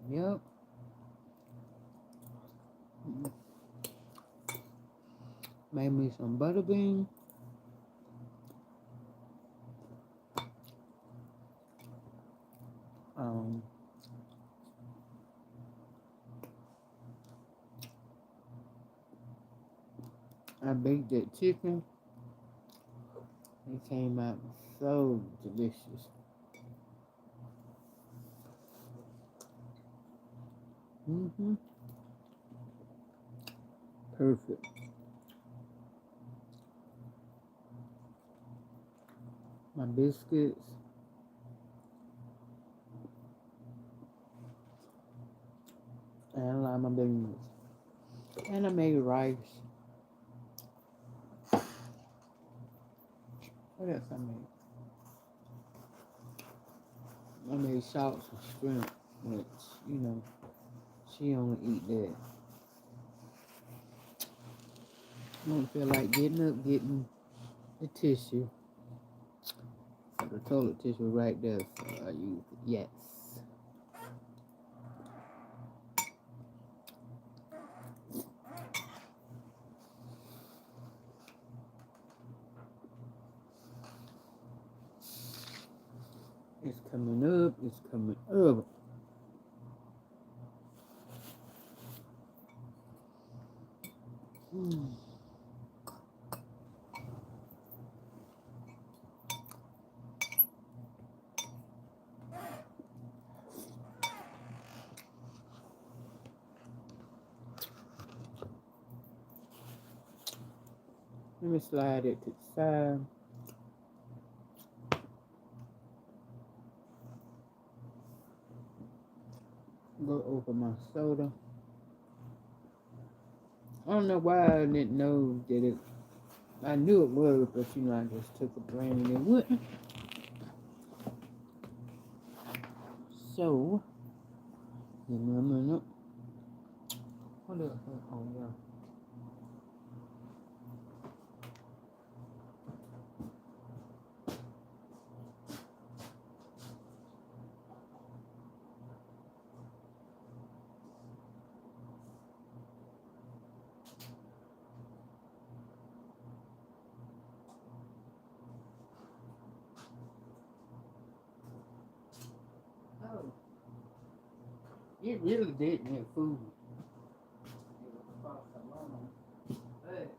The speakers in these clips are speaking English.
Yep. Made me some butter beans. Um, I baked that chicken. It came out so delicious. Mm-hmm. Perfect. My biscuits. And I like my beans. And I made rice. What else I made? I made salt and shrimp, which, you know, she only eat that. I don't feel like getting up, getting the tissue. So the toilet tissue right there, so I use it. Yes. It's coming up, it's coming up. Mm. Let me slide it to the side. Go open my soda. I don't know why I didn't know that it. I knew it was, but you know, I just took a brain and it wouldn't. So, give me a minute. What else? Oh, yeah. Oh, it really did need food. It was across the lawn. But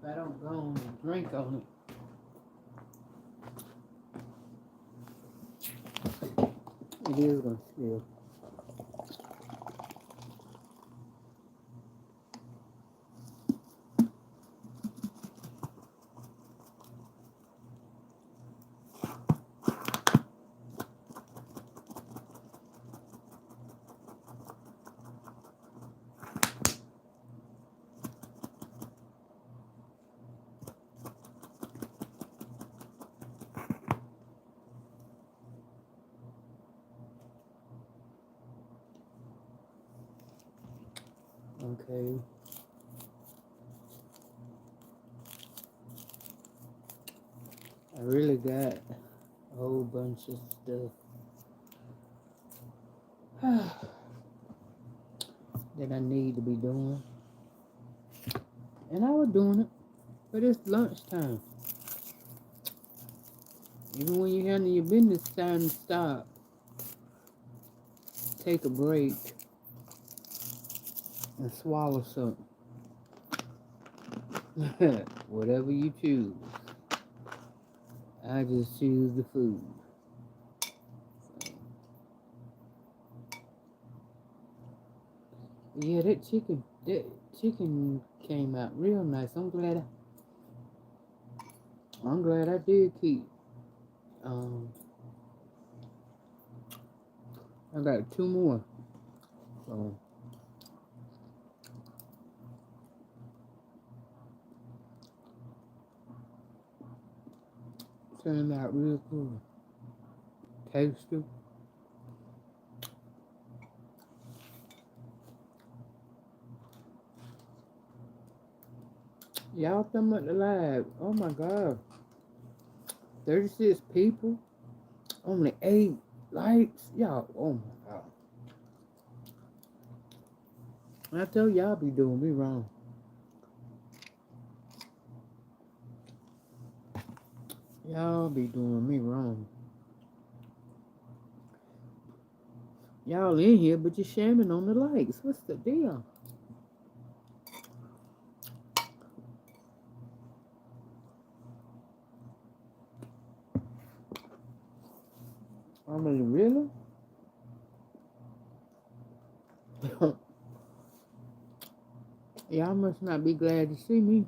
if I don't go on and drink on it, it is gonna spill. Okay. I really got a whole bunch of stuff that I need to be doing. And I was doing it, but it's lunchtime. Even when you handle your business, time to stop, take a break, and swallow something. Whatever you choose. I just choose the food. So, yeah, that chicken came out real nice. I'm glad I did keep. Um, I got two more. So turned out real good. Tasty. Y'all come up the live. Oh my God. 36 people. Only 8 likes. Y'all, oh my God. I tell y'all be doing me wrong. Y'all be doing me wrong. Y'all in here, but you're shamming on the likes. What's the deal? I mean, really? Y'all must not be glad to see me.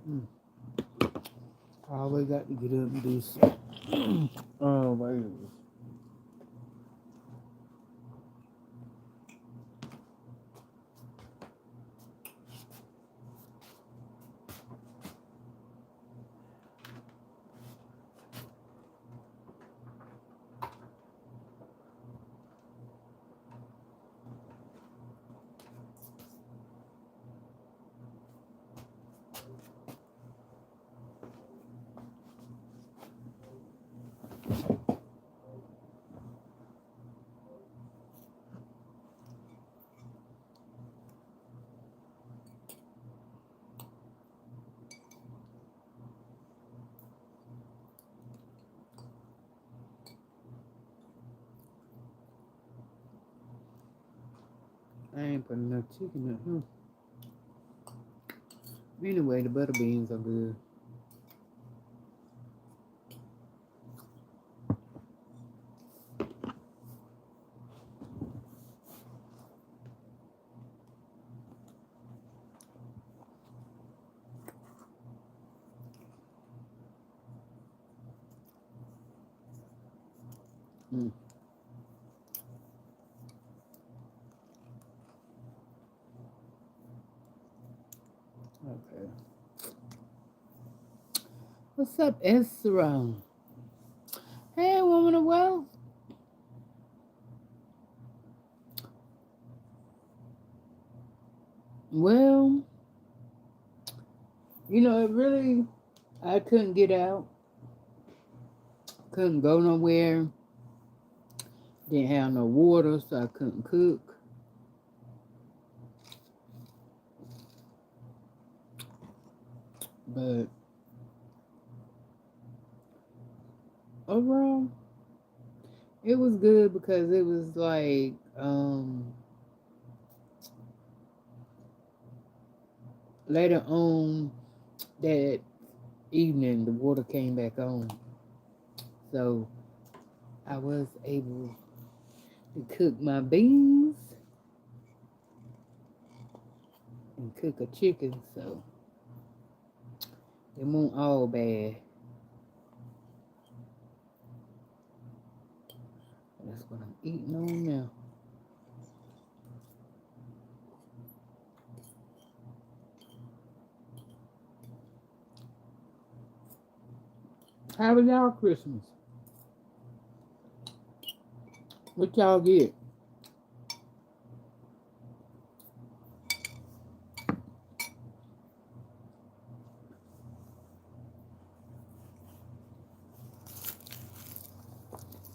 Mm. I always got to get up and do something. Oh, wait. I ain't putting enough chicken up, huh? Anyway, the butter beans are good. Mm. Okay. What's up, Ezra? Hey, woman of wealth. Well, it really, I couldn't get out, couldn't go nowhere, didn't have no water, so I couldn't cook. But overall, it was good because it was like, later on that evening, the water came back on. So I was able to cook my beans and cook a chicken, so it won't all bad. That's what I'm eating on now. How was y'all Christmas? What y'all get?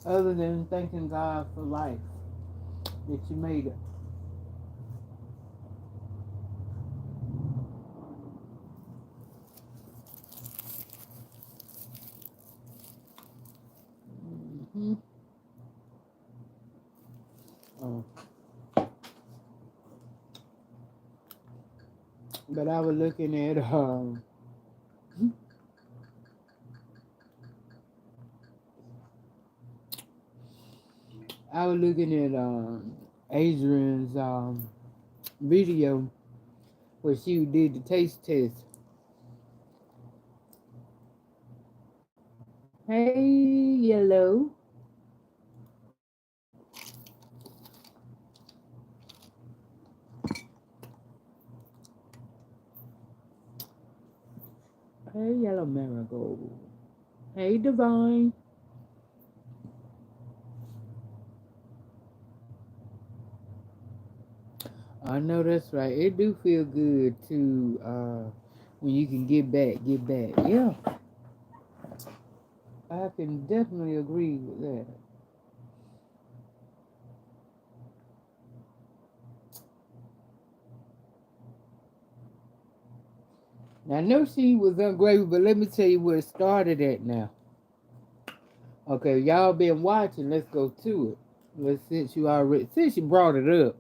Other than thanking God for life that you made it. Hmm. Oh, but I was looking at Adrian's video where she did the taste test. Hey, yellow. Hey, yellow marigold. Hey, Divine. I know that's right. It do feel good to when you can get back, get back. Yeah, I can definitely agree with that. Now, I know she was ungrateful, but let me tell you where it started at now. Okay, y'all been watching. Let's go to it. Since you brought it up.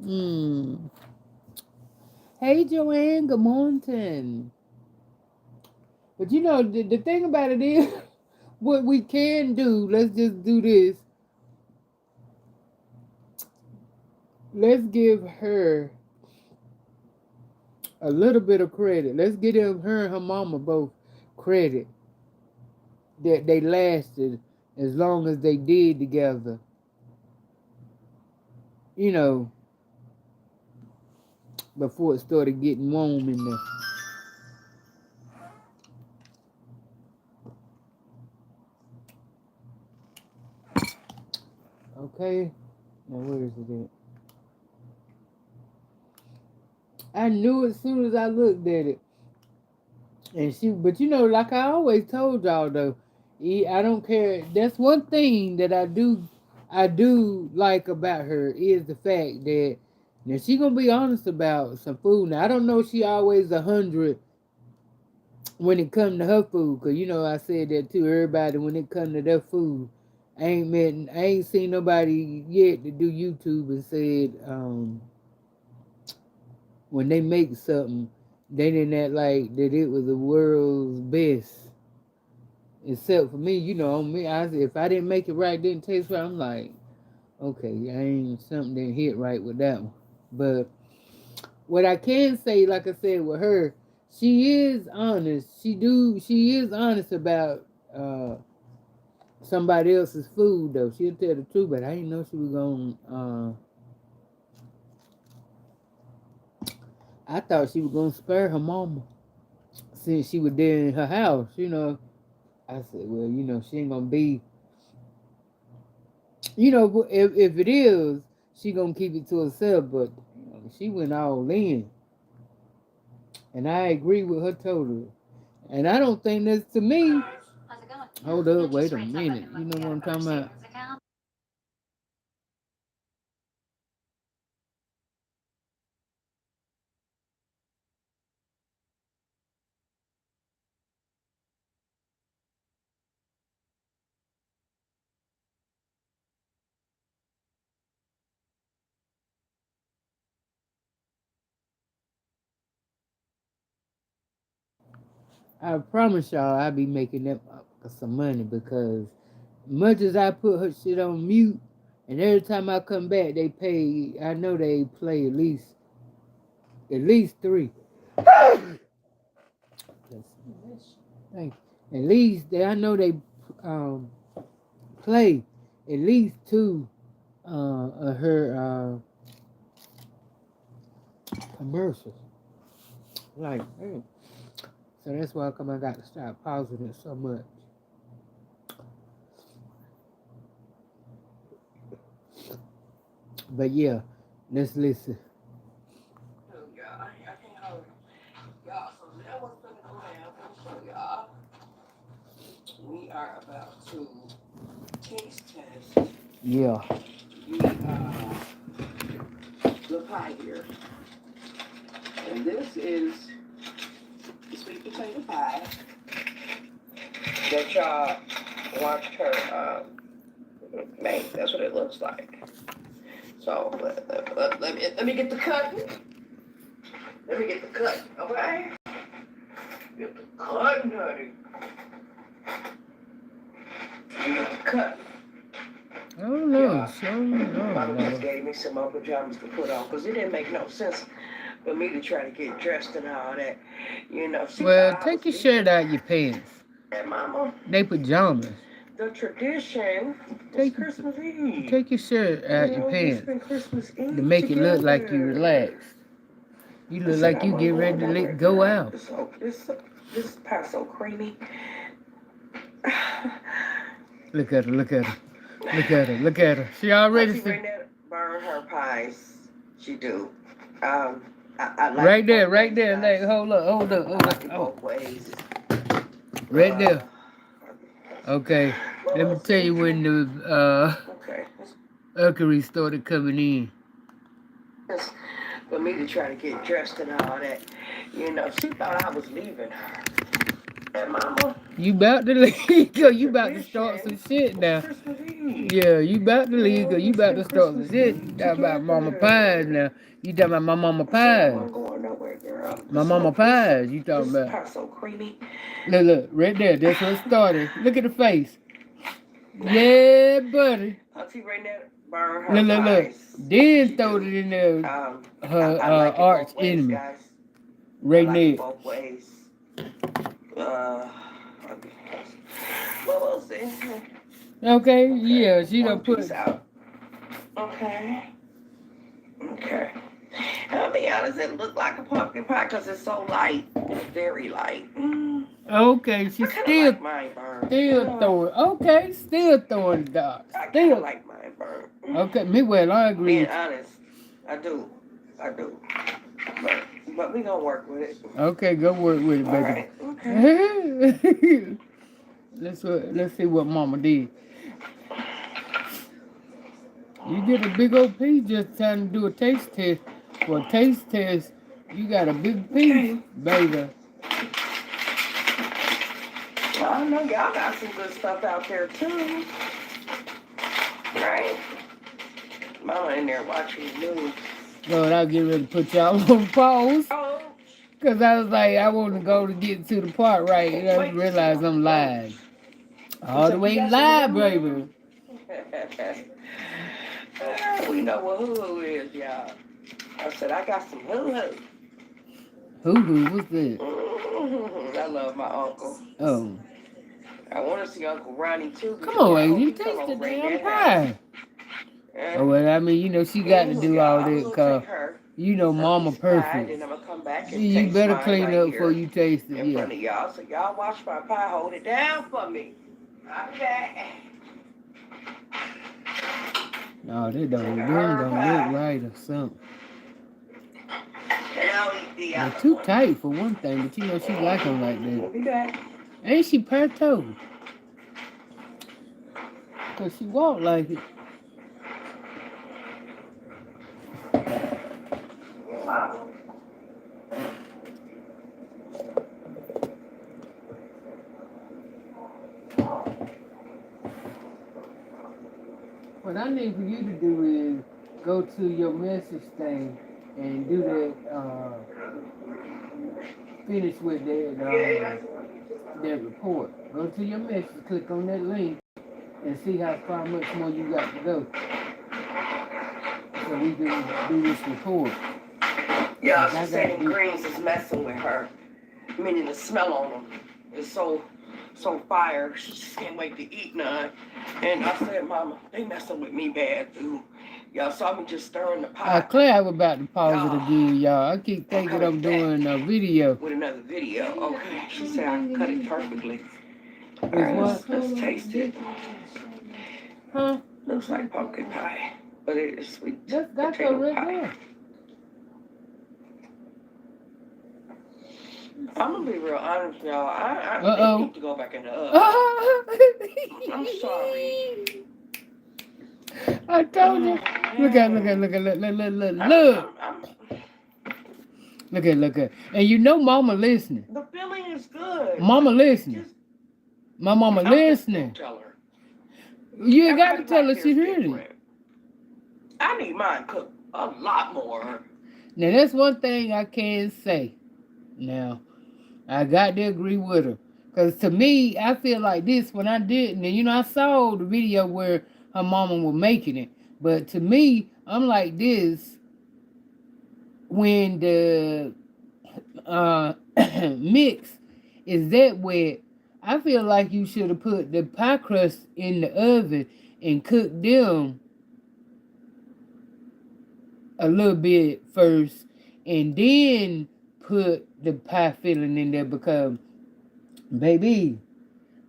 Hmm. Hey, Joanne. Good morning. But you know, the thing about it is, what we can do. Let's just do this. Let's give her a little bit of credit. Let's give her and her mama both credit that they lasted as long as they did together. You know, before it started getting warm in there. Okay, now where is it at? I knew as soon as I looked at it. But you know, like I always told y'all though, I don't care. That's one thing that I do like about her is the fact that now she gonna be honest about some food. Now I don't know if she always 100 when it come to her food, cause you know I said that to everybody when it come to their food. I ain't seen nobody yet to do YouTube and said when they make something, they didn't act like that it was the world's best. Except for me, you know, on me, if I didn't make it right, didn't taste right, I'm like, okay, I ain't something didn't hit right with that one. But what I can say, like I said with her, she is honest. She is honest about somebody else's food though. She'll tell the truth, but I didn't know she was gonna. I thought she was gonna spare her mama since she was there in her house. You know, I said, well, you know, she ain't gonna be. You know, if it is, she gonna keep it to herself. But you know, she went all in, and I agree with her totally. And I don't think that's to me. Hold up, wait a minute. You know what I'm talking about? I promise y'all, I be making them some money because much as I put her shit on mute, and every time I come back, they pay. I know they play at least three. Thank you. At least I know they um, play at least two of her commercials. Like, hey. So that's why I got to stop pausing it so much. But yeah, let's listen. So y'all, I can't hold y'all. So that was gonna go down. So y'all, we are about to taste test. Yeah. The pie here, and this is the sweet potato pie that y'all watched her make. That's what it looks like. So let me get the cutting. Let me get the cutting, okay? Get the cutting, honey. Get the cutting. I don't know. Yeah. So, Mama just gave me some more pajamas to put on because it didn't make no sense for me to try to get dressed and all that. You know. Well, take your shirt out your pants. And Mama. They pajamas. The tradition is Christmas Eve. Take your shirt out your pants to make it look like you relaxed. You I look said like I you wasn't get ready going to nowhere, let go girl. out. This pie so creamy. Look at her, look at her. Look at her, look at her. She already Auntie said, Raynette burn her pies. She do. Um, I like right it there, both right ways, there. Like, guys. hold up, hold up, I hold like up. it Oh, both ways. right there. Uh, Okay. well, Let me we'll tell see. you when the Okay. Mercury started coming in. Just for me to try to get dressed and all that. You know, she thought I was leaving her. And Mama, You about to leave, girl. You about to start some tradition. shit It's now. Christmas Eve. Yeah, you about to leave, girl. You Let's about to spend start some Christmas shit. Eve Talk about mama pies together. now. You talking about my mama I said I pies. wasn't going nowhere, girl. My mama pies, you talking This about. pie so creamy. Look, right there. That's what started. Look at the face. Yeah, buddy. Auntie Raynette burn her Look. pies. Then She throw it do. in there. Her I like it arch both ways, enemy, guys. I right like it there. both ways. Uh, well, we'll see. Okay, Okay, yeah, she one done piece put. out. Okay, okay. And I'll be honest, it looked like a pumpkin pie because it's so light. It's very light. Okay, I she kind of like mine burnt. still throwing. Okay, still throwing darts. I kind of Still. like mine burnt. Okay, me well, I agree Being with honest, I do. I do. But we gonna work with it. you. Okay, go work with it, All baby. right. Okay. Let's see what Mama did. You get a big old piece just trying to do a taste test. For a taste test, you got a big piece, Okay. baby. Well, I know y'all got some good stuff out there too, right? Mama in there watching the news. Lord, I'll get ready to put y'all on pause. Oh. Because I was like, I want to go to get to the part right. I And can't I wait to see realized y'all. I'm Oh. live. All the So you way got some live, hoo-hoo? baby. We know what hoo-hoo is, y'all. I said, I got some hoo-hoo. Hoo-hoo, what's that? I love my uncle. Oh. I want to see Uncle Ronnie too. Come on, I hope Amy, he come taste the over in damn that house. pie. Oh, well, I mean, she got to do all Y'all, I'm that gonna because, take her Mama piece of pie, perfect. then I'm gonna come back and You taste better mine clean right up before here you taste it, in yeah. front of y'all. So y'all watch my pie. Hold it down for me. I'll be back. No, they don't look right or something. And I'll eat the They're other too one. tight for one thing, but she like them like that. We'll be back. Ain't she Perto? Because she walk like it. What I need for you to do is go to your message thing and do that, finish with that report. Go to your message, click on that link, and see how far much more you got to go. So we can do this report. Y'all, she's saying greens is messing with her. Meaning the smell on them is so fire. She just can't wait to eat none. And I said, Mama, they messing with me bad, too. Y'all saw me just stirring the pot. Claire, I'm about to pause it again, y'all. I keep thinking I'm doing a video. With another video. Okay. She said I cut it perfectly. All With right, what? let's taste it. Huh? Looks like pumpkin pie, but it is sweet That's potato right pie. there. I'm gonna be real honest, y'all. I need to go back in the oven. I'm sorry. I told you. Look at. Look at. And Mama listening. The feeling is good. Mama listening. My mama listening. Tell her. You ain't got to tell her she heard it. I need mine cooked a lot more. Now that's one thing I can say. Now, I got to agree with her. Because to me, I feel like this when I did. And I saw the video where her mama was making it. But to me, I'm like this when the mix is that wet. I feel like you should have put the pie crust in the oven and cooked them a little bit first and then put the pie filling in there because, baby,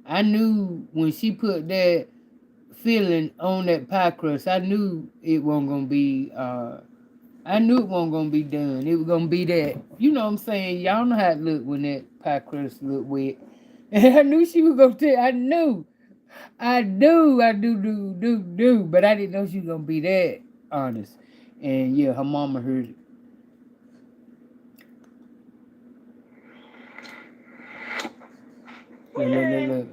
I knew when she put that filling on that pie crust, I knew it wasn't gonna be. I knew it wasn't gonna be done. It was gonna be that. You know what I'm saying? Y'all know how it look when that pie crust look wet. And I knew she was gonna tell. I knew. I do. I do. But I didn't know she was gonna be that honest. And yeah, her mama heard it. Look, look, look, look.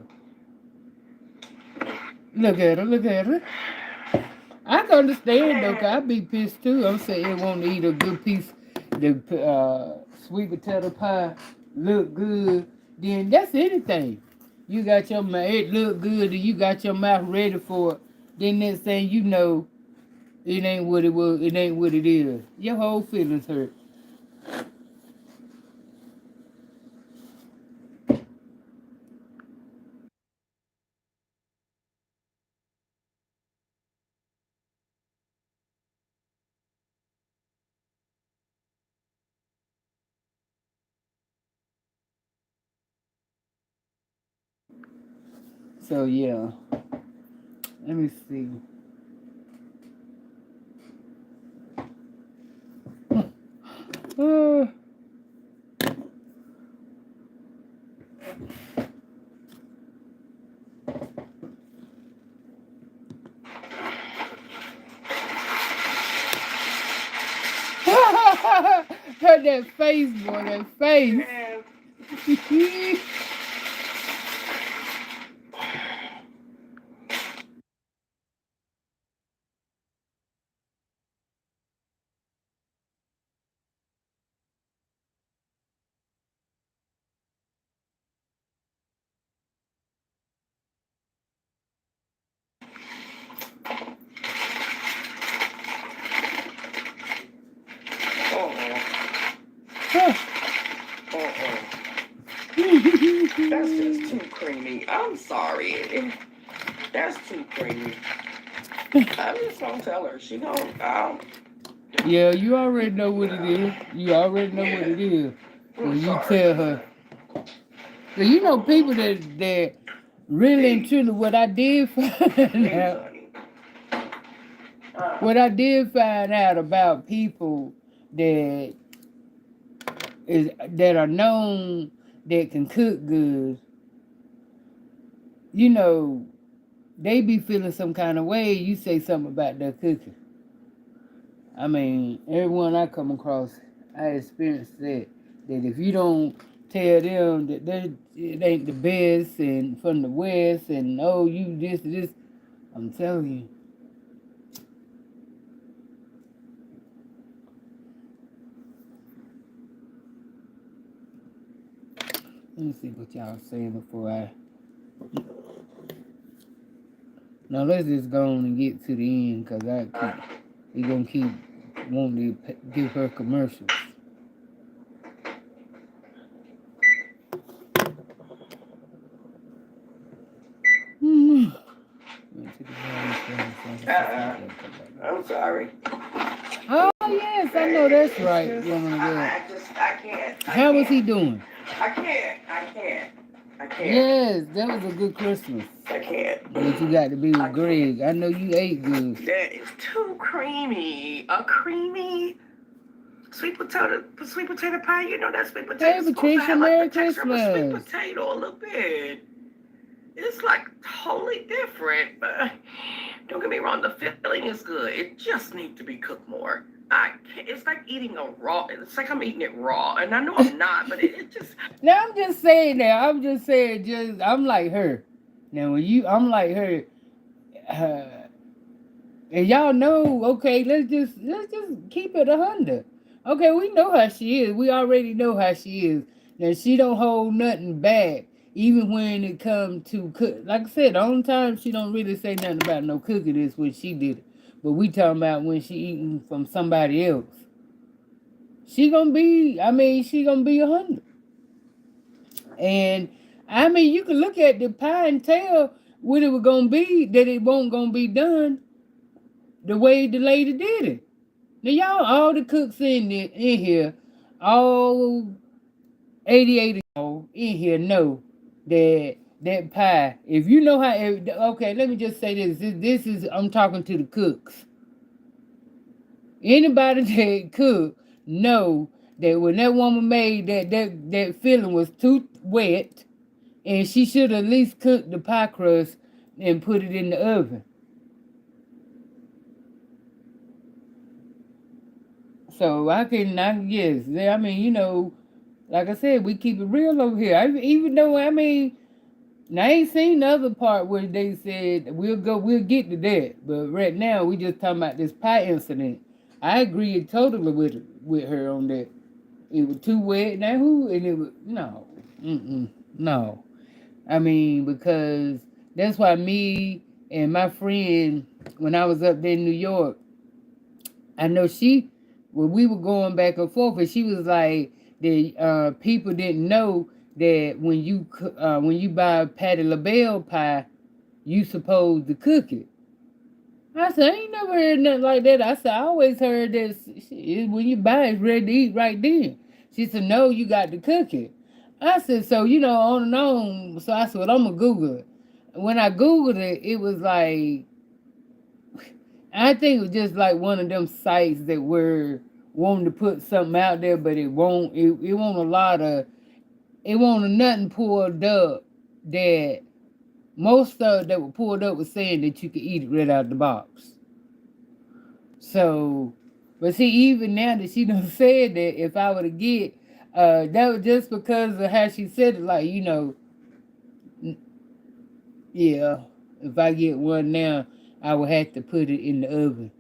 Look at her. Look at her. I can understand though, 'cause I be pissed too. I'm saying it want to eat a good piece, the sweet potato pie look good. Then that's anything. You got your mouth, it look good, and you got your mouth ready for it. Then next thing you know, it ain't what it was. It ain't what it is. Your whole feelings hurt. So yeah, let me see. Uh, that face, boy, that face. That's just too creamy. I'm sorry. That's too creamy. I'm just gonna tell her. She don't. Yeah, you already know what it is. You already know what it is when you tell her. Cause you know people that really and truly what I did find out. What I did find out about people that that are known that can cook good, you know, they be feeling some kind of way. You say something about their cooking. I mean, everyone I come across, I experienced that. That if you don't tell them that it ain't the best and from the West and oh you this, I'm telling you. Let me see what y'all saying before I. Now let's just go on and get to the end because we gonna keep wanting to give her commercials. I'm sorry. Oh yes, I know that's right, woman. I can't. How was he doing? I can't. I can't. Yes, that was a good Christmas. I can't. But you got to be with Greg. I know you ate good. That is too creamy. A creamy sweet potato pie. You know that sweet potato. Hey, Patricia, Merry Christmas. Sweet potato a little bit. It's like totally different, but don't get me wrong, the filling is good. It just needs to be cooked more. I can't, it's like eating a raw. It's like I'm eating it raw, and I know I'm not, but it just. Now I'm just saying that. I'm just saying. I'm like her. Now I'm like her. And y'all know. Okay, let's just keep it 100. Okay, we know how she is. We already know how she is. Now she don't hold nothing back. Even when it comes to cook, like I said, the only time she don't really say nothing about no cooking is when she did it. But we talking about when she eating from somebody else. She gonna be, I mean, she gonna be 100. And I mean, you can look at the pie and tell what it was gonna be that it won't gonna be done the way the lady did it. Now y'all, all the cooks in here, all 88 of y'all in here know that pie. If you know how, okay, let me just say this. This is I'm talking to the cooks. Anybody that cook know that when that woman made that filling was too wet, and she should at least cook the pie crust and put it in the oven. So yes, I mean, like I said, we keep it real over here. Even though, I mean, now I ain't seen the other part where they said we'll get to that. But right now, we just talking about this pie incident. I agree totally with her on that. It was too wet. Now who? And it was no, no. I mean, because that's why me and my friend, when I was up there in New York, I know when we were going back and forth, and she was like, the people didn't know that when you buy Patti LaBelle pie, you supposed to cook it. I said, I ain't never heard nothing like that. I said, I always heard that when you buy it, it's ready to eat right then. She said, no, you got to cook it. I said, so, on and on. So I said, well, I'm going to Google it. When I Googled it, it was like, I think it was just like one of them sites that were wanting to put something out there, but it won't, it won't it won't nothing pulled up that most of that were pulled up was saying that you could eat it right out the box. So, but see, even now that she done said that, if I were to get, that was just because of how she said it, like, yeah, if I get one now, I would have to put it in the oven.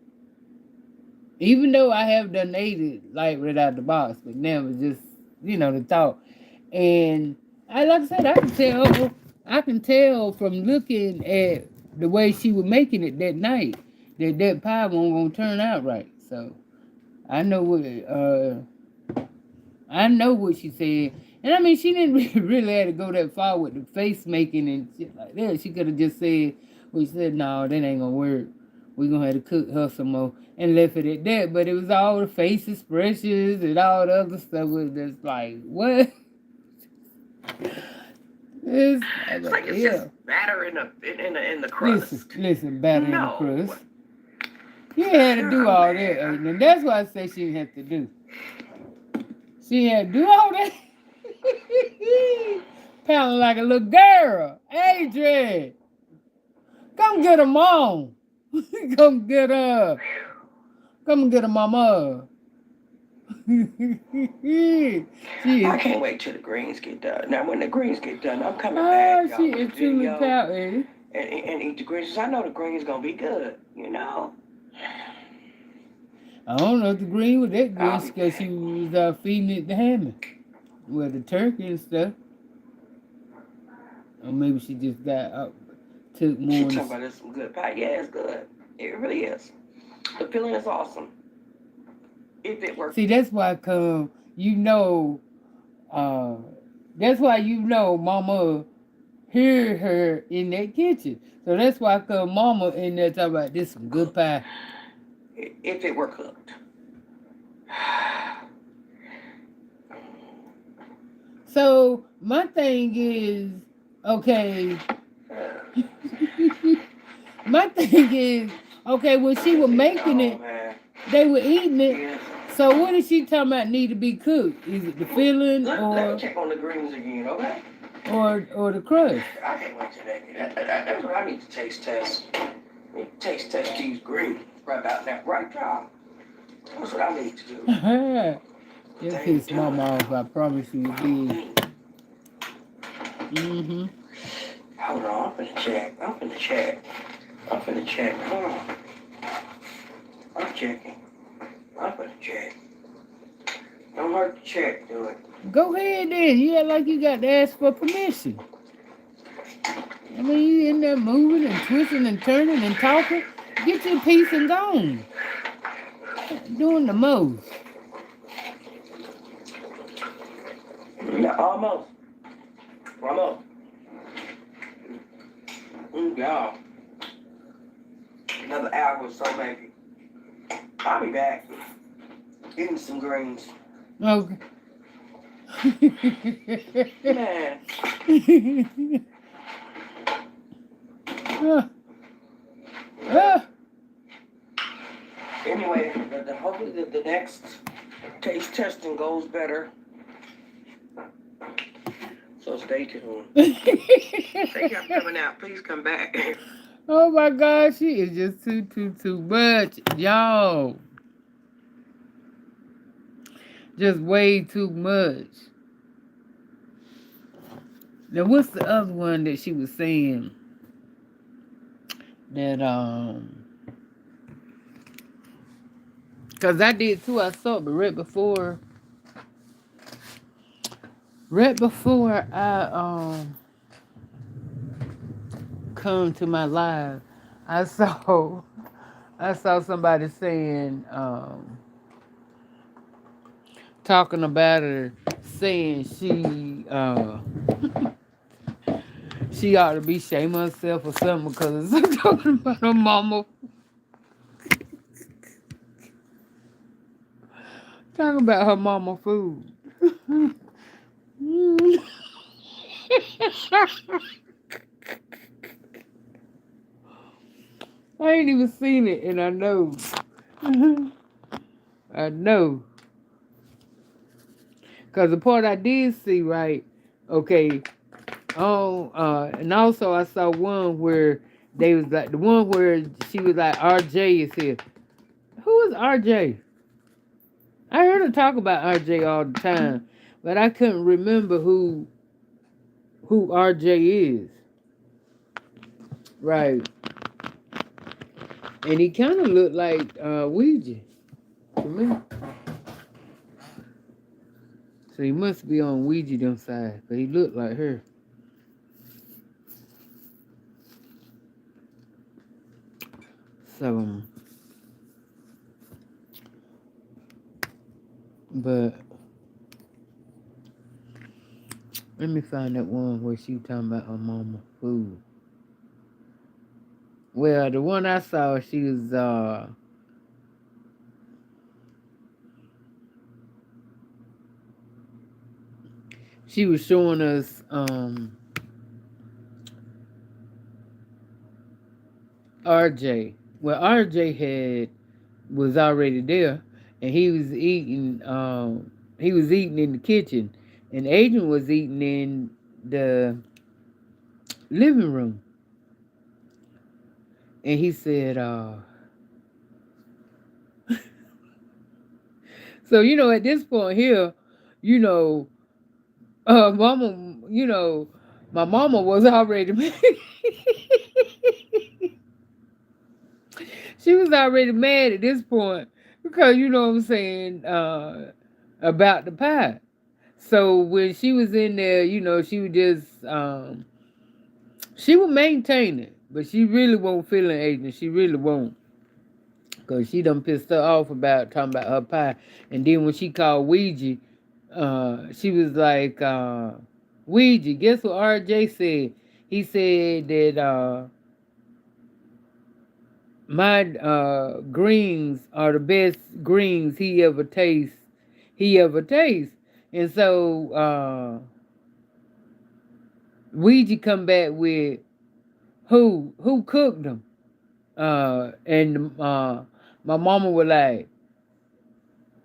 Even though I have done ate it, like, right out the box, but now it's just, the thought. And like I said, I can tell from looking at the way she was making it that night that pie wasn't gonna turn out right. So I know what she said, and I mean she didn't really have to go that far with the face making and shit like that. She could have just said, "We said no, that ain't gonna work. We gonna have to cook her some more," and left it at that. But it was all the face expressions and all the other stuff was just like, what? It's like it's just batter in the crust. Listen, batter in the crust. You had to do all that, and that's what I say she didn't have to do. She had to do all that. Pounding like a little girl. Adrian, come get her mom. Come get her. Come get her mama. I can't wait till the greens get done. Now, when the greens get done, I'm coming back. She is truly pouting. And eat the greens. I know the greens gonna be good. I don't know if the green was that good because she was feeding it the hammock with the turkey and stuff. Or maybe she just took more. She talking about this some good pie. Yeah, it's good. It really is. The feeling is awesome. If it works. See, that's why that's why Mama hear her in that kitchen. So that's why Mama in there talking about this some good pie. If it were cooked. So my thing is, okay. My thing is, okay, when she was making it, they were eating it. Yeah. So what is she talking about need to be cooked? Is it the filling let me check on the greens again, okay? Or the crust? I can't wait till that. That's what I need to taste test. I need to taste test these greens right about that right job. That's what I need to do. Just piss Mama off, I promise you it did. Mm-hmm. Hold on, I'm finna check. Hold on. I'm checking. I'm finna check. Don't hurt to check, do it. Go ahead then. You act like you got to ask for permission. I mean, you in there moving and twisting and turning and talking. Get your piece and gone. Doing the most. Yeah, almost. Yeah. Another hour or so, maybe. I'll be back. Eating some greens. Okay. Man. Anyway, hopefully the next taste testing goes better. So stay tuned. Thank you for coming out. Please come back. Oh my God, she is just too much, y'all. Just way too much. Now, what's the other one that she was saying that Cause I did too. I saw it, but right before I come to my live, I saw I saw somebody saying talking about her, saying she ought to be shaming herself or something because it's talking about her mama. Talking about her mama food. I ain't even seen it, and I know. I know. Because the part I did see, right, okay, and also I saw one where they was like, the one where she was like, RJ is here. Who is RJ? I heard her talk about RJ all the time, but I couldn't remember who RJ is. Right. And he kind of looked like Ouija to me. So he must be on Ouija them side, but he looked like her. So, but let me find that one where she talking about her mama food. Well, the one I saw, she was showing us RJ. Well, RJ was already there, and he was eating in the kitchen, and Adrian was eating in the living room. And he said, so at this point here, you know, mama, my mama was already she was already mad at this point because you know what I'm saying about the pie. So when she was in there, she was just she would maintain it, but she really won't feel an agent. She really won't. Because she done pissed her off about talking about her pie. And then when she called Ouija, she was like, Ouija, guess what RJ said? He said that my greens are the best greens he ever tastes. And so Ouija come back with who cooked them? And my mama was like,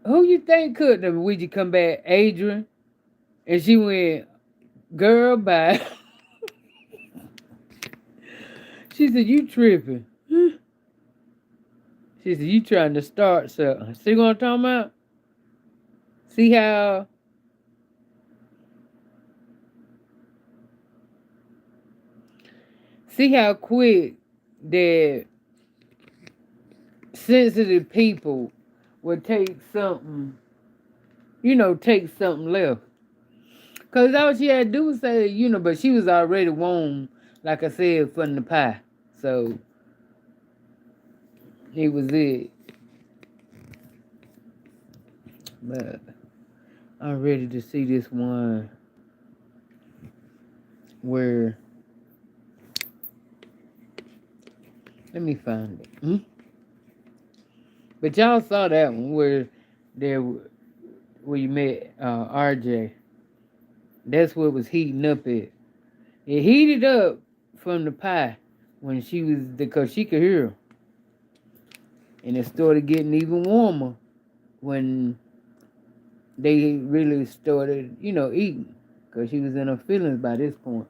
who you think cooked them? Ouija come back, Adrian. And she went, girl, bye. She said, you tripping. She said, you trying to start something. See what I'm talking about? See how quick that sensitive people would take something, take something left. Because all she had to do was say, but she was already warm, like I said, from the pie. So it was it. But I'm ready to see this one where, let me find it. But y'all saw that one where there where you met RJ. That's what was heating up at. It heated up from the pie when she was because she could hear, and it started getting even warmer when they really started, eating. Because she was in her feelings by this point.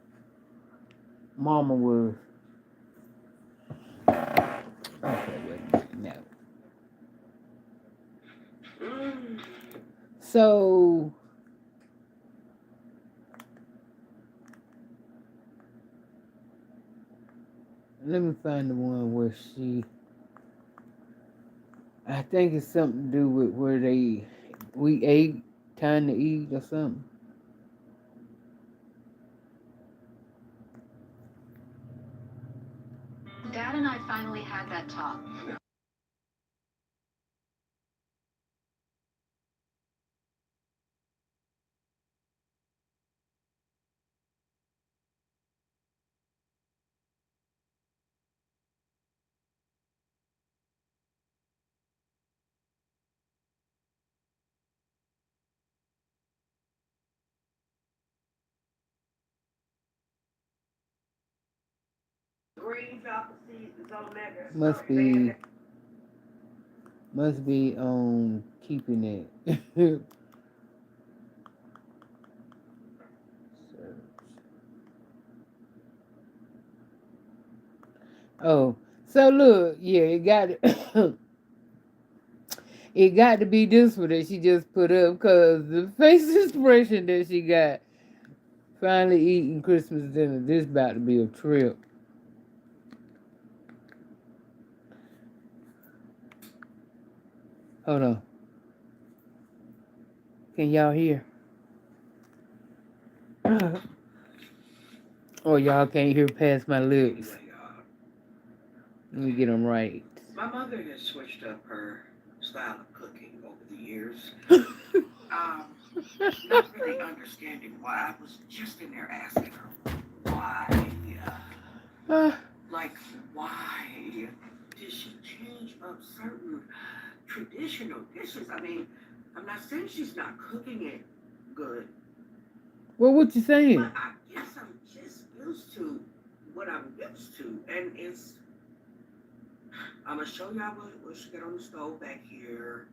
Mama was. Okay, wait a minute now. So let me find the one where she. I think it's something to do with where we ate, time to eat or something. Dad and I finally had that talk. Green chocolate seeds is on there. Must be, must be on keeping it. Oh, so look, yeah, it got it got to be this one that she just put up because the face expression that she got finally eating Christmas dinner. This about to be a trip. Hold on, can y'all hear? Oh, y'all can't hear past my lips. Anyway, Let me get them right. my mother has switched up her style of cooking over the years. Not really understanding why. I was just in there asking her why. Like, why did she change up certain traditional dishes? I mean, I'm not saying she's not cooking it good, Well, what you saying? but I guess I'm just used to what I'm used to, and it's. I'm gonna show y'all what she got on the stove back here.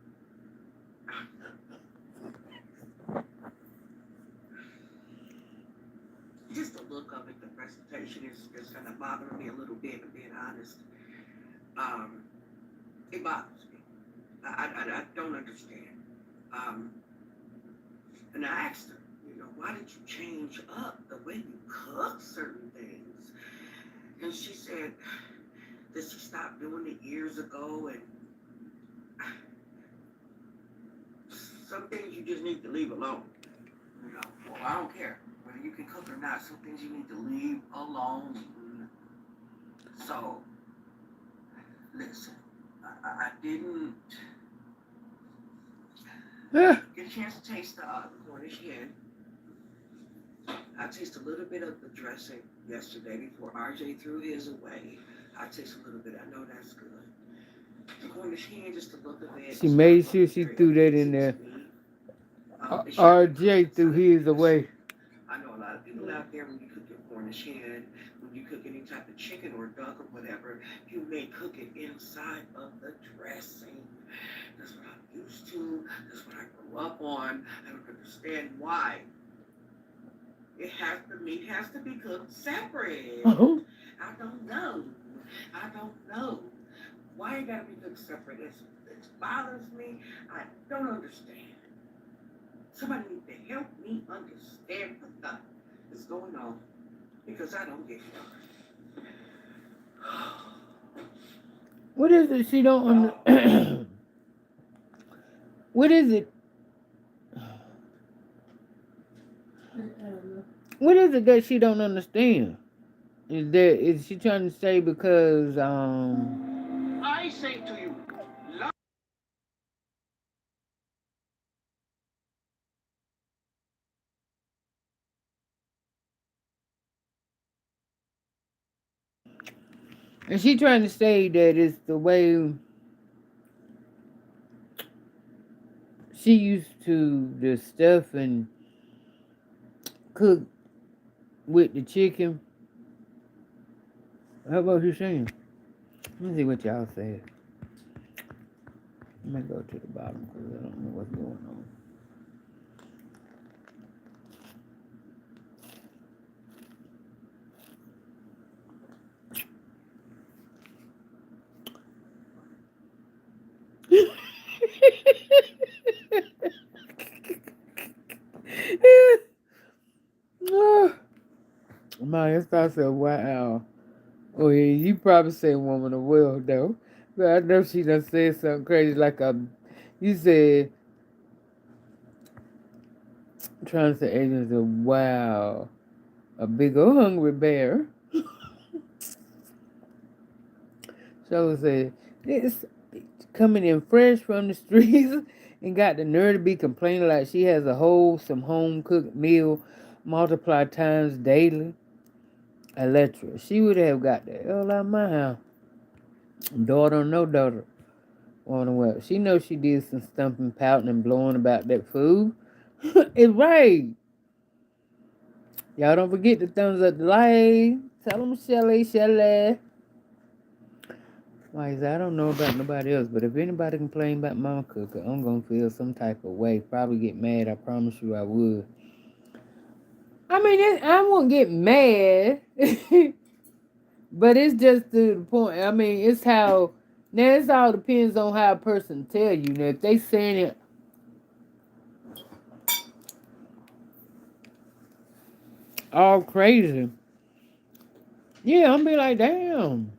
Just the look of it, the presentation is just kind of bothering me a little bit, to being honest. Um, it bothers me. I don't understand. Um, and I asked her, why did you change up the way you cook certain things? And she said that she stopped doing it years ago, and some things you just need to leave alone. Well, I don't care whether you can cook or not. Some things you need to leave alone. So, listen, I didn't get a chance to taste the Cornish hen. I tasted a little bit of the dressing yesterday before RJ threw his away. I taste a little bit. I know that's good. The Cornish hen, just to look of it. She made sure she threw that in there. RJ threw his away. I know a lot of people out there, when you cook your Cornish hen, when you cook any type of chicken or duck or whatever, you may cook it inside of the dressing. That's what I'm used to. That's what I grew up on. I don't understand why. The meat has to be cooked separate. Uh-huh. I don't know. I don't know. Why it gotta be cooked separate? It bothers me. I don't understand. Somebody needs to help me understand what the is going on, because I don't get it. What is it she don't what is it? What is it that she don't understand? Is she trying to say because I say to you, is she trying to say that it's the way she used to the stuff and cook with the chicken. How about you saying? Let me see what y'all said. Let me go to the bottom because I don't know what's going on. My, I said, wow. Oh, yeah, you probably say woman of will, though. But I know she done said something crazy like you said, trying to say agents of wow, a big old hungry bear. So said, this coming in fresh from the streets and got the nerve to be complaining like she has a wholesome home cooked meal multiplied times daily. Electra, she would have got the hell out of my house. Daughter or no daughter. On the web. She knows she did some stumping, pouting, and blowing about that food. It's right. Y'all don't forget the thumbs up the like. Tell them Shelly. Like I said, I don't know about nobody else, but if anybody complain about Mama Cooker, I'm gonna feel some type of way. Probably get mad. I promise you I would. I mean, I won't get mad, but it's just to the point. I mean, it's how. Now, it all depends on how a person tell you. Now, if they saying it all crazy, yeah, I'm be like, damn,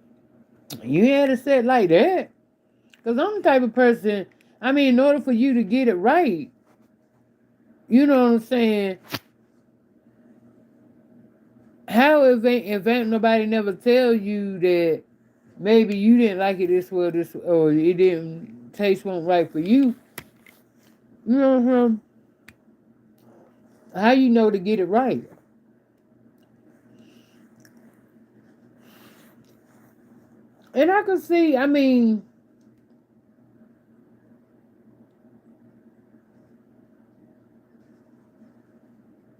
you had to say it like that. Because I'm the type of person, I mean, in order for you to get it right, you know what I'm saying? How if ain't nobody never tell you that maybe you didn't like it this way, or it didn't taste won't right for you, you know what I'm saying? How you know to get it right? And I can see, I mean,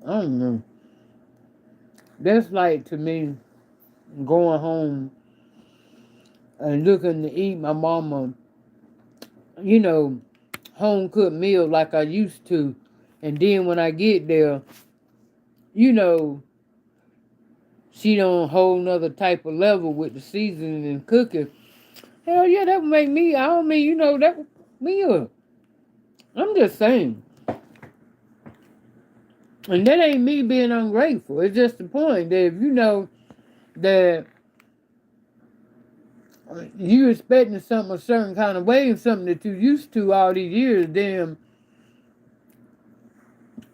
I don't know. That's like to me going home and looking to eat my mama, you know, home cooked meal like I used to. And then when I get there, you know, she on a whole nother type of level with the seasoning and cooking. Hell yeah, that would make me, I don't mean, that would me up. I'm just saying. And that ain't me being ungrateful. It's just the point that if you know that you expecting something a certain kind of way and something that you used to all these years, then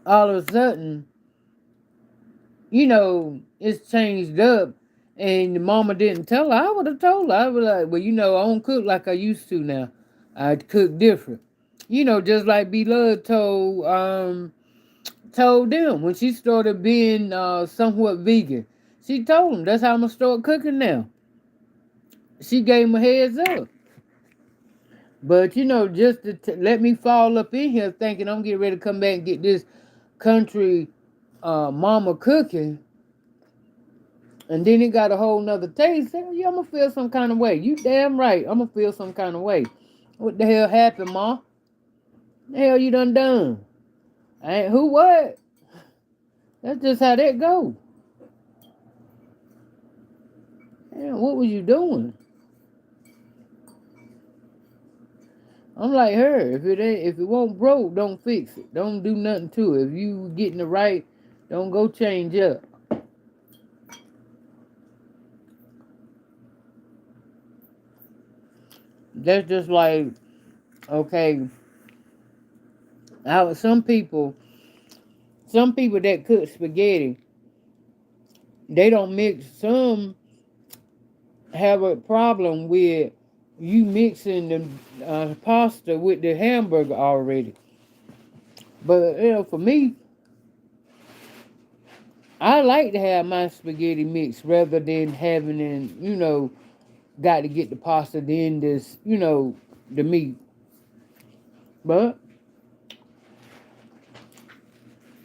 all of a sudden, it's changed up and the mama didn't tell her, I would have told her. I was like, well, I don't cook like I used to now. I cook different. Just like B Love told them when she started being somewhat vegan. She told them that's how I'm gonna start cooking now. She gave him a heads up. But just to let me fall up in here thinking I'm getting ready to come back and get this country mama cooking, and then it got a whole nother taste. Hell yeah, I'm gonna feel some kind of way. You damn right, I'm gonna feel some kind of way. What the hell happened, Ma? The hell you done? Ain't who what? That's just how that go. Damn, what was you doing? I'm like her. If it won't broke, don't fix it. Don't do nothing to it. If you getting it right, don't go change up. That's just like, okay, some people that cook spaghetti, they don't mix. Some have a problem with you mixing the pasta with the hamburger already. But for me, I like to have my spaghetti mixed rather than having got to get the pasta then this the meat. But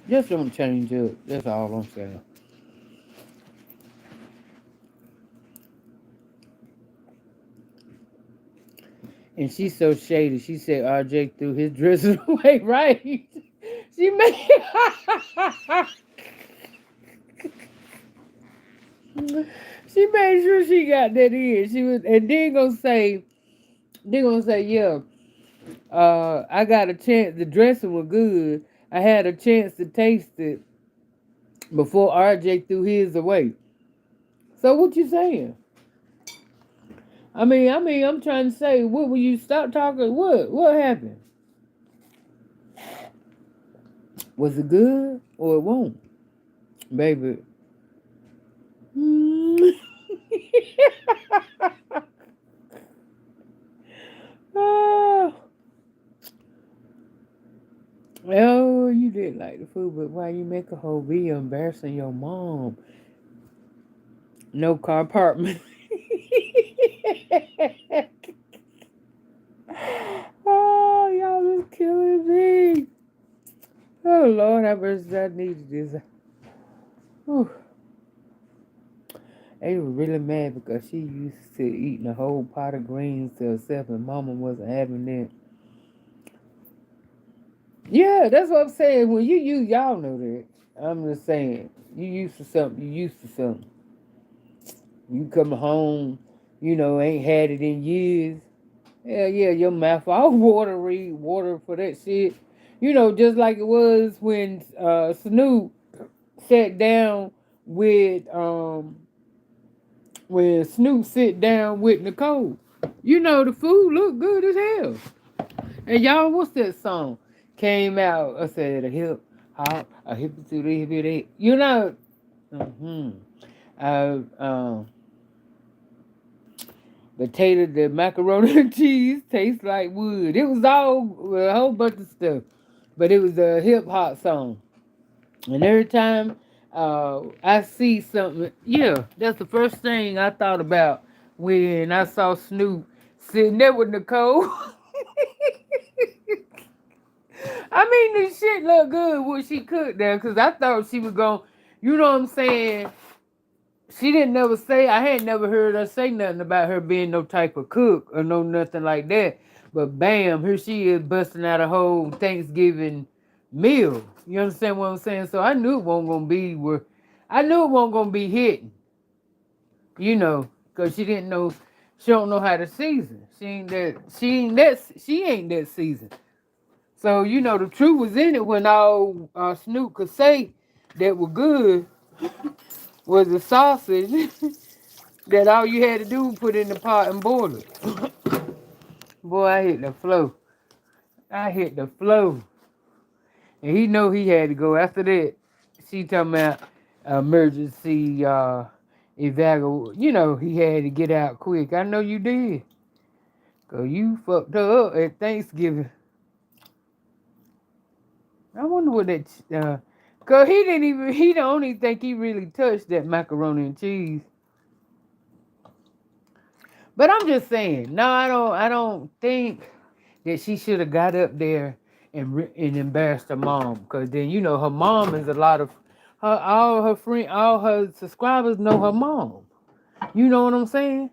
Just don't change up. That's all I'm saying. And she's so shady. She said RJ threw his dresses away, right? She made she made sure she got that in. She was, and then gonna say, yeah. I got a chance. The dressing was good. I had a chance to taste it before RJ threw his away. So what you saying? I'm trying to say, what will you stop talking? What happened? Was it good or it won't, baby? Mm. Oh, oh, you didn't like the food, but why you make a whole video embarrassing your mom? No compartment. Oh, y'all is killing me. Oh Lord, have mercy, I needed this. Whew. They were really mad because she used to eating a whole pot of greens to herself and mama wasn't having that. Yeah, that's what I'm saying. When y'all know that. I'm just saying, you used to something, you used to something. You come home, ain't had it in years. Yeah, yeah, your mouth all watery, water for that shit. Just like it was when Snoop sat down with when Snoop sit down with Nicole. The food looked good as hell. And y'all, what's that song? Came out, I said a hip hop, a hip to the hip it. Mm-hmm. Uh, um, the macaroni and cheese tastes like wood. It was all a whole bunch of stuff, but it was a hip hop song. And every time I see something, yeah, that's the first thing I thought about when I saw Snoop sitting there with Nicole. I mean, this shit look good what she cooked there, because I thought she was going, you know what I'm saying? She didn't never say, I had never heard her say nothing about her being no type of cook or no nothing like that. But bam, here she is busting out a whole Thanksgiving meal. You understand what I'm saying? So I knew it wasn't gonna be where I knew it wasn't gonna be hitting, because she don't know how to season. She ain't that seasoned. So the truth was in it when all Snoop could say that was good was the sausage that all you had to do was put in the pot and boil it. Boy, I hit the flow. I hit the flow. And he know he had to go. After that, she talking about emergency evacuation. He had to get out quick. I know you did. Because you fucked her up at Thanksgiving. I wonder what that... Because he don't only think he really touched that macaroni and cheese. But I'm just saying, no, I don't think that she should have got up there and embarrassed her mom, because then her mom is a lot of all her subscribers know her mom. You know what I'm saying?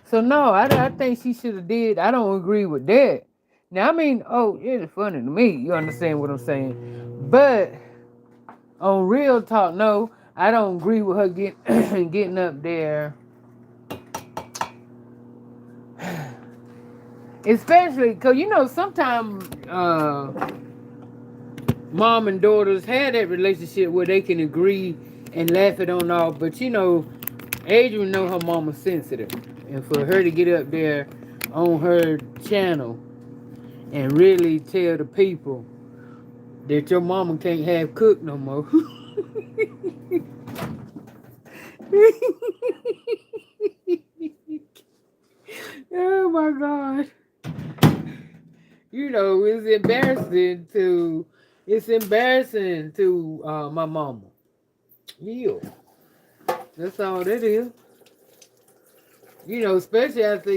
So no, I think she should have did. I don't agree with that. Now I mean, oh, it's funny to me. You understand what I'm saying? But on real talk, no, I don't agree with her getting up there. Especially because sometimes mom and daughters had that relationship where they can agree and laugh it on off. But Adrian know her mama's sensitive, and for her to get up there on her channel and really tell the people that your mama can't have cook no more. Oh my God. It's embarrassing to my mama. Yeah. That's all that is. Especially after,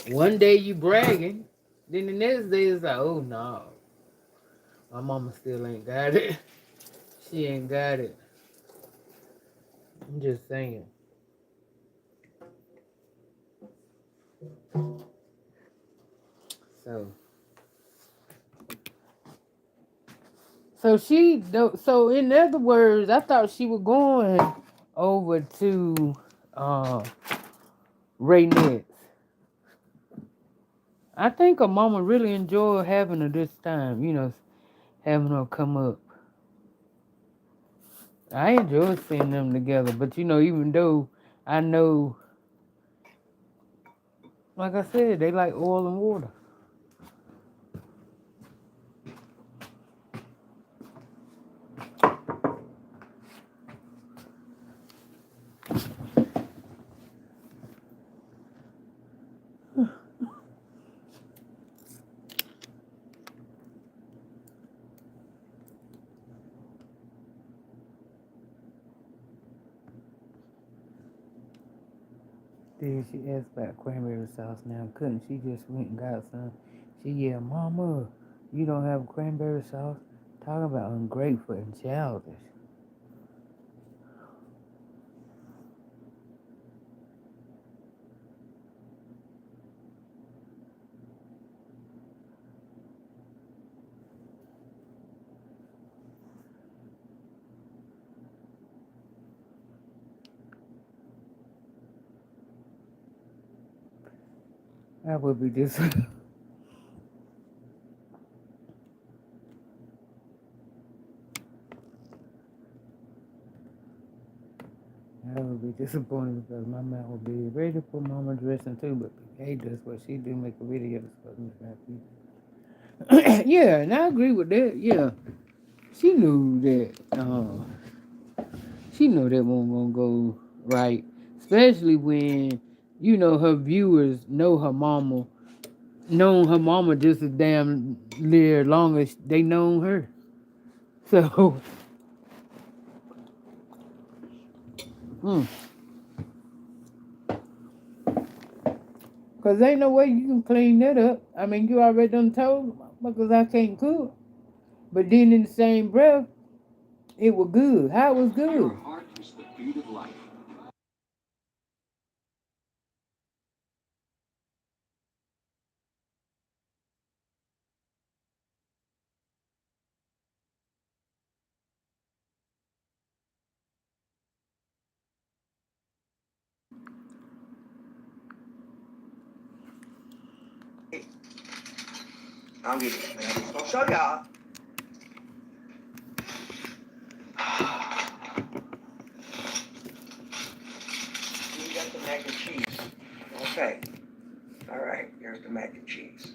one day you bragging, then the next day it's like, oh no. My mama still ain't got it. She ain't got it. I'm just saying. So, so in other words, I thought she was going over to realnes. I think her mama really enjoyed having her this time, having her come up. I enjoy seeing them together, but even though I know, like I said, they like oil and water. Then she asked about cranberry sauce now, couldn't she just went and got some? She yelled, Mama, you don't have cranberry sauce? Talk about ungrateful and childish. I would be dis I would be disappointed because my mouth would be ready to put mama dressing too, but hey, that's what she do, make a video. Yeah, and I agree with that. Yeah, she knew that. She knew that one gonna go right, especially when her viewers known her mama just as damn near long as they known her. So, cause ain't no way you can clean that up. I mean, you already done told motherfuckers I can't cook, but then in the same breath, it was good. How it was good? Your heart is the beat of life. I'll get it. I'll show y'all. You got the mac and cheese. Okay. All right. Here's the mac and cheese.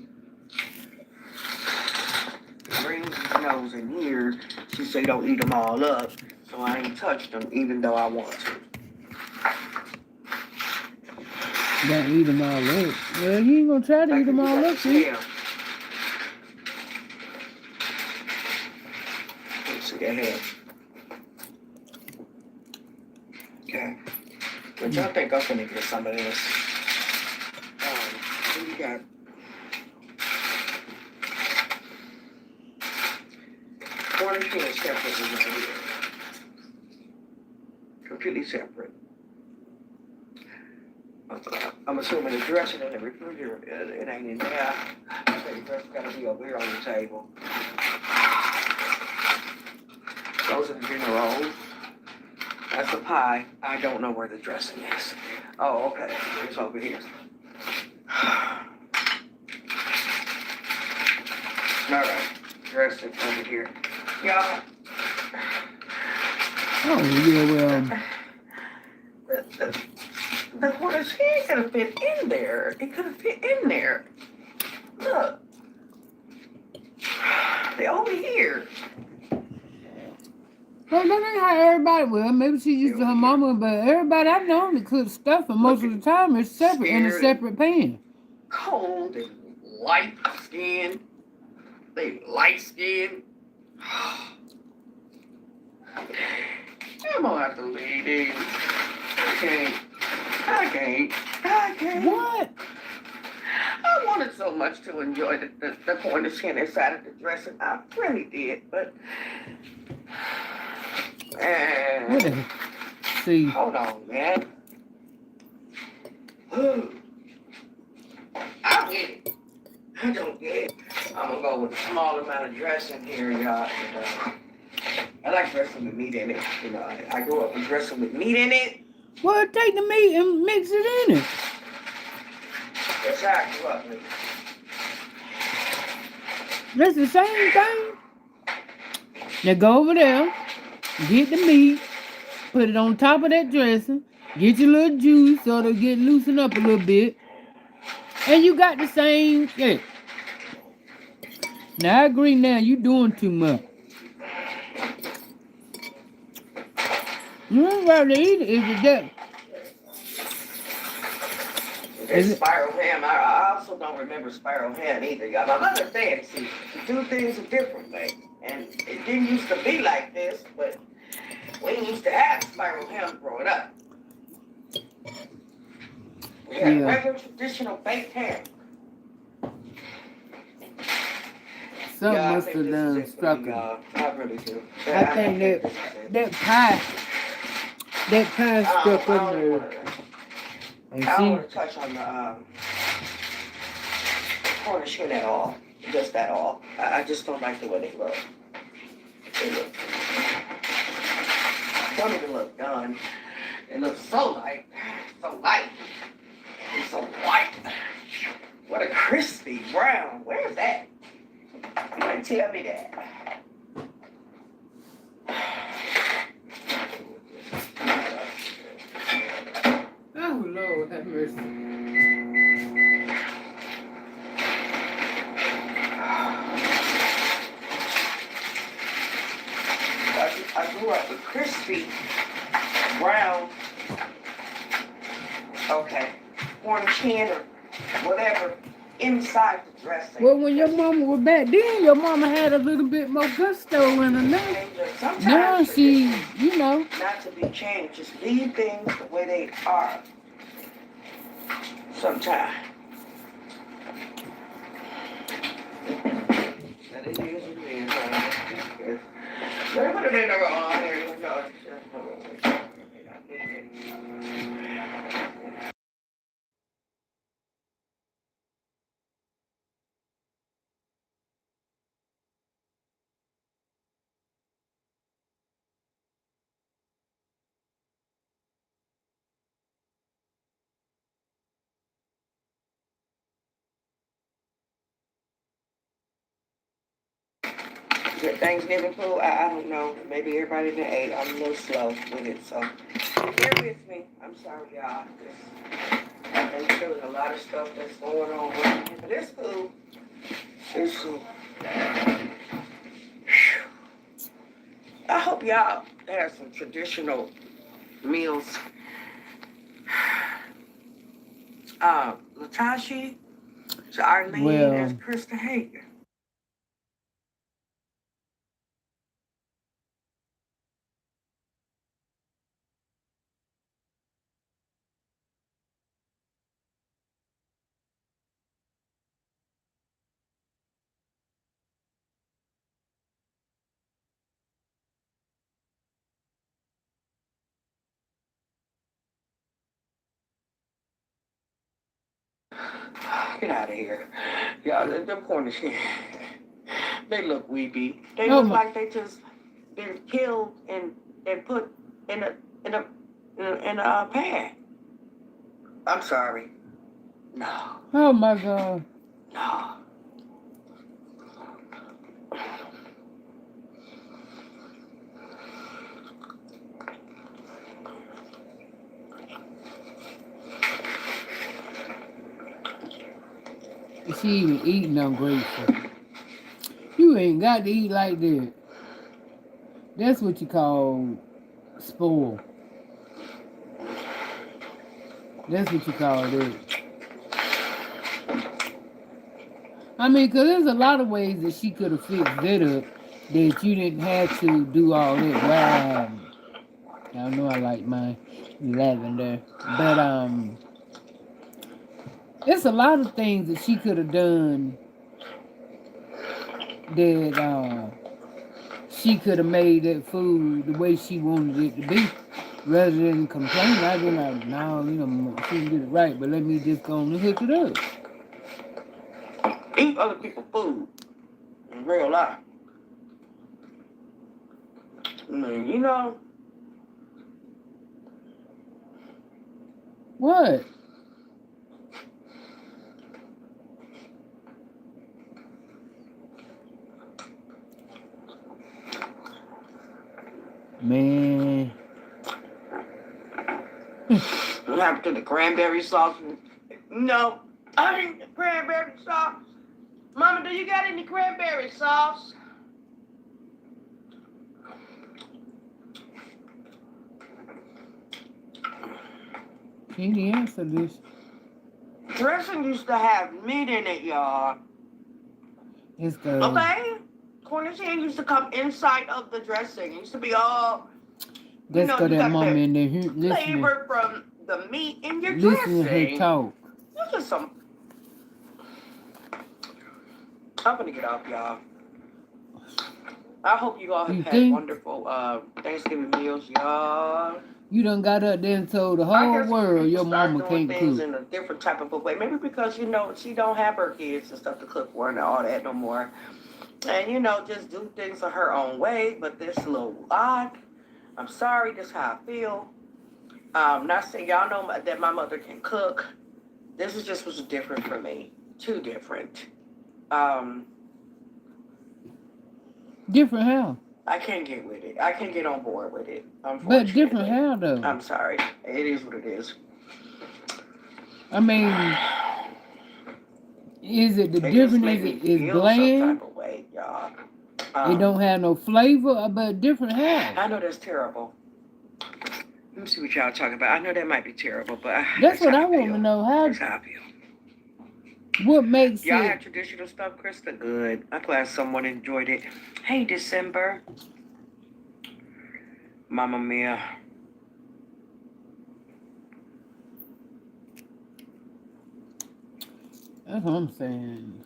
The greens and nose in here. She say don't eat them all up, so I ain't touched them, even though I want to. Don't eat them all up. Well, you ain't gonna try to eat them all up, see? See that head. Okay. Which I think I'm gonna get some of this. Then you got Cornish hen separate is right here. Completely separate. I'm assuming the dressing in the refrigerator, it ain't in there. I think the dressing gotta be over here on the table. Those are the dinner rolls. That's the pie. I don't know where the dressing is. Oh, okay. It's over here. Alright. Dressing over here. Yeah. Oh, yeah, well. The horse head could have fit in there. It could have fit in there. Look. They over here. Well, that ain't how everybody. Well, maybe she used to her mama, but everybody I know that cooks stuff, and most of the time it's separate in a separate pan. Cold and light skin. They light skin. I'm gonna have to leave these. I can't. What? I wanted so much to enjoy the corner skin inside of the dressing. I really did, but See. Hold on, man. I get it. I don't get it. I'm gonna go with a small amount of dressing here, y'all. I like dressing with meat in it. You know, I grew up with dressing with meat in it. Well, take the meat and mix it in it. That's how I grew up with it. That's the same thing. Now go over there, get the meat, put it on top of that dressing, get your little juice so it'll get loosened up a little bit, and you got the same shit. Now I agree now, you doing too much. You ain't about to eat it if it's that. It's spiral ham. I also don't remember spiral ham either, y'all. My mother said, see, to do things a different way. And it didn't used to be like this, but we used to have spiral ham growing up. We had regular traditional baked ham. Something must have done struck her. I really do. I think that pie struck her nerve. And I don't want to touch on the corner skin at all. Just at all. I just don't like the way they look. Don't even look done. It looks so light. So light. It's so white. What a crispy brown. Where's that? You didn't tell me that. Oh, Lord, have mercy. I grew up with crispy, brown, corn can or whatever inside the dressing. Well, when your mama was back then, your mama had a little bit more gusto in her now. Now she, you know. Not to be changed. Just leave things the way they are. Sometimes. That it is what it is. Let me put it in the wrong. There you go. Thanksgiving food, I don't know. Maybe everybody done ate. I'm a little slow with it, so bear with me. I'm sorry, y'all. I've been feeling a lot of stuff that's going on with me. But it's cool. It's cool. I hope y'all have some traditional meals. Latashi, to Arlene, and Krista Hager. Get out of here. Y'all, them corners here, they look weepy. They look like they just been killed and put in a pan. I'm sorry. No. Oh my God. No. She even eating ungrateful. You ain't got to eat like that. That's what you call spoil. That's what you call it. I mean, because there's a lot of ways that she could have fixed that up that you didn't have to do all that. Wow. I know I like my lavender. But, It's a lot of things that she could have done that she could have made that food the way she wanted it to be. Rather than complaining, I'd be like, no, she didn't get it right, but let me just go on and hook it up. Eat other people's food in real life. I mean, What? Man. what happened to the cranberry sauce? No, I need the cranberry sauce. Mama, do you got any cranberry sauce? Can you answer this? Dressing used to have meat in it, y'all. It's the Okay? Cornish hen used to come inside of the dressing. It used to be all, Let's go you that got mama the in there listening. flavor from the meat in your Listening to her dressing. talk. This is some. I'm gonna get off, y'all. I hope you all have You had think? wonderful Thanksgiving meals, y'all. You done got up there and told the I whole guess world your people start mama doing can't things cook. in a different type of a way. Maybe because she don't have her kids and stuff to cook for and all that no more. And just do things in her own way. But this a little odd. I'm sorry. This is how I feel. Not saying y'all know that my mother can cook. This was different for me. Too different. Different how? I can't get with it. I can't get on board with it. But different how though? I'm sorry. It is what it is. I mean, is it the It just difference made me is feel some bland? type of way, y'all. It don't have no flavor, but different how? I know that's terrible. Let me see what y'all talking about. I know that might be terrible, but That's what how I want to know. That's how I feel. What makes Y'all it? have traditional stuff, Krista? Good. I'm glad someone enjoyed it. Hey, December. Mamma mia. That's what I'm saying.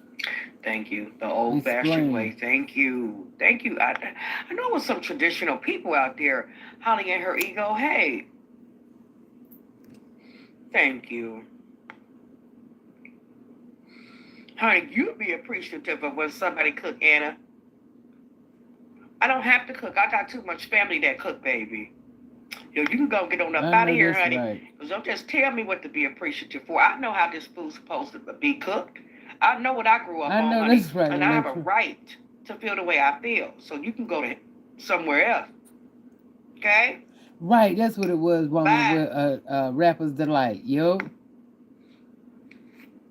Thank you. The old-fashioned way. Thank you. Thank you. I know with some traditional people out there hollering at her ego. Hey. Thank you. Honey, you be appreciative of when somebody cook, Anna. I don't have to cook. I got too much family that cook, baby. You can go get on up out of here, honey. Because don't just tell me what to be appreciative for. I know how this food's supposed to be cooked. I know what I grew up on, honey. That's right, and I have a right to feel the way I feel. So you can go to somewhere else. Okay? Right, that's what it was. Rapper's Delight, yo.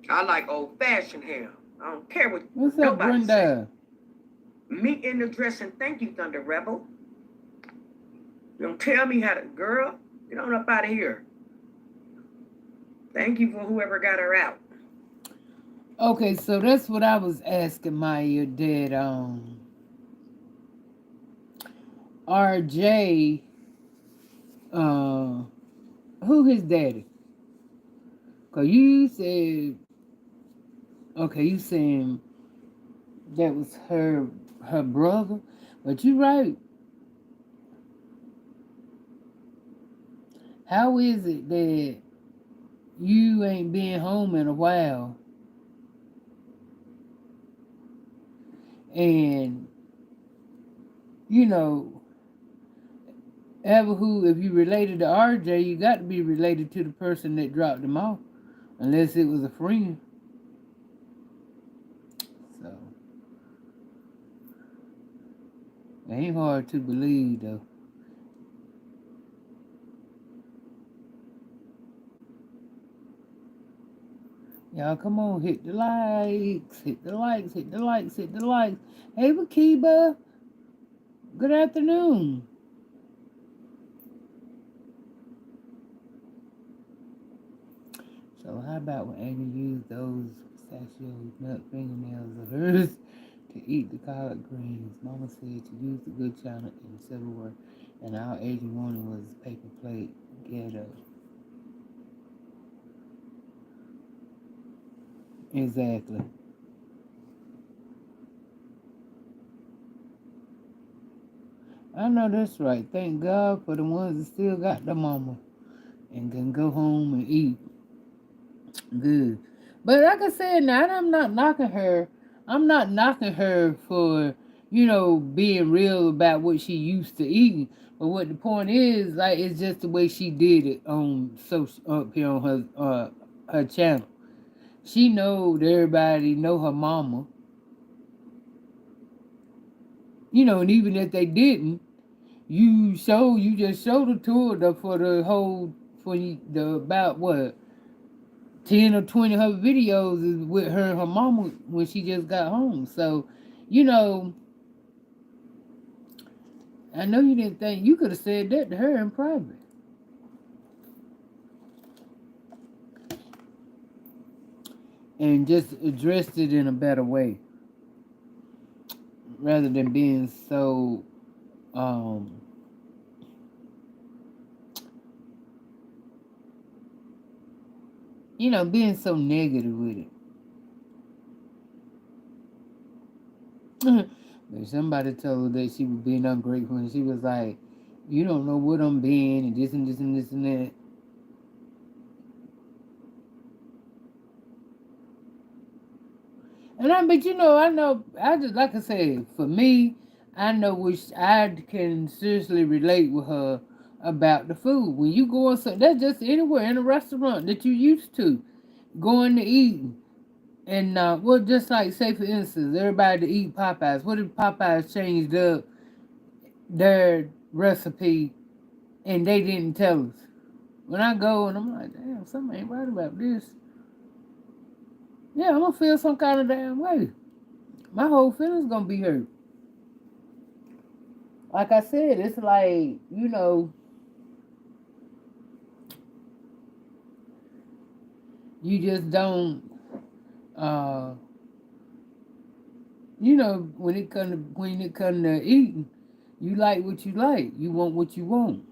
I like old-fashioned hair. I don't care what What's nobody up, Brenda? Say. Meat in the dressing. Thank you, Thunder Rebel. You don't tell me how to, girl. Get on up out of here. Thank you for whoever got her out. Okay, so that's what I was asking Maya. Did RJ who his daddy? Cause you said you saying that was her brother, but you right. How is it that you ain't been home in a while and if you related to RJ, you got to be related to the person that dropped him off, unless it was a friend. So it ain't hard to believe though. Y'all come on, hit the likes, hit the likes, hit the likes, hit the likes. Hey Wakiba, good afternoon. So how about when Amy used those pistachio nut fingernails of hers to eat the collard greens? Mama said to use the good china in silverware, and our Asian morning was paper plate ghetto. Exactly. I know that's right. Thank God for the ones that still got the mama and can go home and eat good. But like I said, now I'm not knocking her. I'm not knocking her for, being real about what she used to eat. But what the point is, like, it's just the way she did it on social up here on her channel. She know that everybody know her mama, and even if they didn't, you just showed the tour for the whole the about what 10 or 20 of her videos is with her and her mama when she just got home. So, you know, I know you didn't think you could have said that to her in private and just addressed it in a better way rather than being so um being so negative with it. But somebody told her that she was being ungrateful and she was like, you don't know what I'm being and this and this and this and that. But I know, I just, like I said, for me, I know which I can seriously relate with her about the food. When you go on some, that's just anywhere in a restaurant that you used to going to eat. And, well, just like, say, for instance, everybody to eat Popeyes. What if Popeyes changed up their recipe and they didn't tell us? When I go and I'm like, damn, something ain't right about this. Yeah, I'm going to feel some kind of damn way. My whole feeling's going to be hurt. Like I said, it's like, you just don't, uh, when it come to eating, you like what you like. You want what you want.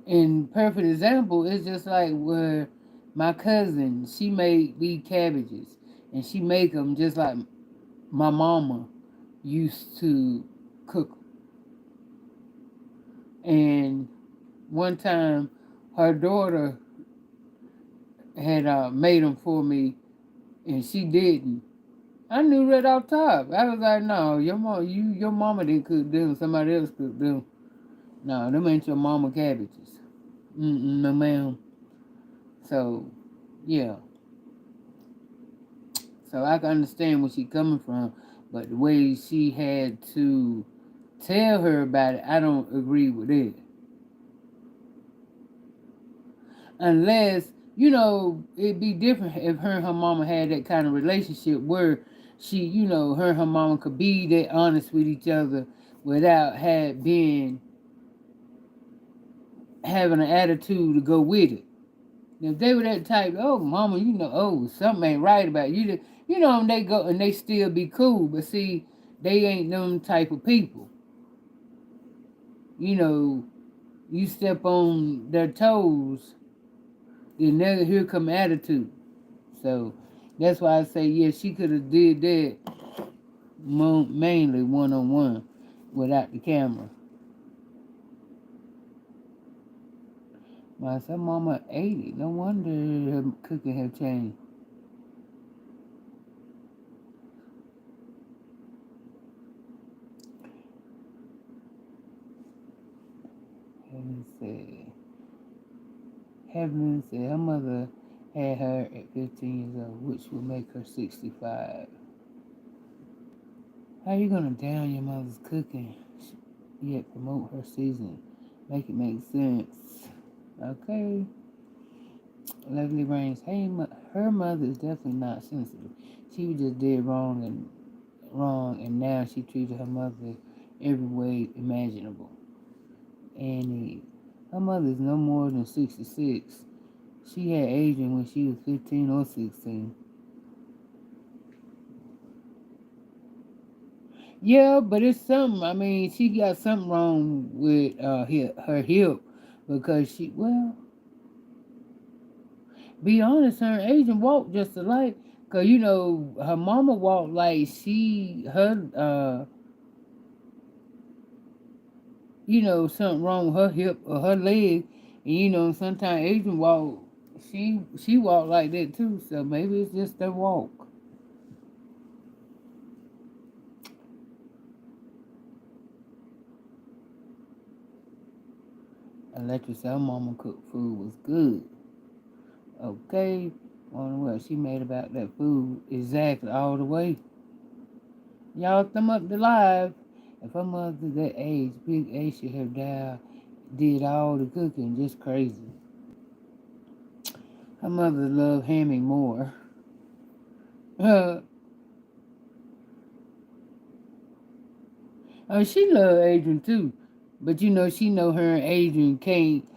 And perfect example is just like where my cousin, she made these cabbages, and she make them just like my mama used to cook 'em. And one time, her daughter had made them for me, and she didn't. I knew right off top. I was like, no, your mama didn't cook them. Somebody else cooked them. No, them ain't your mama cabbages. No, ma'am. So, yeah. So I can understand where she coming from, but the way she had to tell her about it, I don't agree with it. Unless, it'd be different if her and her mama had that kind of relationship where her and her mama could be that honest with each other without having an attitude to go with it. If they were that type, oh mama, something ain't right about you. And they go and they still be cool, but see, they ain't them type of people. You know, you step on their toes, then here come attitude. So that's why I say, yeah, she could have did that mainly one-on-one without the camera. My son mama 80. No wonder her cooking have changed. Heaven said, Heaven said her mother had her at 15 years old, which would make her 65. How you gonna down your mother's cooking yet promote her season? Make it make sense. Okay. Lovely Rains. Hey, her mother is definitely not sensitive. She just did wrong, and now she treated her mother every way imaginable. And her mother is no more than 66. She had Adrian when she was 15 or 16. Yeah, but it's something. I mean, she got something wrong with her hip because Be honest, her and Adrian walked just alike. Cause you know her mama walked like something wrong with her hip or her leg, and sometimes Adrian walk, she walked like that too. So maybe it's just their walk. Electra said her mama cooked food was good. Okay, wonder what she made about that food exactly all the way. Y'all thumb up the live. If her mother that age, big age should have died, did all the cooking, just crazy. Her mother loved Hammy more. Oh, she loved Adrian too, but she know her and Adrian can't.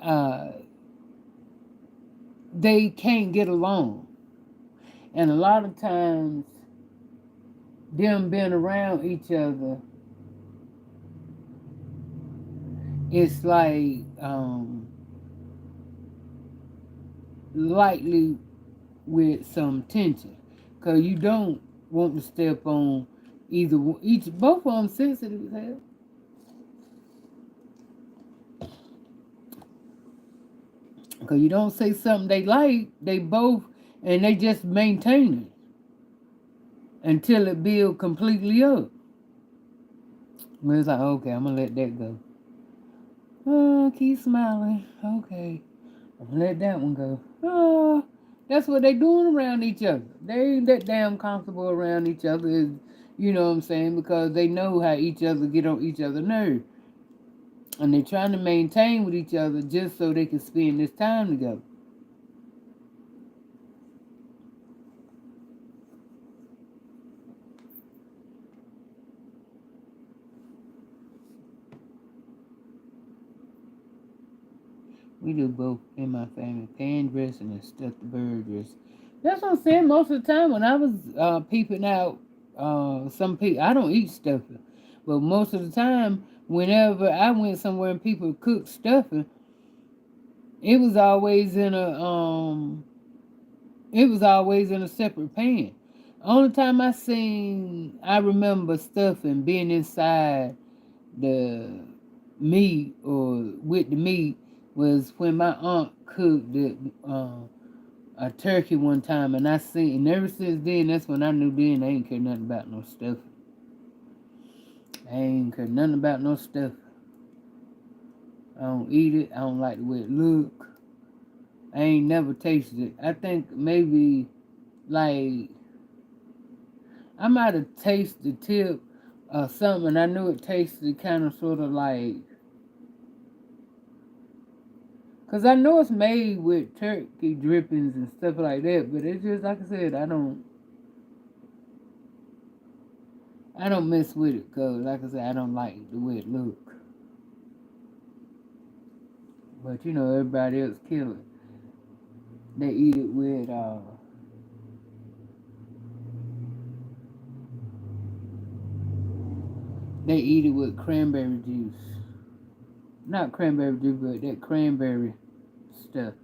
Uh, they can't get along, and a lot of times, them being around each other, it's like likely with some tension, cause you don't want to step on both of them sensitive as hell. Cause you don't say something they like, they both, and they just maintain it until it build completely up. But it's like, okay, I'm gonna let that go. Oh, keep smiling. Okay, I'm gonna let that one go. Oh, that's what they doing around each other. They ain't that damn comfortable around each other. You know what I'm saying? Because they know how each other get on each other's nerves. And they're trying to maintain with each other just so they can spend this time together. We do both in my family, pan dressing and stuffed bird dress. That's what I'm saying. Most of the time when I was peeping out, some people, I don't eat stuffing, but most of the time, whenever I went somewhere and people cooked stuffing, it was always in a separate pan. Only time I remember stuffing being inside the meat or with the meat was when my aunt cooked a turkey one time, and I seen, and ever since then, that's when I knew then I ain't care nothing about no stuff. I ain't care nothing about no stuff. I don't eat it. I don't like the way it look. I ain't never tasted it. I think maybe like I might have tasted the tip or something, and I knew it tasted kind of sort of like. Cause I know it's made with turkey drippings and stuff like that, but it's just like I said, I don't mess with it, cause like I said, I don't like the way it look. But everybody else kill it. They eat it with cranberry juice. Not cranberry juice, but that cranberry stuff.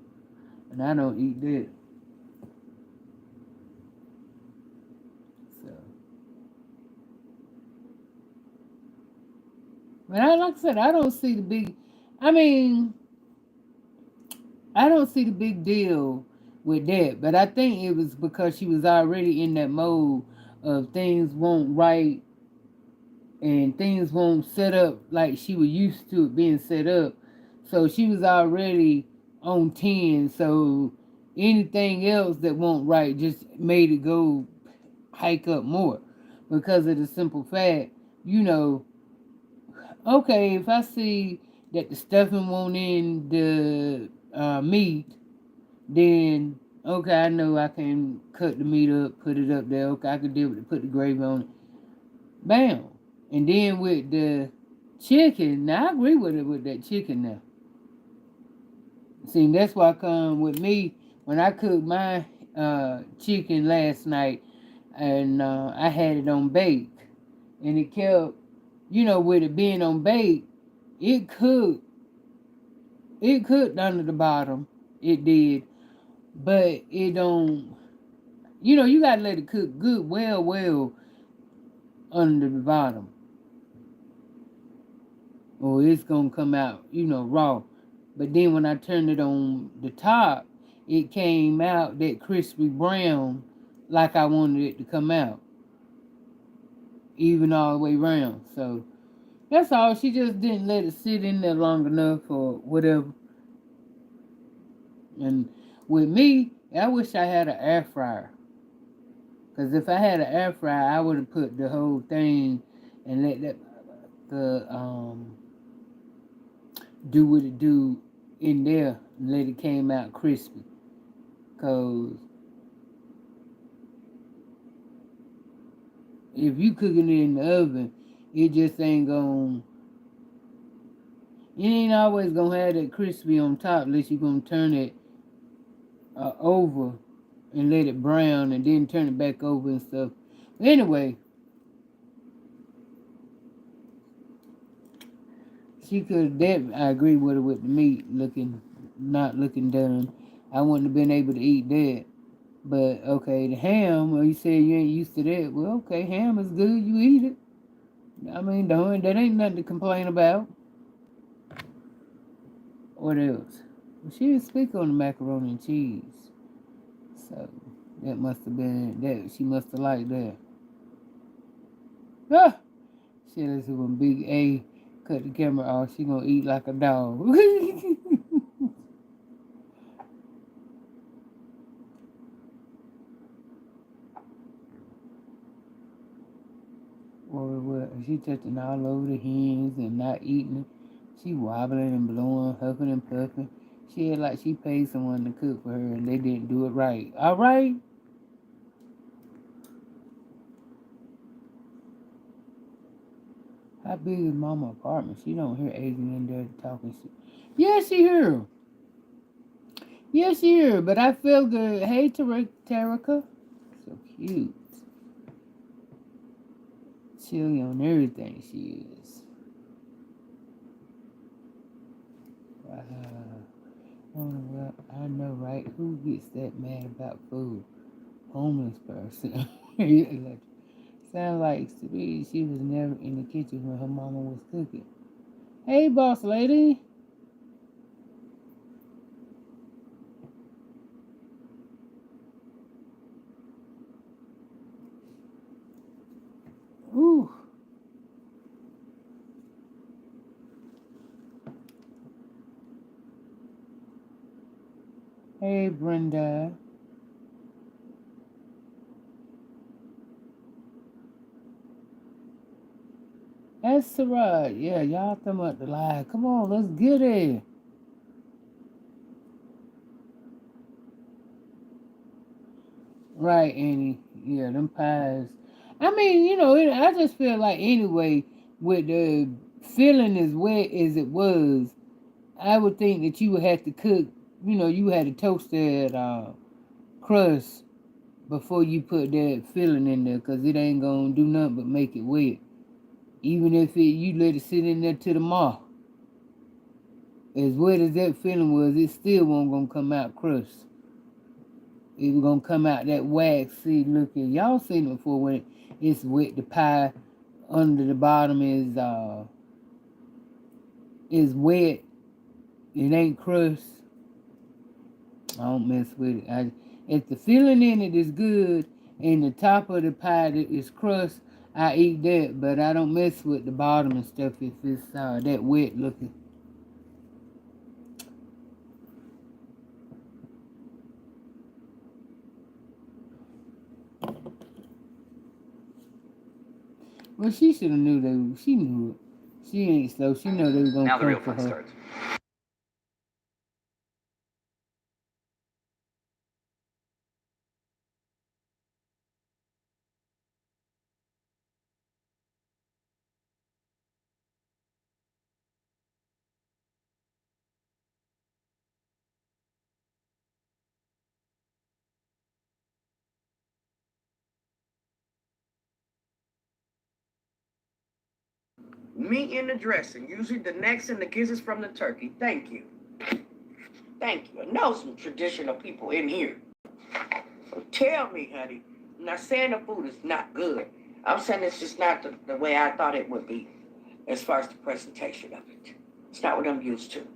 And I don't eat that. So, but like I said, I don't see the big. I mean, I don't see the big deal with that. But I think it was because she was already in that mode of things won't right and things won't set up like she was used to it being set up. So she was already on 10. So anything else that won't right just made it go hike up more because of the simple fact, you know, okay, if I see that the stuffing won't in the meat, then okay, I know I can cut the meat up, put it up there. Okay, I can deal with it, put the gravy on it. Bam. And then with the chicken, now I agree with it with that chicken now. See, that's why I come with me when I cooked my chicken last night and I had it on bake. And it kept, with it being on bake, it cooked. It cooked under the bottom. It did. but it don't. You gotta let it cook good, well under the bottom, or it's gonna come out, raw. But then when I turned it on the top, it came out that crispy brown, like I wanted it to come out, even all the way around. So that's all. She just didn't let it sit in there long enough or whatever. And with me, I wish I had an air fryer. Cause if I had an air fryer, I would have put the whole thing and let that the do what it do in there and let it came out crispy. Cause if you cooking it in the oven, it just ain't gonna. It ain't always gonna have that crispy on top unless you gonna turn it over and let it brown and then turn it back over and stuff. Anyway, she could that I agree with her with the meat looking not looking done. I wouldn't have been able to eat that. But okay, the ham, well, you said you ain't used to that. Well, okay, ham is good, you eat it. I mean, don't that ain't nothing to complain about. What else? Well, she didn't speak on the macaroni and cheese. So that must have been that she must have liked that. Ah! Shit, this is when Big A cut the camera off. She gonna eat like a dog. Or what? She touching all over the hens and not eating. She wobbling and blowing, huffing and puffing. She had like she paid someone to cook for her and they didn't do it right. All right. How big is Mama apartment? She don't hear Adrian in there talking shit. Yeah, she hear. Yeah, she hear. But I feel good. Hey, Tarika. So cute. Chilly on everything she is. Wow. Oh, well, I know, right? Who gets that mad about food? Homeless person. Like, sound like to me she was never in the kitchen when her mama was cooking. Hey, boss lady. Ooh. Hey, Brenda. That's Sarah. Yeah, y'all come up the line. Come on, let's get it. Right, Annie. Yeah, them pies. I mean, I just feel like anyway, with the feeling as wet as it was, I would think that you would have to cook, you had to toast that crust before you put that filling in there, because it ain't going to do nothing but make it wet. Even if you let it sit in there to the moth. As wet as that filling was, it still won't going to come out crust. It was going to come out that waxy looking. Y'all seen it before when it's wet, the pie under the bottom is wet. It ain't crust. I don't mess with it. If the filling in it is good and the top of the pie is crust, I eat that. But I don't mess with the bottom and stuff if it's that wet looking. Well, she should have knew that. She knew it. She ain't slow. She know they was gonna Now the come real for fun her. starts. Meat in the dressing, usually the necks and the gizzards from the turkey. Thank you. Thank you. I know some traditional people in here. So tell me, honey. I'm not saying the food is not good. I'm saying it's just not the way I thought it would be as far as the presentation of it. It's not what I'm used to.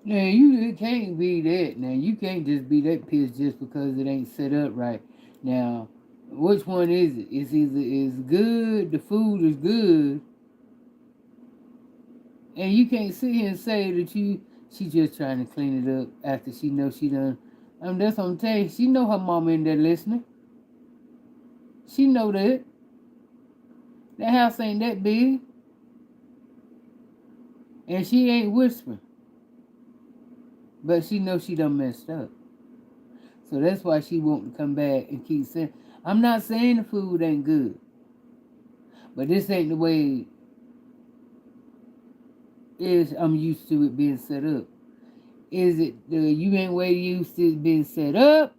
Now, you can't be that. Now, you can't just be that pissed just because it ain't set up right. Now, which one is it? It's either it's good, the food is good, and you can't sit here and say that she just trying to clean it up after she knows she done. That's what I'm telling you. She know her mama in there listening. She know that. That house ain't that big. And she ain't whispering. But she knows she done messed up. So that's why she want to come back and keep saying, I'm not saying the food ain't good. But this ain't the way I'm used to it being set up. Is it you ain't way used to it being set up,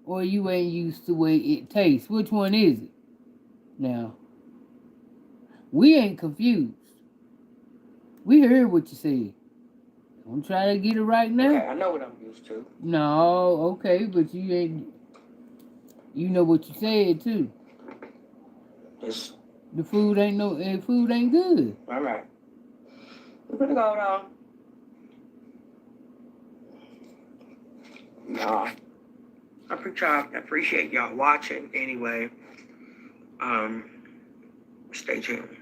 or you ain't used to the way it tastes? Which one is it? Now, we ain't confused. We heard what you said. Don't try to get it right now. Okay, I know what I'm used to. No, okay, but you ain't. You know what you said too. The food ain't good. All right. We're gonna go down. No. I appreciate y'all watching anyway. Stay tuned.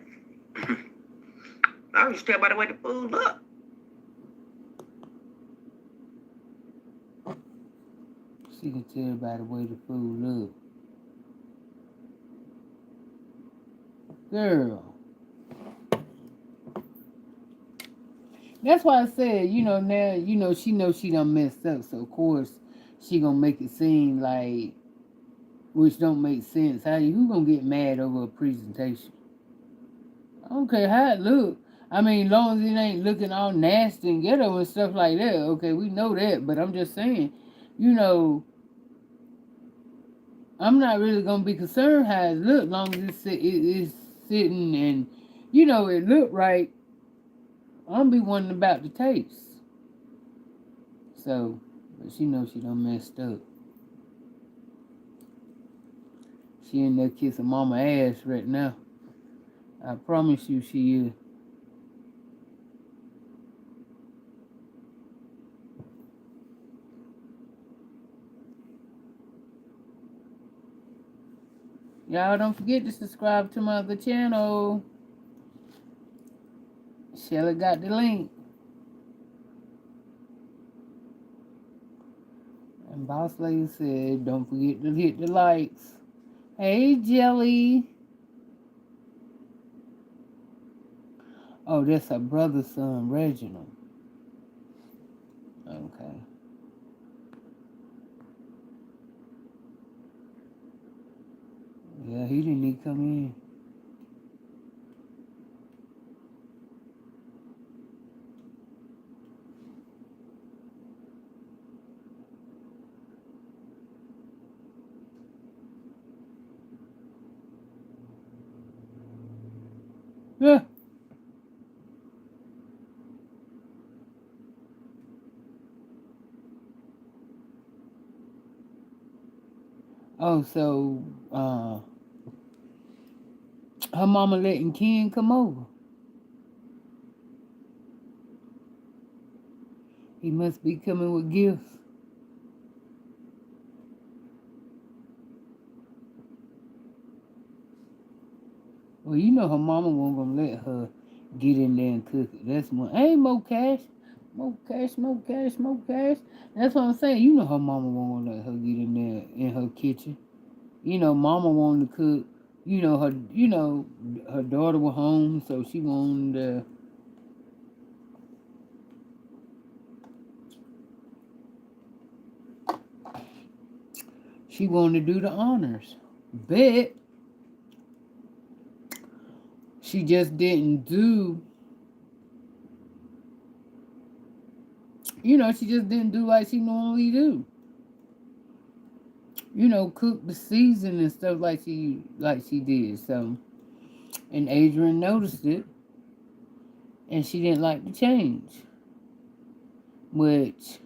I was tell by the way the food look. She can tell by the way the food look. Girl. That's why I said, now, she knows she done messed up, so of course she gonna make it seem like, which don't make sense. Who gonna get mad over a presentation? I don't care how it look. I mean, as long as it ain't looking all nasty and ghetto and stuff like that, okay, we know that, but I'm just saying, I'm not really gonna be concerned how it look, as long as it's sitting and, it look right. I'm be wondering about the taste. So, but she knows she done messed up. She in there kissing mama ass right now. I promise you she is. Y'all don't forget to subscribe to my other channel. Shelly got the link. And Boss Lady said, don't forget to hit the likes. Hey, Jelly. Oh, that's her brother's son, Reginald. Okay. Yeah, he didn't need to come in. Yeah. Oh, so her mama letting Ken come over. He must be coming with gifts. Well, her mama won't gonna let her get in there and cook it. That's one. Hey, more cash. More cash, more cash, more cash. That's what I'm saying. Her mama won't let her get in there in her kitchen. Mama wanted to cook. Her daughter was home, so she wanted to do the honors. But she just didn't do, she just didn't do like she normally do. Cook the season and stuff like she did. So, and Adrian noticed it, and she didn't like the change, which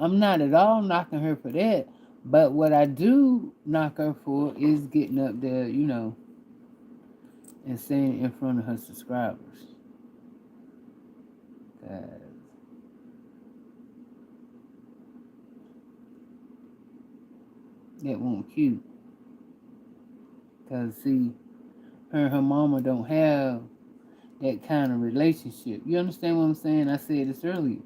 I'm not at all knocking her for that. But what I do knock her for is getting up there, and saying it in front of her subscribers. 'Cause that won't cute. Because, see, her and her mama don't have that kind of relationship. You understand what I'm saying? I said this earlier.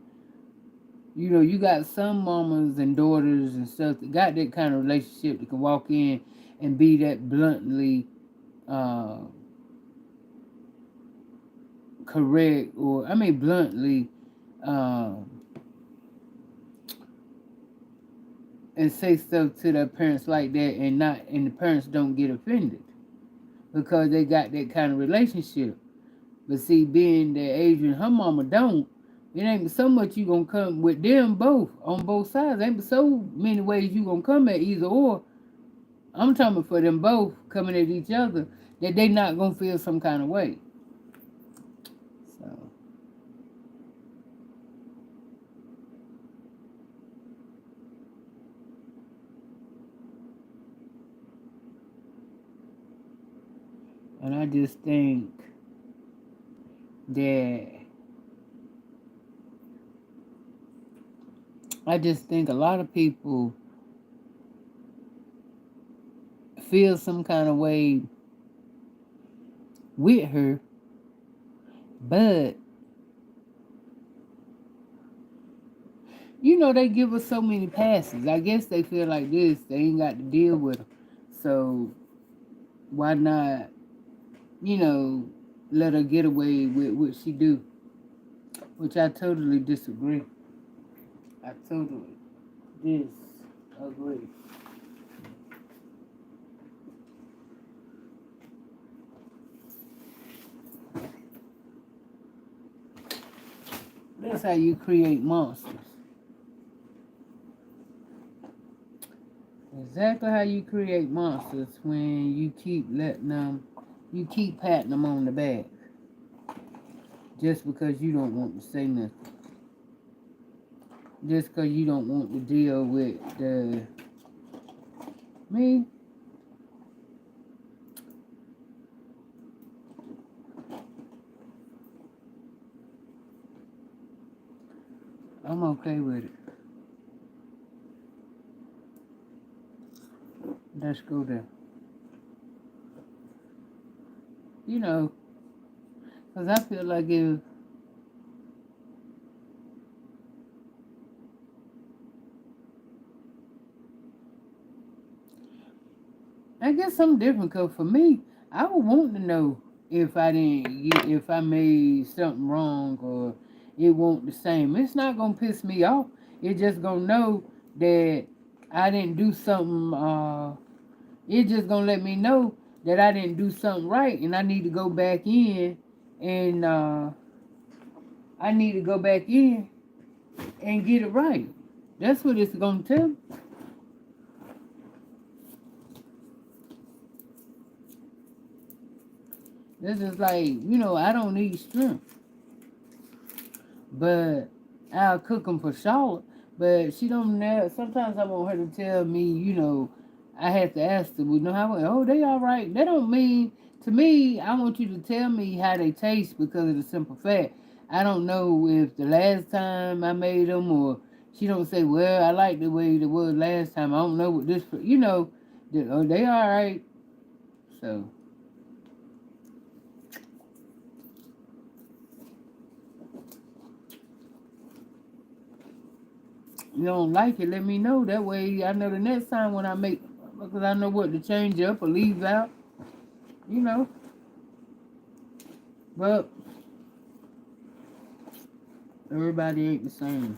You got some mamas and daughters and stuff that got that kind of relationship that can walk in and be that bluntly uh, correct, or I mean bluntly, um, and say stuff to their parents like that, and the parents don't get offended because they got that kind of relationship. But see, being that Adrian, her mama don't, it ain't so much you gonna come with them both on both sides. Ain't so many ways you gonna come at either or. I'm talking for them both coming at each other that they not gonna feel some kind of way. So and I just think that a lot of people feel some kind of way with her, but they give us so many passes. I guess they feel like this, they ain't got to deal with her. So why not, let her get away with what she do? Which I totally disagree. I totally disagree. That's how you create monsters. Exactly how you create monsters when you keep you keep patting them on the back just because you don't want to say nothing. Just because you don't want to deal with me. I'm okay with it. Let's go there. Because I feel like if I guess I'm different, because for me, I would want to know if if I made something wrong, or it won't the same. It's not gonna piss me off. It's just gonna know that I didn't do something. It's just gonna let me know that I didn't do something right, and I need to go back in, and I need to go back in and get it right. That's what it's gonna tell me. This is like, I don't need strength, but I'll cook them for Charlotte. But she don't know. Sometimes I want her to tell me, I have to ask them, how, oh, they all right. That don't mean, to me, I want you to tell me how they taste, because of the simple fact. I don't know if the last time I made them, or she don't say, well, I like the way it was last time. I don't know what this, oh, they all right. So. You don't like it, let me know. That way I know the next time when I make, because I know what to change up or leave out, you know. But everybody ain't the same.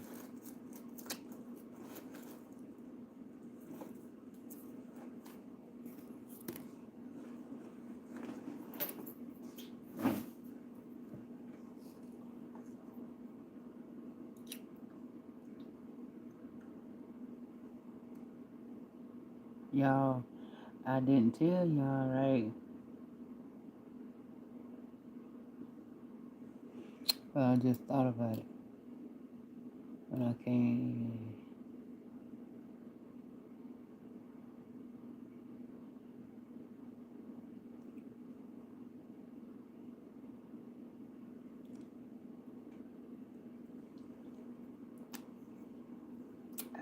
Y'all, I didn't tell y'all, right? But I just thought about it. But I can't.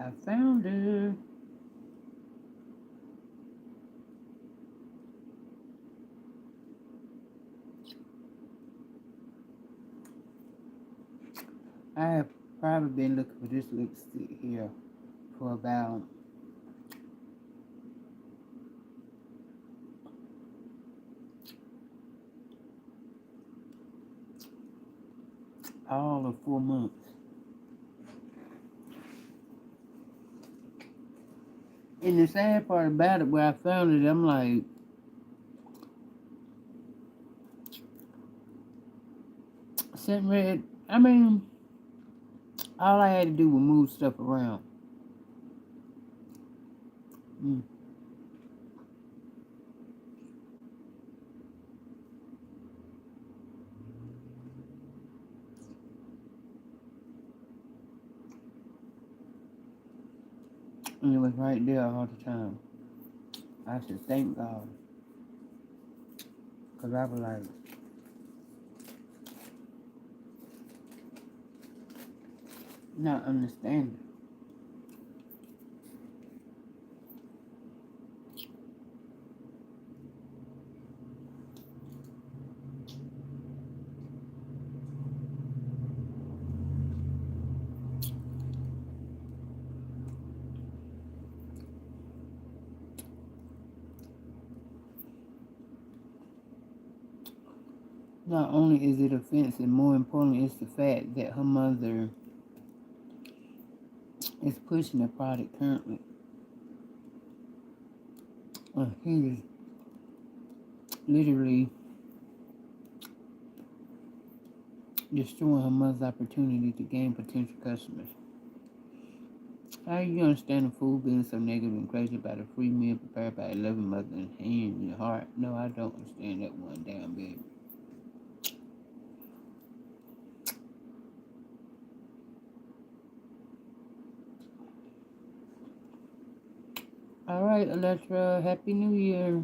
I found her. I have probably been looking for this lipstick here for about all of 4 months. And the sad part about it, where I found it, I'm like, scent red. I mean, all I had to do was move stuff around. Mm. And it was right there all the time. I said, thank God. Because I was like, not understanding. Not only is it offensive, more importantly, it's the fact that her mother is pushing the product currently. He is literally destroying her mother's opportunity to gain potential customers. How you understand a fool being so negative and crazy about a free meal prepared by a loving mother and hand in your heart? No, I don't understand that one damn bit. All right, Electra, Happy New Year.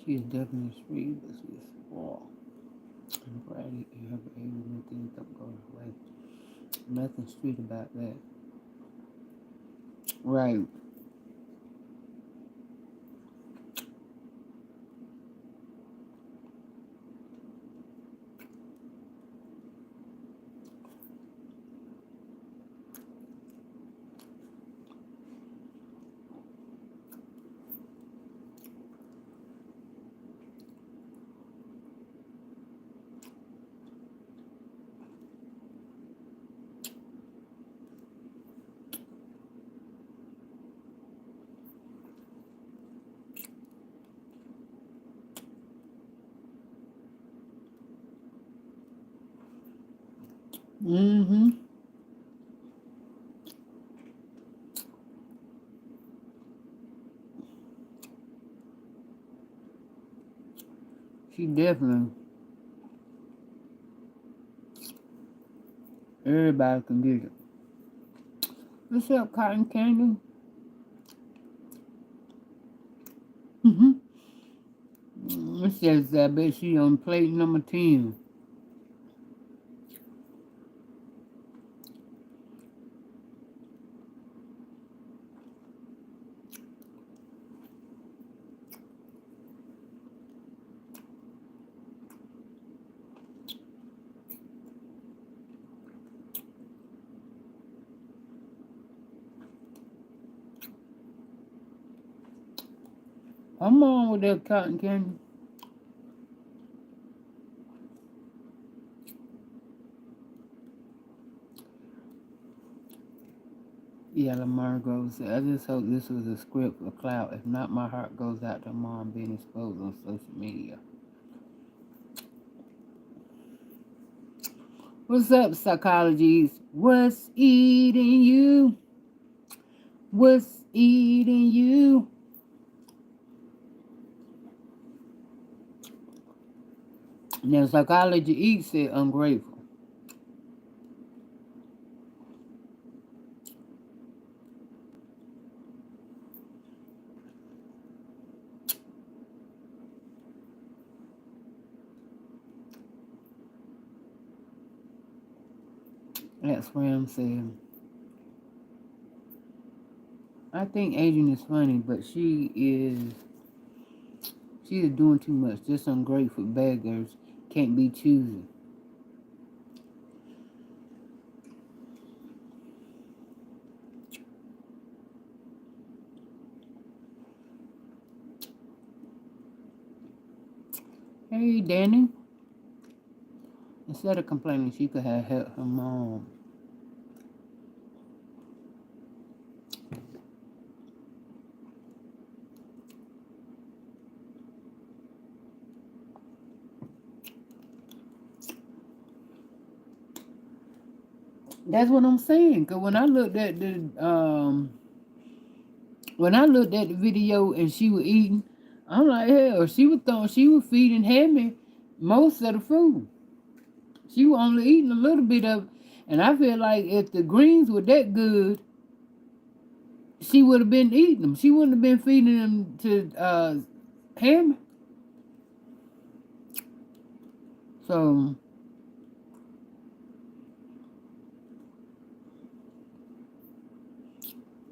She is definitely sweet, but she is small. And Brady and her behavior when things don't go her way. Nothing sweet about that. Right. Mm-hmm. She definitely, everybody can get it. What's up, Cotton Candy? Mm-hmm. It says, I bet she on plate number 10. I'm on with that Cotton Candy. Yeah, Lamar goes, I just hope this was a script for clout. If not, my heart goes out to mom being exposed on social media. What's up, psychologies? What's eating you? What's eating you? Now, psychology eats it ungrateful. That's what I'm saying. I think Adrian is funny, but she is doing too much. Just ungrateful beggars can't be choosy. Hey, Danny. Instead of complaining, she could have helped her mom. That's what I'm saying. Cause when I looked at the video and she was eating, I'm like, hell, she was feeding Hammy most of the food. She was only eating a little bit of it. And I feel like if the greens were that good, she would have been eating them. She wouldn't have been feeding them to Hammy. So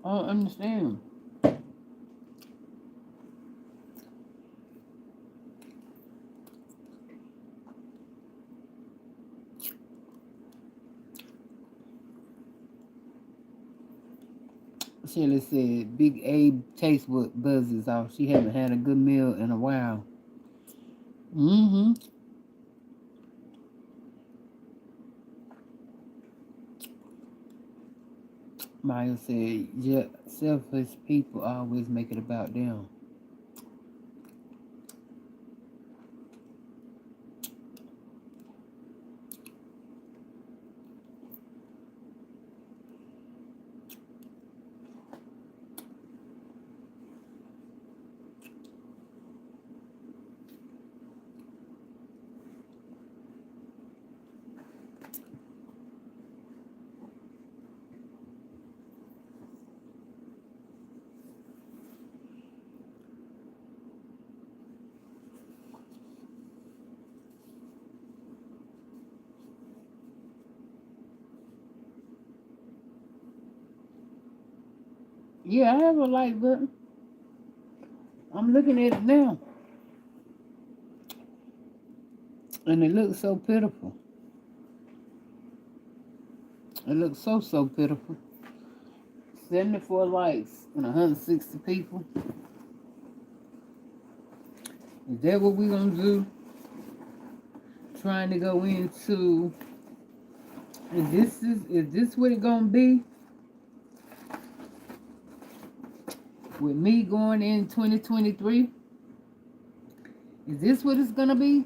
I don't understand. Shirley said, Big Abe taste what buzzes off. She haven't had a good meal in a while. Mm-hmm. Maya said, yeah, selfish people always make it about them. Yeah, I have a like button. I'm looking at it now. And it looks so pitiful. It looks so pitiful. 74 likes and 160 people. Is that what we're gonna do? Trying to go into is this what it gonna be? With me going in 2023? Is this what it's gonna be?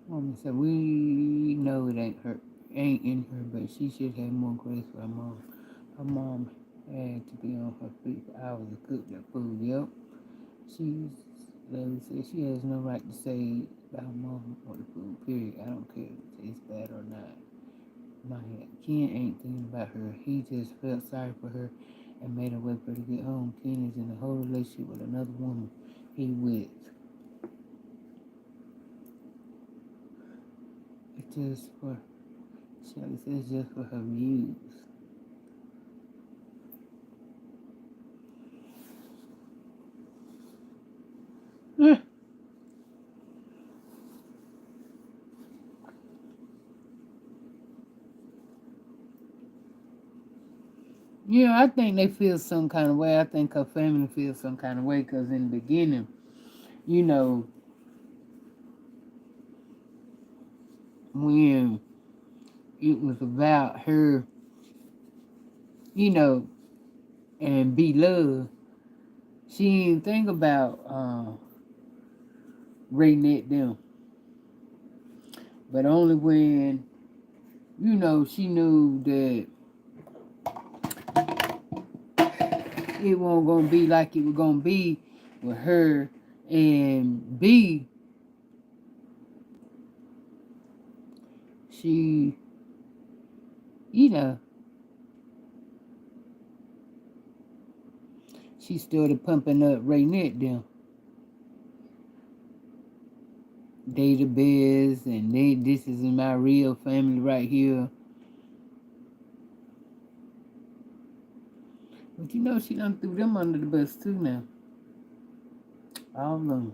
Mama said we know it ain't in her, but she should have more grace for her mom. Her mom had to be on her feet for hours to cook that food. Yep. She's Lily said she has no right to say about her mom or the food, period. I don't care if it tastes bad or not. My Ken ain't thinking about her. He just felt sorry for her and made a way for her to get home. Ken is in a whole relationship with another woman he with. It's just for Shelly says just for her views. I think they feel some kind of way. I think her family feels some kind of way because in the beginning, you know, when it was about her, you know, and be loved, she didn't think about Raynette them. But only when, she knew that it wasn't gonna be like it was gonna be with her and B, she, you know, she started pumping up Raynette them. They the best, and this is my real family right here. But she done threw them under the bus too now. All of them.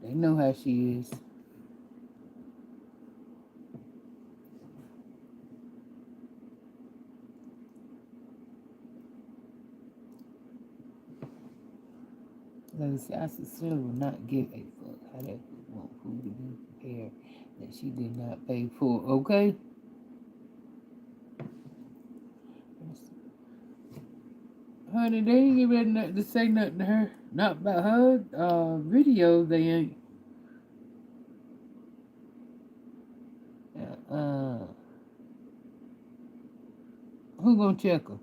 They know how she is. I sincerely will not give a fuck how that want food to be prepared that she did not pay for. Okay? Honey, they ain't get ready to say nothing to her. Not about her videos, they ain't. Uh, who gonna check her?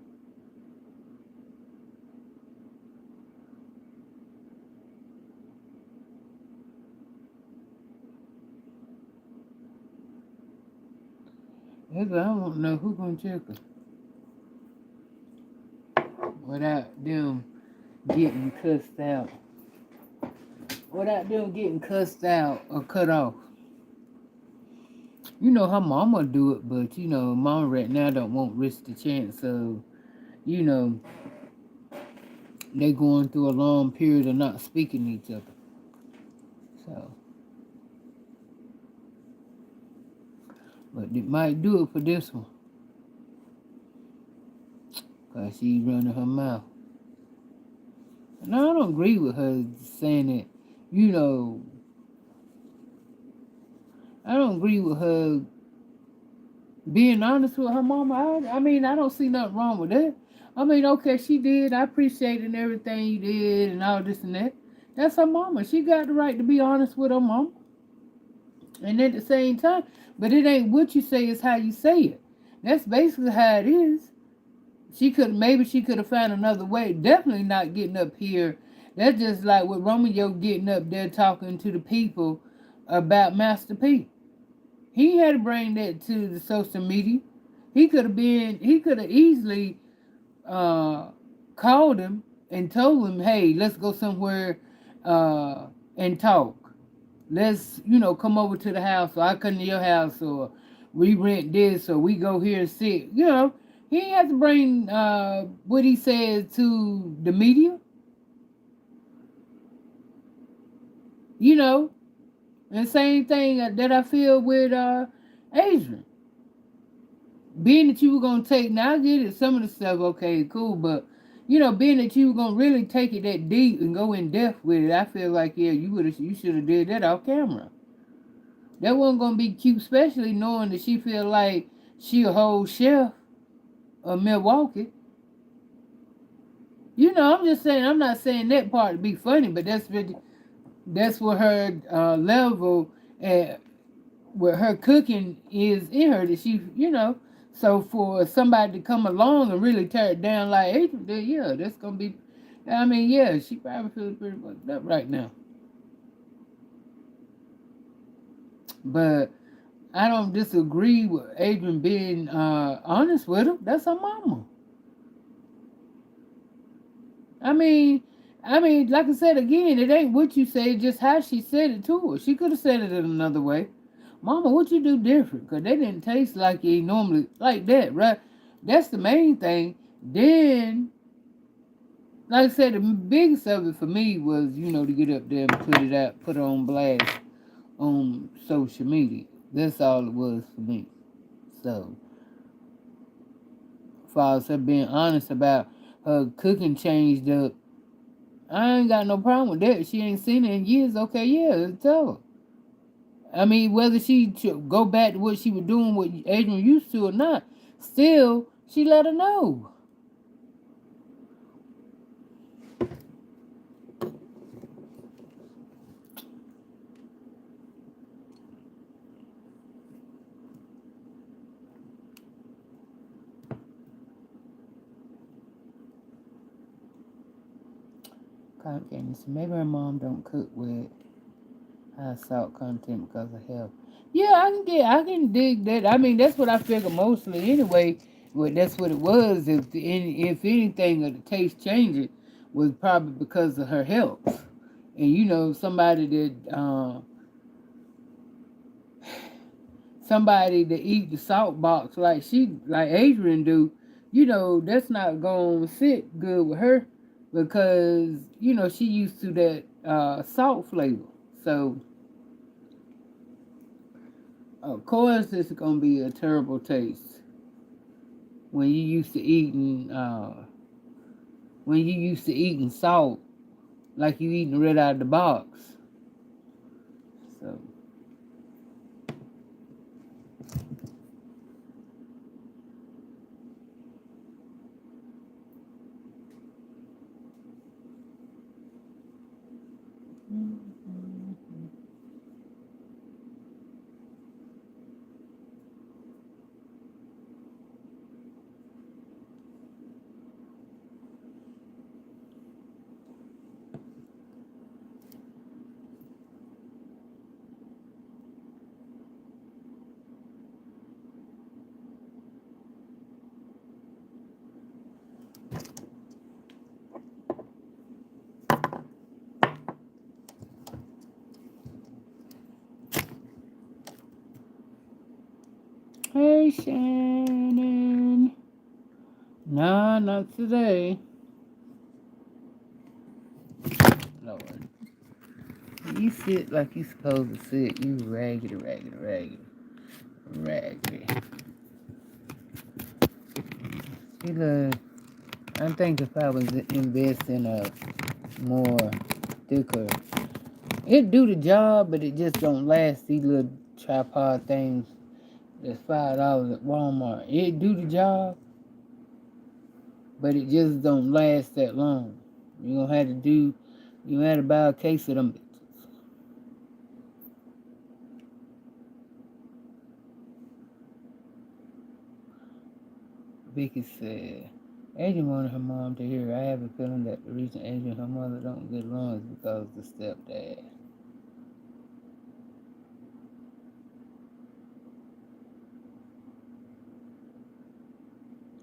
That's what I want to know. Who gonna check her? Without them getting cussed out. Without them getting cussed out or cut off. Her mama do it, but mama right now don't want risk the chance of, you know, they going through a long period of not speaking to each other. So, but it might do it for this one. Because she running her mouth. And I don't agree with her saying that, I don't agree with her being honest with her mama. I mean, I don't see nothing wrong with that. I mean, okay, she did. I appreciate and everything you did and all this and that. That's her mama. She got the right to be honest with her mama. And at the same time, but it ain't what you say, it's how you say it. That's basically how it is. Maybe she could have found another way. Definitely not getting up here. That's just like with Romeo getting up there talking to the people about Master P. He had to bring that to the social media. He could have easily called him and told him, hey, let's go somewhere and talk. Let's, come over to the house, or I come to your house, or we rent this, or we go here and sit. He ain't have to bring what he said to the media. And same thing that I feel with Adrian. Being that you were gonna take, now I get it, some of the stuff, okay, cool, but being that you were gonna really take it that deep and go in depth with it, I feel like you should have did that off camera. That wasn't gonna be cute, especially knowing that she feel like she a whole chef of Milwaukee. I'm just saying, I'm not saying that part to be funny, but that's what her level where her cooking is in her, that she, so for somebody to come along and really tear it down like Adrian did, yeah, that's gonna be, I mean, yeah, she probably feels pretty fucked up right now. But I don't disagree with Adrian being honest with her. That's her mama. I mean, like I said again, it ain't what you say, just how she said it to her. She could have said it in another way. Mama, what you do different? Because they didn't taste like you normally, like that, right? That's the main thing. Then, like I said, the biggest of it for me was, to get up there and put it on blast on social media. That's all it was for me. So, as far as her being honest about her cooking changed up, I ain't got no problem with that. She ain't seen it in years. Okay, yeah, tell her. I mean, whether she should go back to what she was doing, what Adrian used to or not, still, she let her know. Content. Maybe her mom don't cook with high salt content because of health. Yeah, I can dig that. I mean, that's what I figure mostly anyway. Well, that's what it was. If anything, the taste changing was probably because of her health. And somebody that eat the salt box like Adrian do, that's not gonna sit good with her because she used to that salt flavor. So of course it's gonna be a terrible taste when you used to eating salt like you eating right out of the box. So hey Shannon. Nah, not today. Lord. You sit like you supposed to sit. You raggedy, raggedy, raggedy, raggedy. See, look, I think if I was investing a more thicker, it do the job, but it just don't last. These little tripod things that's $5 at Walmart. It do the job, but it just don't last that long. You gonna have to buy a case of them. Vicky said, Adrian wanted her mom to hear. I have a feeling that the reason Adrian and her mother don't get along is because of the stepdad.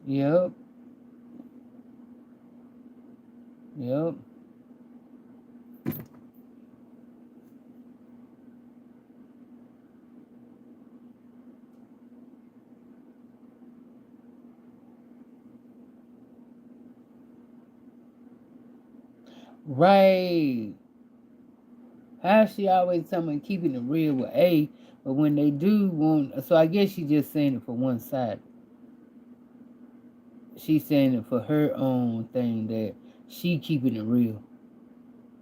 Yep. Yep. Right. How she always tell me keeping it real with A, but when they do want, so I guess she just saying it for one side. She's saying it for her own thing that she keeping it real.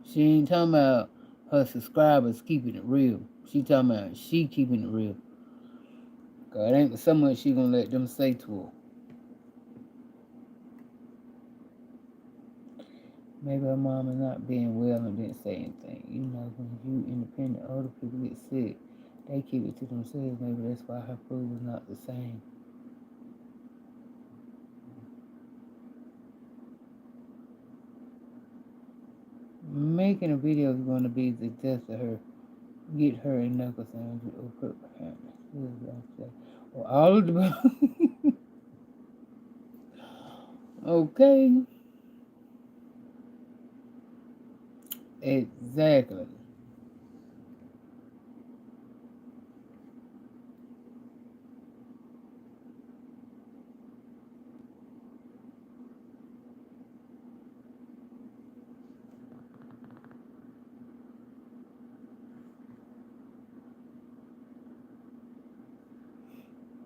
She ain't talking about her subscribers keeping it real. She talking about she keeping it real. God, it ain't so much she gonna let them say to her. Maybe her mom is not being well and didn't say anything. When you independent, older people get sick, they keep it to themselves. Maybe that's why her food was not the same. Making a video is going to be the death of her. Get her a knuckle sandwich or put behind her. Or all of the okay. Exactly.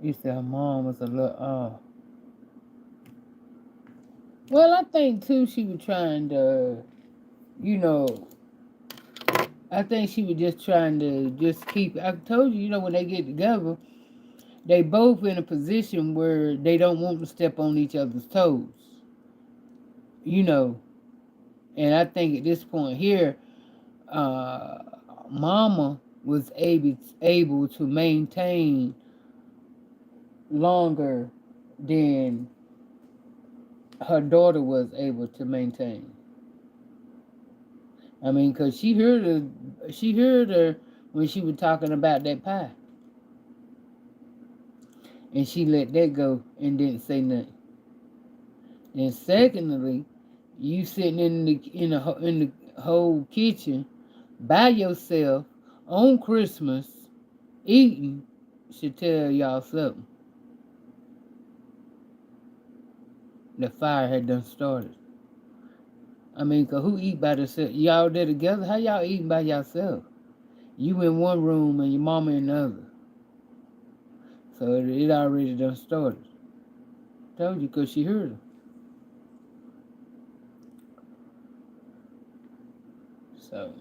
You said her mom was a little well, I think too she was trying to, you know, I think she was just trying to just keep. I told you, when they get together, they both in a position where they don't want to step on each other's toes. You know, and I think at this point here, uh, Mama was able to maintain longer than her daughter was able to maintain. I mean, cause she heard her when she was talking about that pie, and she let that go and didn't say nothing. And secondly, you sitting in the whole kitchen by yourself on Christmas eating should tell y'all something. The fire had done started. I mean, cause who eat by themselves? Y'all there together? How y'all eating by yourself? You in one room and your mama in the other. So it already done started. Told you, cause she heard her. So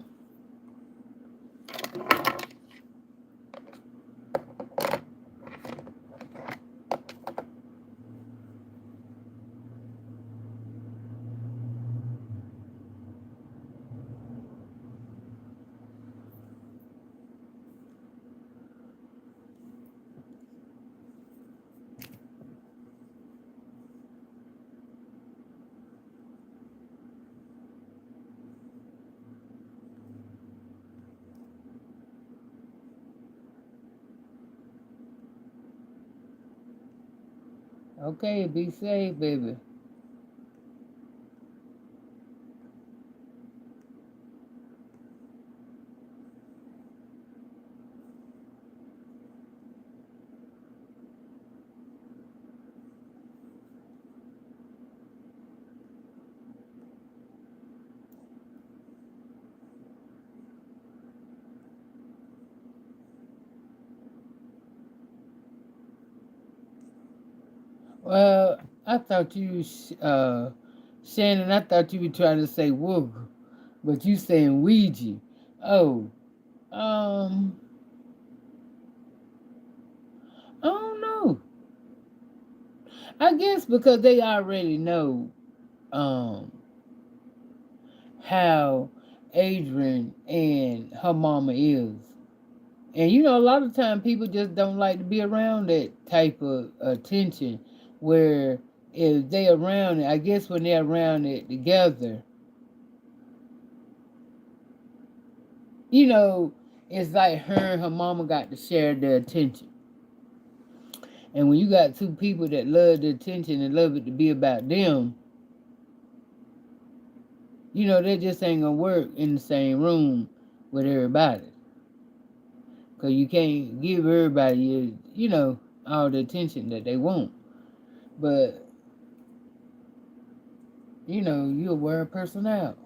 okay, be safe, baby. Well, I thought Shannon. I thought you were trying to say Woog, but you saying Ouija. Oh, um, I don't know. I guess because they already know um how Adrian and her mama is. And a lot of time people just don't like to be around that type of attention where if they around it, I guess when they're around it together, you know, it's like her and her mama got to share the attention. And when you got two people that love the attention and love it to be about them, they just ain't gonna work in the same room with everybody. Because you can't give everybody, all the attention that they want. But, you'll wear a person out.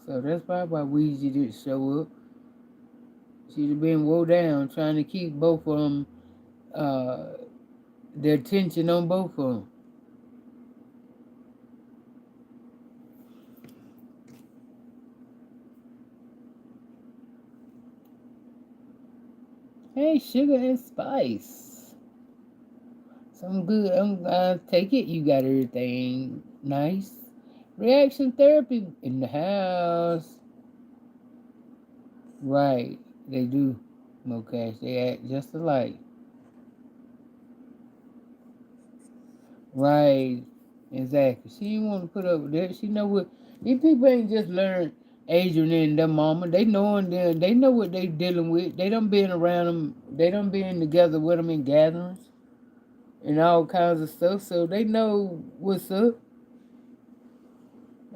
So that's probably why Weezy didn't show up. She'd have been woe down trying to keep both of them, uh, the attention on both of them. Hey, Sugar and Spice. Some good. I take it you got everything nice. Reaction therapy in the house. Right, they do. Mocash, they act just alike. Right, exactly. She didn't want to put up with that. She know what these people ain't just learn Adrian and their mama. They knowing them. They know what they dealing with. They done been around them. They done been together with them in gatherings and all kinds of stuff. So they know what's up.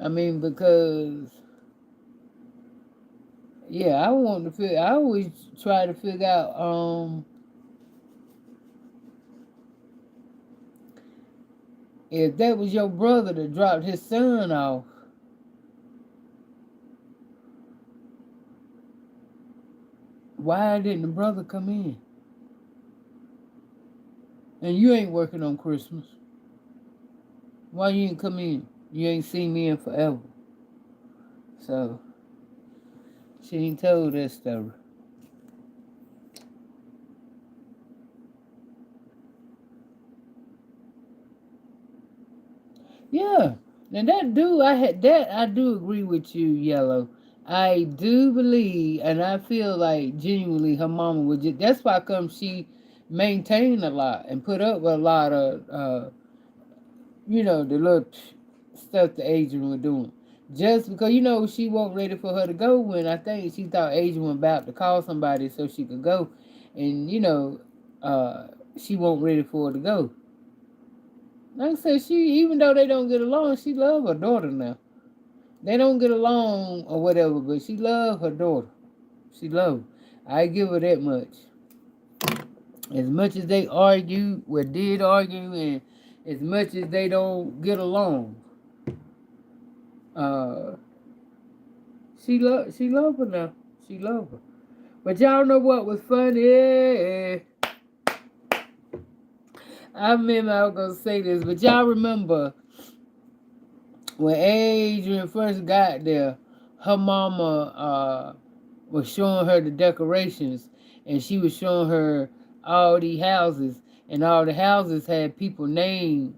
I mean, because yeah, I want to figure. I always try to figure out if that was your brother that dropped his son off. why didn't the brother come in? And you ain't working on Christmas. Why you ain't come in? You ain't seen me in forever. So she ain't told that story. Yeah. Now I do agree with you, Yellow. I do believe and I feel like genuinely her mama would just that's why come she maintained a lot and put up with a lot of the little stuff the Adrian was doing. Just because she wasn't ready for her to go when I think she thought Adrian was about to call somebody so she could go, and she wasn't ready for her to go. Like I said, she even though they don't get along, she love her daughter now. They don't get along or whatever, but she love her daughter. She love her. I give her that much. As much as they argue, or did argue, and as much as they don't get along, uh, she love her now. She love her. But y'all know what was funny? I remember I was gonna say this, but y'all remember when Adrian first got there, her mama was showing her the decorations, and she was showing her all the houses, and all the houses had people named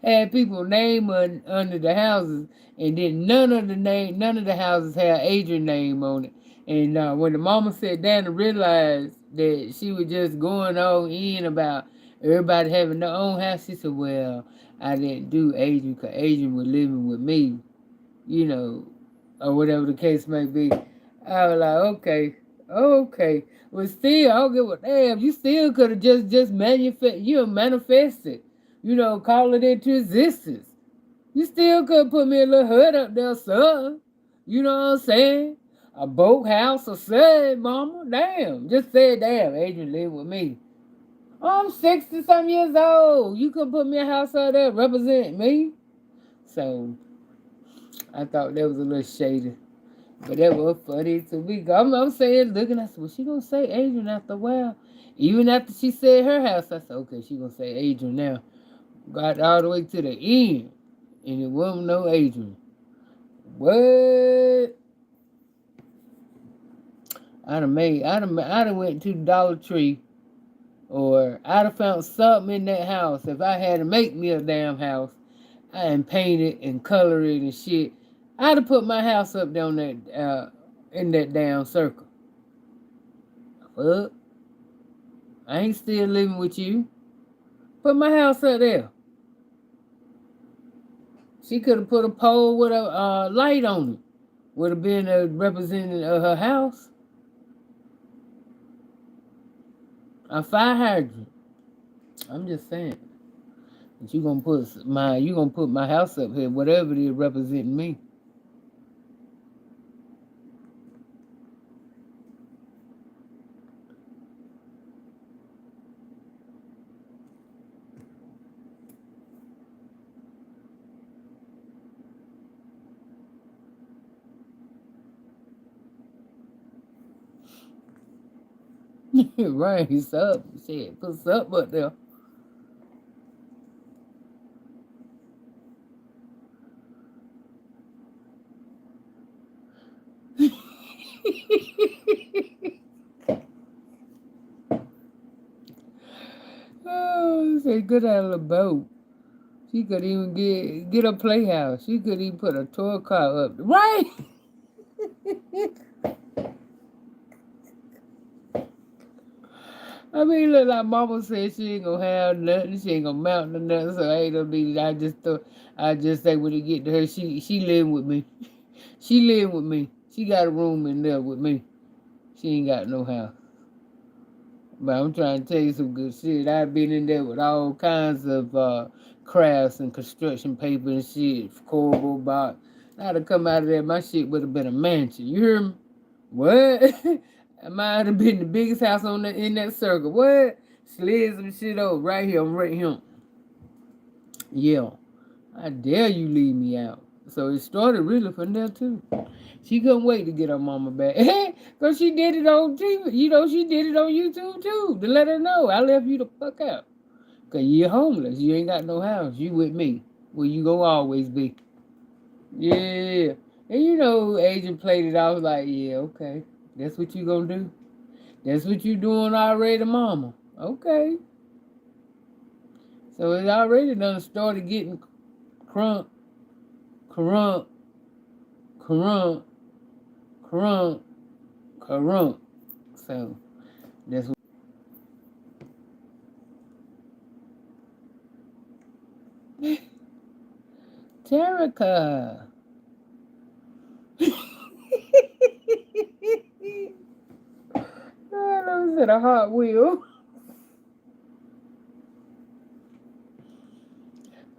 under the houses, and then none of the houses had Adrian name on it. And when the mama sat down and realized that she was just going all in about everybody having their own house, she said, "Well, I didn't do Adrian because Adrian was living with me, you know, or whatever the case may be." I was like, okay. But still, I don't give a damn. You still could have just manifested, call it into existence. You still could put me a little hut up there, son. You know what I'm saying? A boathouse or something, mama. Damn. Just say damn, Adrian live with me. Oh, I'm 60 some years old. You could put me a house out there represent me. So I thought that was a little shady. But that was funny to me. I'm saying, looking, I said, well, she gonna say Adrian after a while. Even after she said her house, I said, okay, she gonna say Adrian now. Got all the way to the end, and it wasn't no Adrian. What? I'd have went to the Dollar Tree, or I'd have found something in that house. If I had to make me a damn house, and paint it and color it and shit, I'd have put my house up down that in that damn circle. Fuck, I ain't still living with you. Put my house up there. She could have put a pole with a light on it. Would have been a representative of her house. A fire hydrant. I'm just saying. But you gonna put my house up here, whatever it is representing me. Right, it's up. Shit, put something up there. Oh, say good out of the boat. She could even get a playhouse. She could even put a toy car up. Right. I mean, look, like Mama said, she ain't gonna have nothing. She ain't gonna mount nothing. So I ain't gonna need it. I just say when it get to her, she living with me. She living with me. She got a room in there with me. She ain't got no house. But I'm trying to tell you some good shit. I've been in there with all kinds of crafts and construction paper and shit, cardboard box. I'd have come out of there, my shit would have been a mansion. You hear me? What? I might have been the biggest house in that circle. What? Slid some shit over right here. I'm right here. Yeah. I dare you leave me out. So it started really from there too. She couldn't wait to get her mama back. Because she did it on TV. You know, she did it on YouTube too. To let her know, I left you the fuck out. Because you're homeless. You ain't got no house. You with me. Where you gonna always be. Yeah. And you know, agent played it off like, yeah, okay. That's what you gonna do. That's what you doing already, mama. Okay. So it already done started getting crunk, crunk, crunk, crunk, crunk. So that's what. Terica. I was at a Hot Wheel.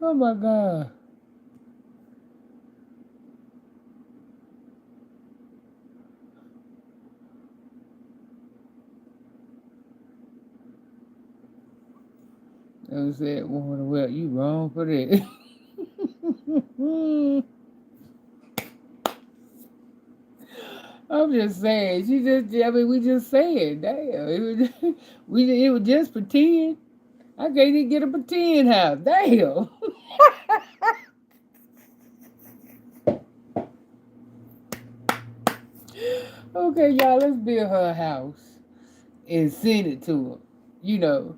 Oh my God. I said, well, you wrong for that. I'm just saying. I mean, we just saying, damn. It was just pretend. I can't even get a pretend house. Damn. Okay, y'all, let's build her a house and send it to her. You know,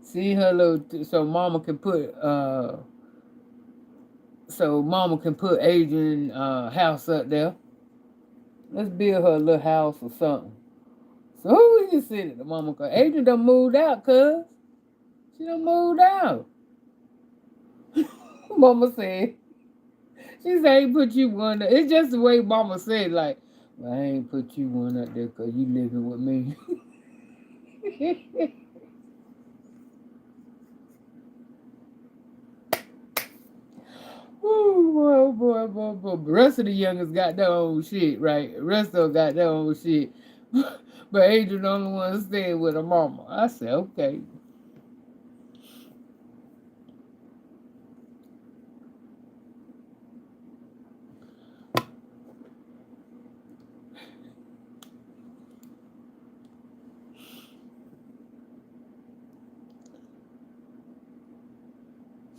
send her so mama can put Adrian house up there. Let's build her a little house or something. So who we can send it to mama? Cause Adrian done moved out, cuz. She done moved out. Mama said. She said, I ain't put you one. It's just the way mama said, like, well, I ain't put you one up there because you living with me. Ooh, boy. The rest of the youngest got their own shit, right? The rest of them got their own shit. But Adrian the only one staying with her mama. I said, okay.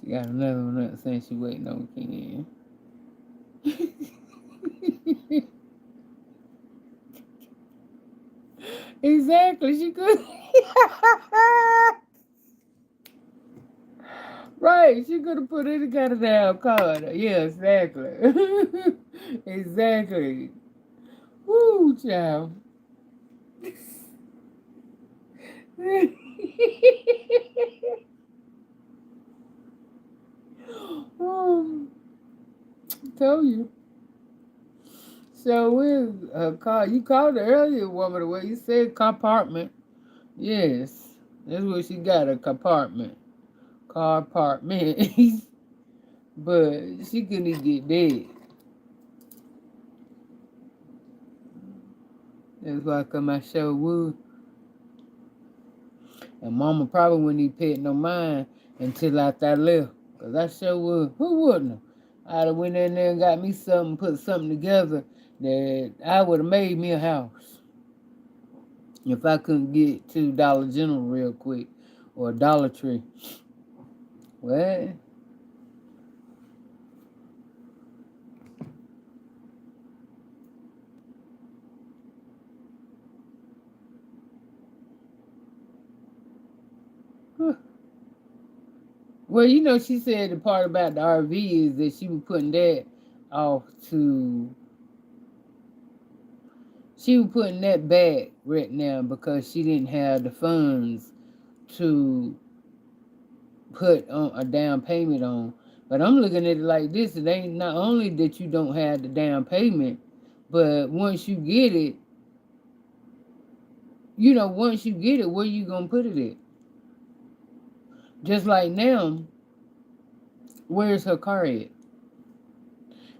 She got another one up saying she waiting on Ken. Exactly, she could. Right, she could have put any kind of damn card. Yeah, exactly. Exactly. Woo, child. um, Told you. So with her car, you called the earlier woman the way you said compartment. Yes, that's what she got, a compartment. Car apartment. But she couldn't even get dead. That's why I come I show wood. And mama probably wouldn't even pay it no mind until after I left. Because I sure would. Who wouldn't have? I'd have went in there and got me something, put something together that I would have made me a house. If I couldn't get to Dollar General real quick or Dollar Tree. What? Huh. Well, you know, she said the part about the RV is that she was putting that off to. She was putting that back right now because she didn't have the funds to put on a down payment on. But I'm looking at it like this: it ain't not only that you don't have the down payment, but once you get it, where you gonna put it at? Just like now, where's her car at?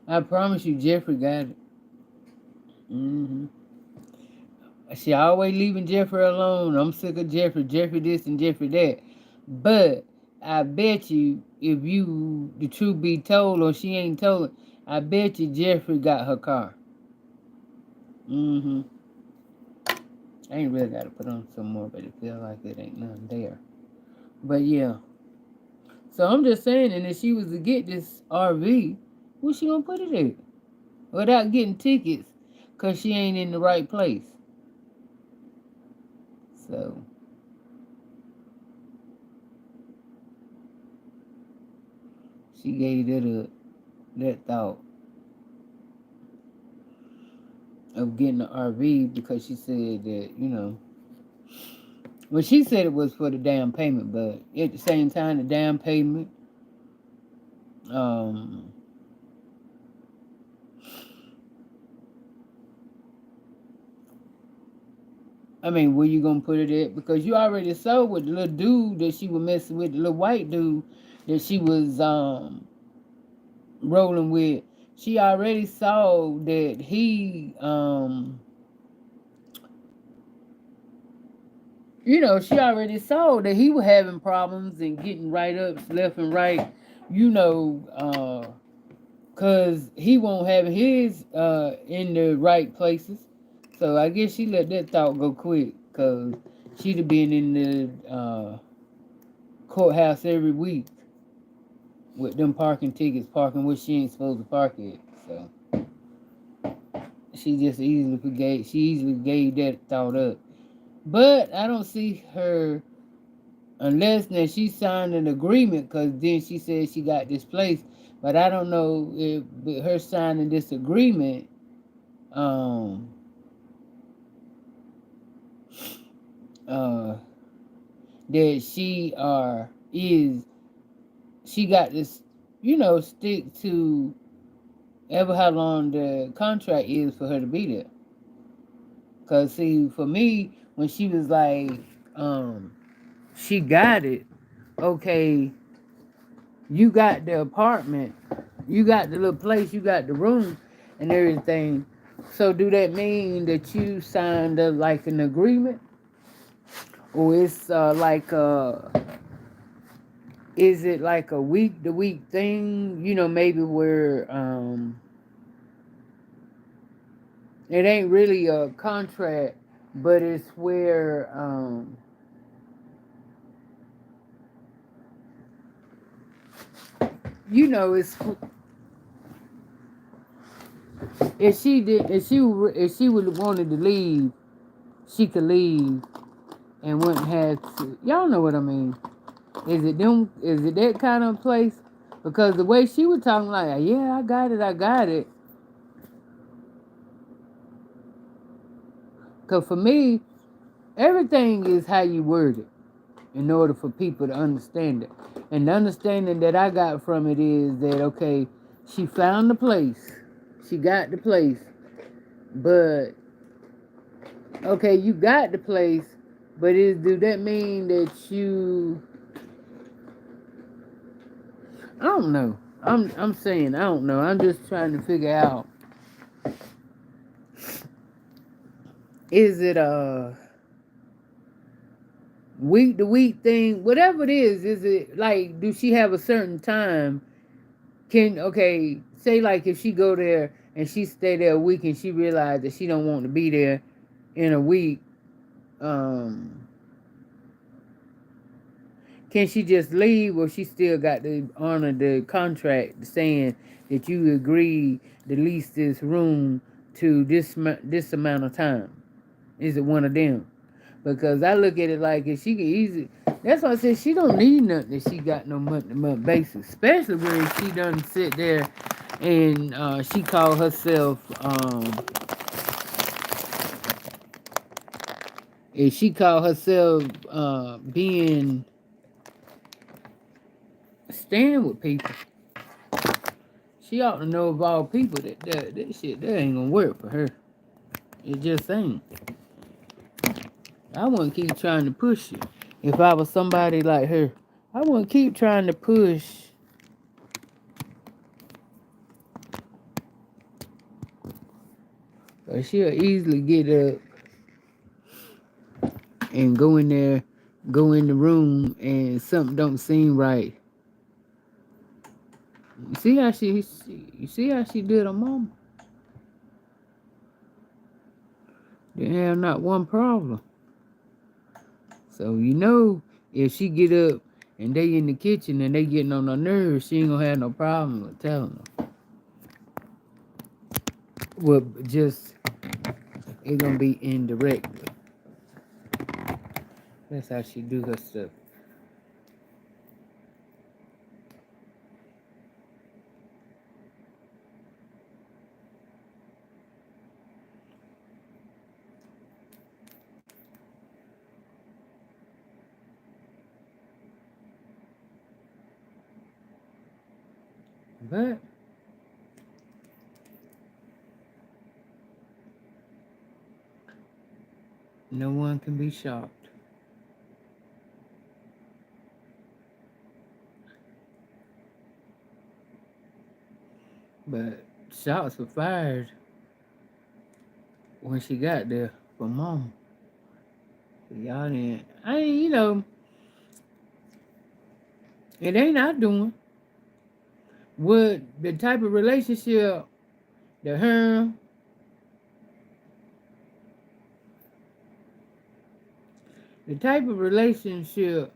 I promise you, Jeffrey got it. She always leaving Jeffrey alone. I'm sick of Jeffrey. Jeffrey this and Jeffrey that. But I bet you, if you the truth be told or she ain't told, I bet you Jeffrey got her car. Mm-hmm. I ain't really got to put on some more, but it feel like it ain't nothing there. But yeah. So I'm just saying, and if she was to get this RV, where she gonna put it at? Without getting tickets, cause she ain't in the right place. So she gave that thought of getting an RV because she said that, well, she said it was for the down payment, but at the same time, the down payment, um, I mean, where you gonna put it at? Because you already saw with the little dude that she was messing with, the little white dude that she was rolling with. She already saw that he she already saw that he was having problems and getting write ups left and right, cause he won't have his in the right places. So I guess she let that thought go quick, cause she'd have been in the courthouse every week with them parking tickets, parking where she ain't supposed to park it. So she easily gave that thought up. But I don't see her unless that she signed an agreement, because then she said she got this place. But I don't know if with her signing this agreement, um, uh, that she got this, stick to ever how long the contract is for her to be there. Cause see, for me, when she was like, she got it. Okay, you got the apartment, you got the little place, you got the room, and everything. So do that mean that you signed like an agreement, or it's is it like a week to week thing? Maybe where it ain't really a contract, but it's where it's if she would wanted to leave, she could leave and wouldn't have to. Y'all know what I mean? Is it them? Is it that kind of place? Because the way she was talking, like, yeah, I got it, I got it. Because for me, everything is how you word it in order for people to understand it. And the understanding that I got from it is that, okay, she found the place, she got the place, but okay, you got the place, but do that mean that you? I don't know. I'm saying I don't know. I'm just trying to figure out, is it a week to week thing? Whatever it is it like, do she have a certain time? Okay, say like if she go there and she stay there a week and she realized that she don't want to be there in a week, um can she just leave, or she still got to honor the contract saying that you agreed to lease this room to this amount of time? Is it one of them? Because I look at it like, if she can easily, that's why I said she don't need nothing if she got no month to month basis, especially when she done sit there and she called herself if she called herself being staying with people. She ought to know of all people that shit that ain't gonna work for her. It just ain't. I wouldn't keep trying to push it. If I was somebody like her, I wouldn't keep trying to push. But she'll easily get up and go in there. go in the room and something don't seem right. You see how you see how she did her mama? Didn't have not one problem. So you know if she get up and they in the kitchen and they getting on her nerves, she ain't gonna have no problem with telling them. Well, just it gonna be indirectly. That's how she do her stuff. But no one can be shocked. But shots were fired when she got there for mama. Y'all didn't. I ain't, it ain't not doing. What the type of relationship that her, the type of relationship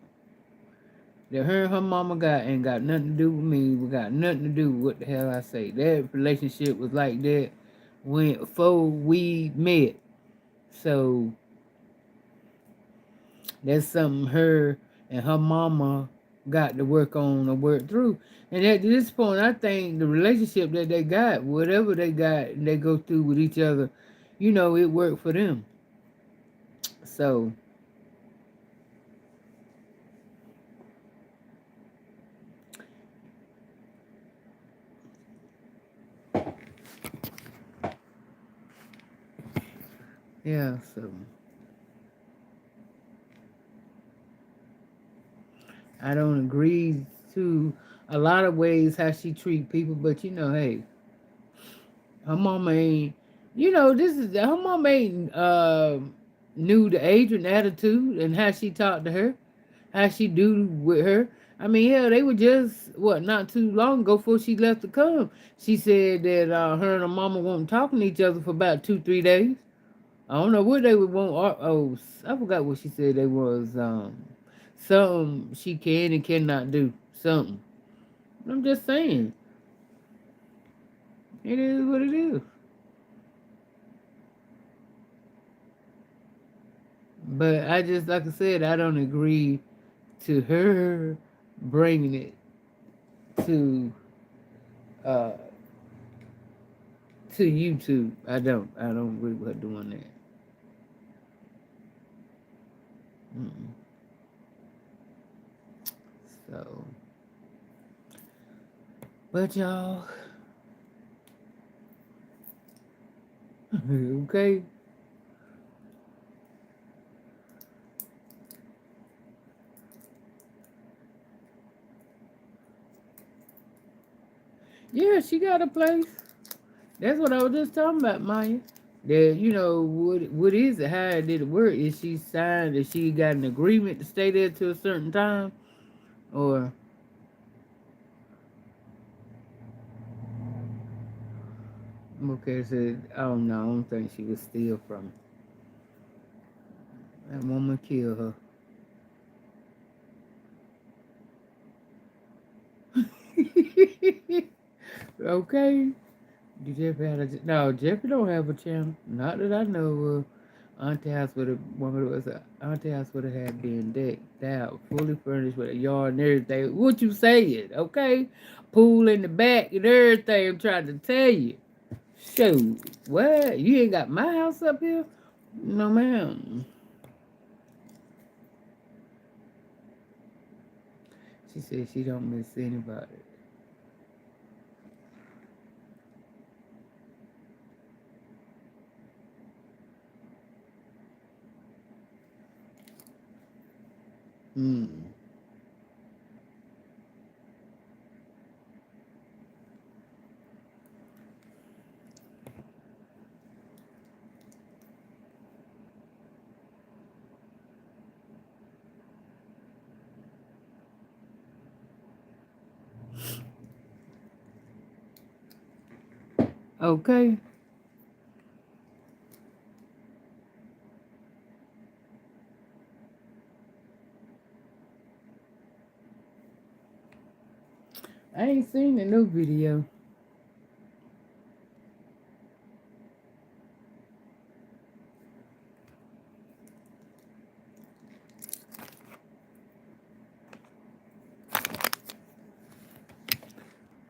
that her and her mama got ain't got nothing to do with me. We got nothing to do with what the hell I say. That relationship was like that when before we met. So that's something her and her mama got to work on or work through. And at this point, I think the relationship that they got, whatever they got, and they go through with each other, it worked for them. So, yeah, so I don't agree to a lot of ways how she treat people, but hey, her mama ain't, this is her mama ain't knew the age and attitude and how she talked to her, how she do with her. I mean, hell, they were just not too long ago before she left to come. She said that her and her mama weren't talking to each other for about 2-3 days. I don't know what they would want. I forgot what she said. They was something she can and cannot do. Something. I'm just saying. It is what it is. But I just, like I said, I don't agree to her bringing it to uh to YouTube. I don't agree with her doing that. Mm-mm. So, but y'all, okay. Yeah, she got a place. That's what I was just talking about, Maya. That what is it? How did it work? Is she signed? Is she got an agreement to stay there to a certain time, or okay? So I don't know. I don't think she was steal from that woman. Kill her. Okay. Did Jeffrey have a no? Jeffrey don't have a channel. Not that I know of. Auntie house would have woman was a auntie house would have had been decked out, fully furnished with a yard and everything. What you saying? Okay, pool in the back and everything. I'm trying to tell you. Shoot, what? You ain't got my house up here? No, ma'am. She said she don't miss anybody. Hmm. Okay? I ain't seen the new video.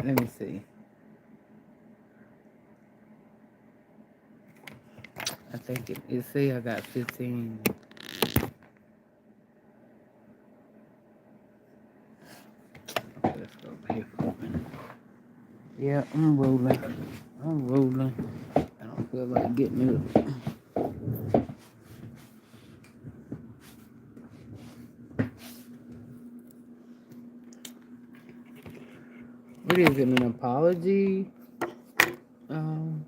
Let me see. I think it say I got 15. Okay, let's go over here for a minute. Yeah, I'm rolling. I'm rolling. I don't feel like getting up. What is it? An apology? Um,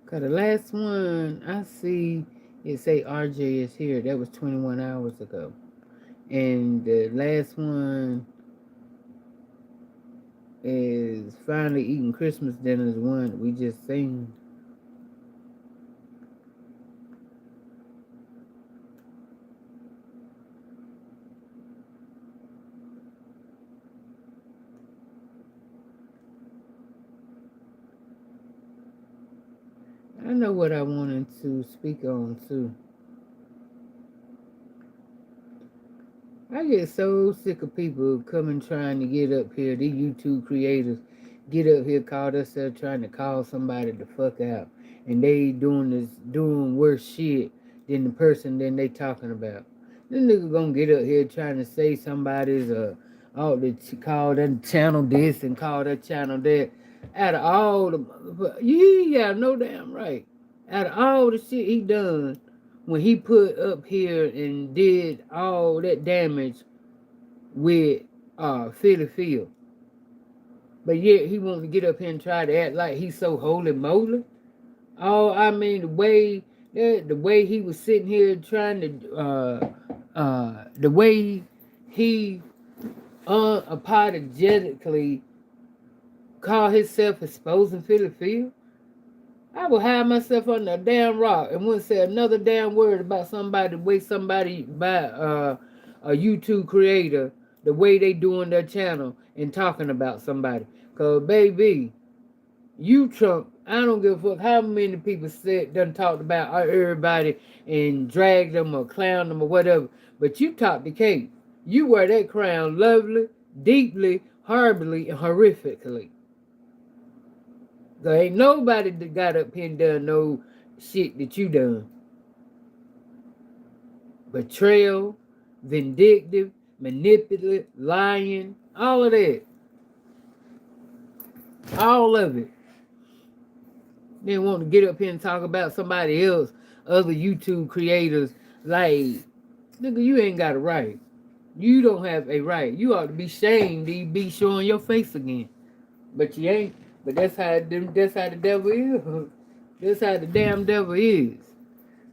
Cause the last one I see it say RJ is here. That was 21 hours ago. And the last one is finally eating Christmas dinner is one we just seen. I know what I wanted to speak on too. I get so sick of people coming trying to get up here. These YouTube creators get up here, call themselves trying to call somebody the fuck out, and they doing worse shit than the person than they talking about. This nigga gonna get up here trying to say somebody's call that channel this and call that channel that. Out of all the you got no damn right. Out of all the shit he done when he put up here and did all that damage with Philly Field. But yet he wants to get up here and try to act like he's so holy moly. Oh, I mean the way he was sitting here trying to the way he unapologetically called himself exposing Philly Field. I would hide myself under a damn rock and wouldn't say another damn word about somebody the way somebody by a YouTube creator, the way they doing their channel and talking about somebody. Cause baby, you Trump, I don't give a fuck how many people said done talked about everybody and dragged them or clowned them or whatever. But you talk the cake. You wear that crown lovely, deeply, horribly, and horrifically. There ain't nobody that got up here and done no shit that you done. Betrayal, vindictive, manipulative, lying, all of that. All of it. They want to get up here and talk about somebody else, other YouTube creators, like, nigga, you ain't got a right. You don't have a right. You ought to be shamed to be showing your face again. But you ain't. But that's how the devil is. That's how the damn devil is.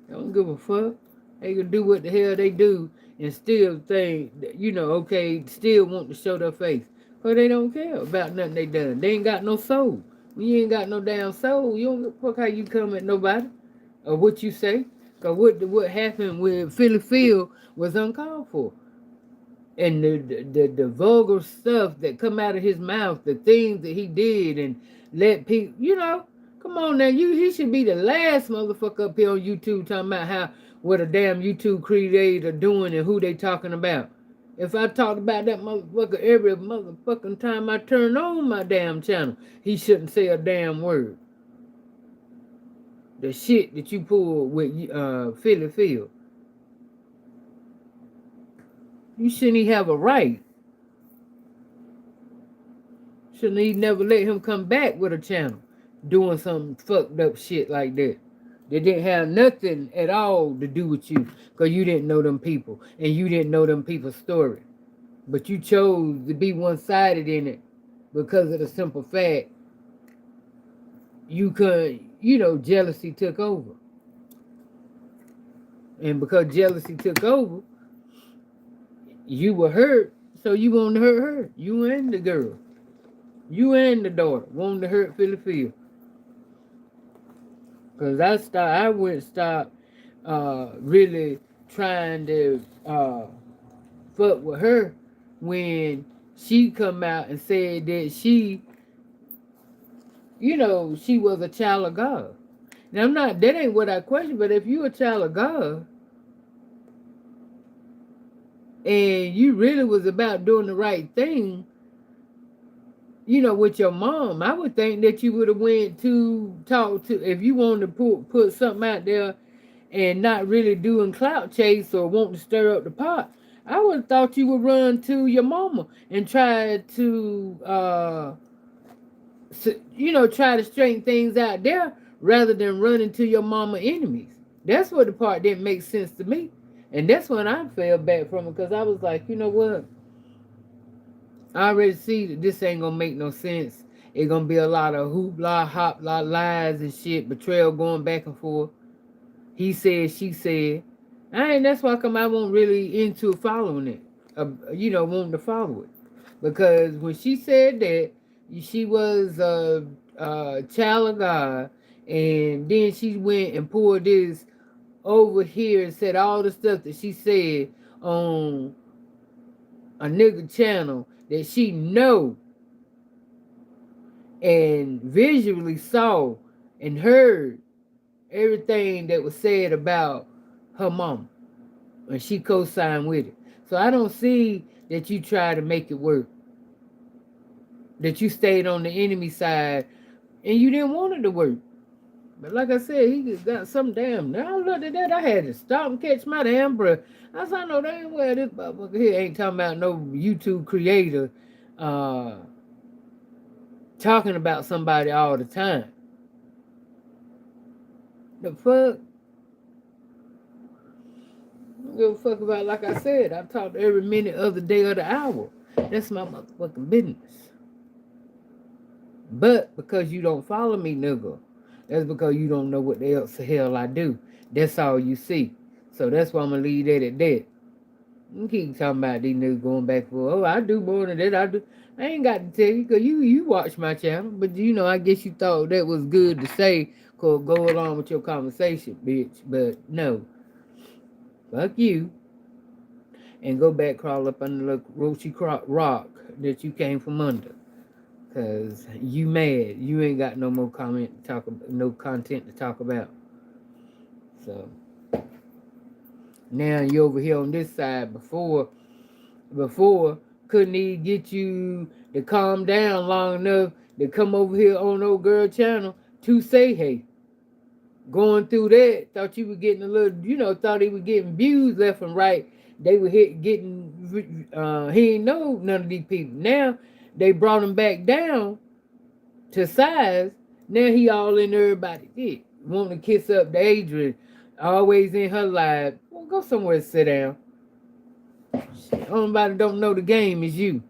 They don't give a fuck. They can do what the hell they do and still think, okay, still want to show their face. But they don't care about nothing they done. They ain't got no soul. When you ain't got no damn soul, you don't give a fuck how you come at nobody or what you say. Because what happened with Philly Field was uncalled for. And the vulgar stuff that come out of his mouth, the things that he did and let people, come on now, he should be the last motherfucker up here on YouTube talking about what a damn YouTube creator doing and who they talking about. If I talked about that motherfucker every motherfucking time I turn on my damn channel, he shouldn't say a damn word. The shit that you pulled with Philly Field. You shouldn't even have a right. Shouldn't he never let him come back with a channel doing some fucked up shit like that? They didn't have nothing at all to do with you because you didn't know them people and you didn't know them people's story. But you chose to be one-sided in it because of the simple fact you could jealousy took over. And because jealousy took over, you were hurt, so you wanted to hurt her. You and the girl. You and the daughter wanted to hurt Philly. Because I went stopped really trying to fuck with her when she come out and said that she was a child of God. Now that ain't what I question, but if you a child of God and you really was about doing the right thing, with your mom, I would think that you would have went to talk to, if you wanted to put something out there and not really doing clout chase or wanting to stir up the pot. I would have thought you would run to your mama and try to, try to straighten things out there rather than running to your mama enemies. That's what the part didn't make sense to me. And that's when I fell back from it because I was like, you know what? I already see that this ain't gonna make no sense. It's gonna be a lot of hoopla, hopla, lies and shit, betrayal going back and forth. He said, she said. And that's why come I wasn't really into following it. Wanting to follow it. Because when she said that, she was a child of God, and then she went and pulled this over here and said all the stuff that she said on a nigga channel that she know and visually saw and heard everything that was said about her mom, and she co-signed with it. So I don't see that you try to make it work, that you stayed on the enemy side and you didn't want it to work. But like I said, he just got some damn. Now I looked at that, I had to stop and catch my damn breath. I said, no, they ain't well, this motherfucker here ain't talking about no YouTube creator talking about somebody all the time. The fuck? I don't give a fuck about, like I said, I talk every minute of the day of the hour. That's my motherfucking business. But because you don't follow me, nigga, that's because you don't know what the else the hell I do. That's all you see. So that's why I'm gonna leave that at that. You keep talking about these niggas going back for, oh, I do more than that. I ain't got to tell you because you watch my channel. But I guess you thought that was good to say because go along with your conversation, bitch. But no. Fuck you. And go back, crawl up under the roachy rock that you came from under. Cause you mad. You ain't got no more no content to talk about. So now you over here on this side. Before couldn't even get you to calm down long enough to come over here on old girl channel to say hey. Going through that, thought you were getting a little, thought he was getting views left and right. They were getting, he ain't know none of these people. Now, they brought him back down to size. Now he all in everybody's dick. Wanting to kiss up to Adrian. Always in her life. Well, go somewhere and sit down. Shit, only nobody don't know the game is you.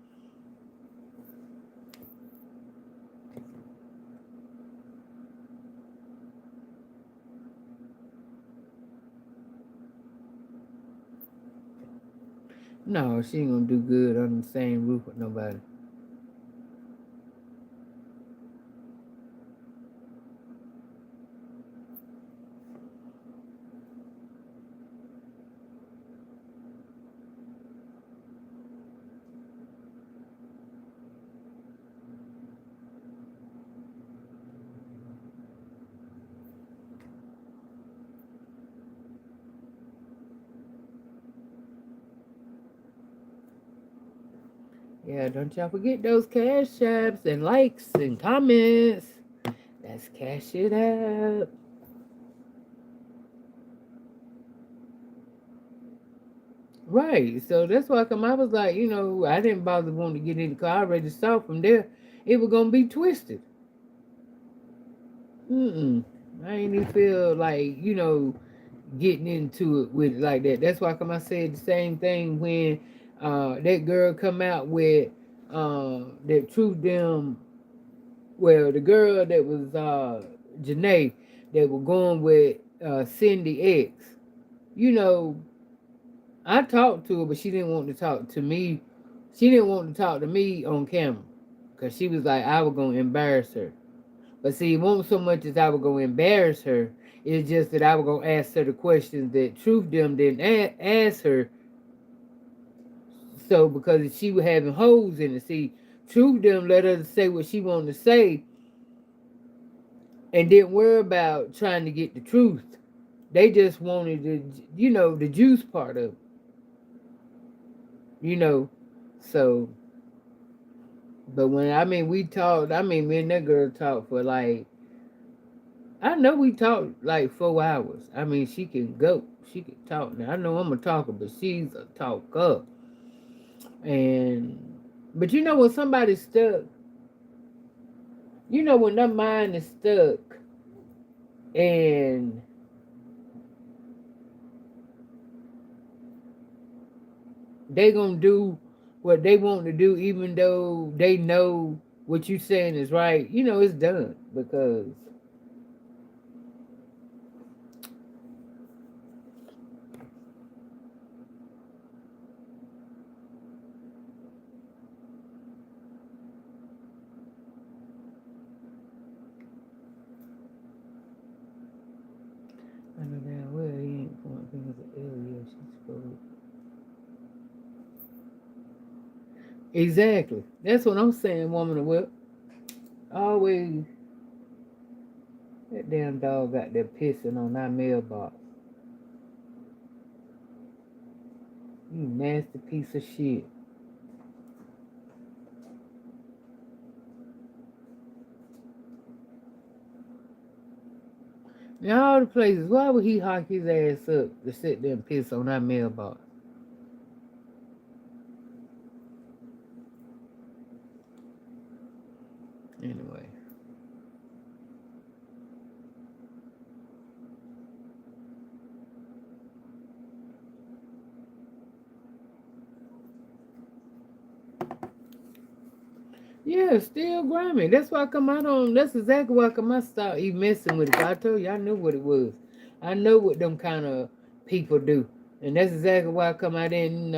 No, she ain't gonna do good on the same roof with nobody. Yeah, don't y'all forget those cash apps and likes and comments. Let's cash it up. Right. So that's why I was like, I didn't bother wanting to get in the car. I already saw from there it was gonna be twisted. I ain't even feel like, getting into it with it like that. That's why I said the same thing when that girl come out with that truth them. Well, the girl that was Janae, that were going with Cindy X. You know, I talked to her, but she didn't want to talk to me. She didn't want to talk to me on camera because she was like, I was going to embarrass her. But see, it wasn't so much as I was going to embarrass her. It's just that I was going to ask her the questions that Truth them didn't ask her. So because she was having holes in it. See, Truth them let her say what she wanted to say and didn't worry about trying to get the truth. They just wanted the juice part of it, you know. So, but we talked, me and that girl talked for like, I know we talked like 4 hours. She can go. She can talk. Now, I know I'm a talker, but she's a talker. But when somebody's stuck, when their mind is stuck and they gonna do what they want to do, even though they know what you saying is right, it's done because I know damn well he ain't pointing fingers at Ellie. She's supposed. Exactly. That's what I'm saying, woman of whip. Always that damn dog got there pissing on our mailbox. You nasty piece of shit. Now all the places, why would he hike his ass up to sit there and piss on our mailbox? Anyway. Yeah, still grimy. That's why I come out on. That's exactly why I come out start even messing with it. I told you I knew what it was. I know what them kind of people do, and that's exactly why I come out and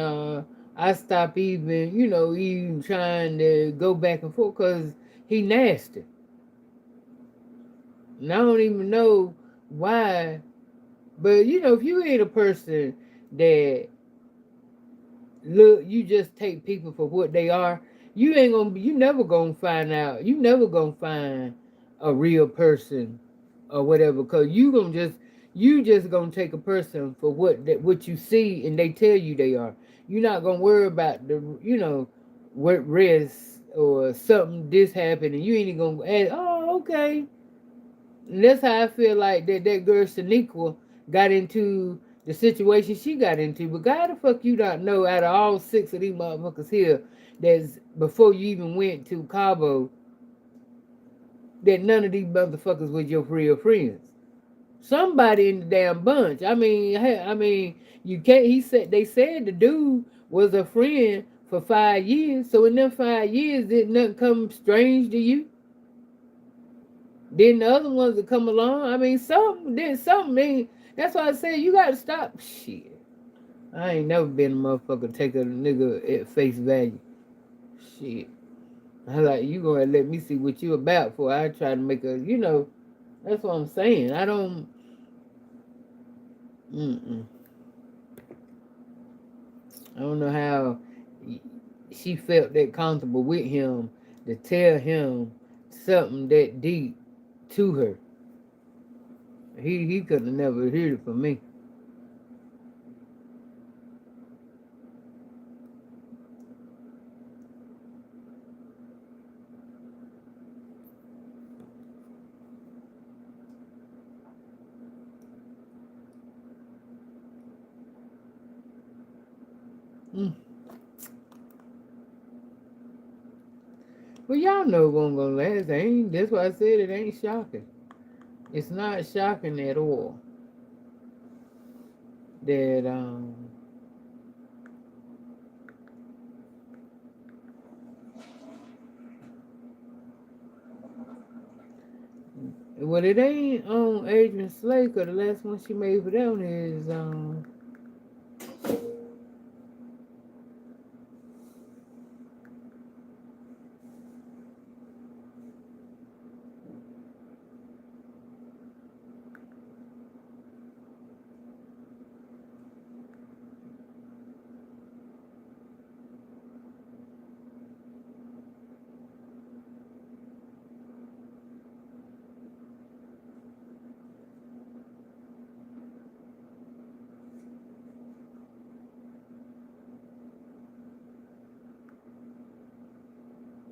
I stop even, even trying to go back and forth because he nasty. And I don't even know why, but if you ain't a person that look, you just take people for what they are. You never gonna find out. You never gonna find a real person or whatever, because you just gonna take a person for what you see and they tell you they are. You're not gonna worry about what risk or something this happened and you ain't gonna ask, oh, okay. And that's how I feel like that girl Shaniqua got into the situation she got into. But how the fuck you don't know out of all 6 of these motherfuckers here that's before you even went to Cabo that none of these motherfuckers was your real friends? Somebody in the damn bunch. You can't. They said the dude was a friend for 5 years. So in them 5 years, did nothing come strange to you? Then the other ones that come along, something. That's why I say you gotta stop. Shit. I ain't never been a motherfucker take a nigga at face value. Shit. I like you gonna let me see what you about for I try to make that's what I'm saying. I don't mm-mm. I don't know how she felt that comfortable with him to tell him something that deep to her. He could have never heard it from me. Mm. Well, y'all know it won't gonna last. That's why I said it ain't shocking. It's not shocking at all that Well, it ain't on Adrian Slade, 'cause the last one she made for them is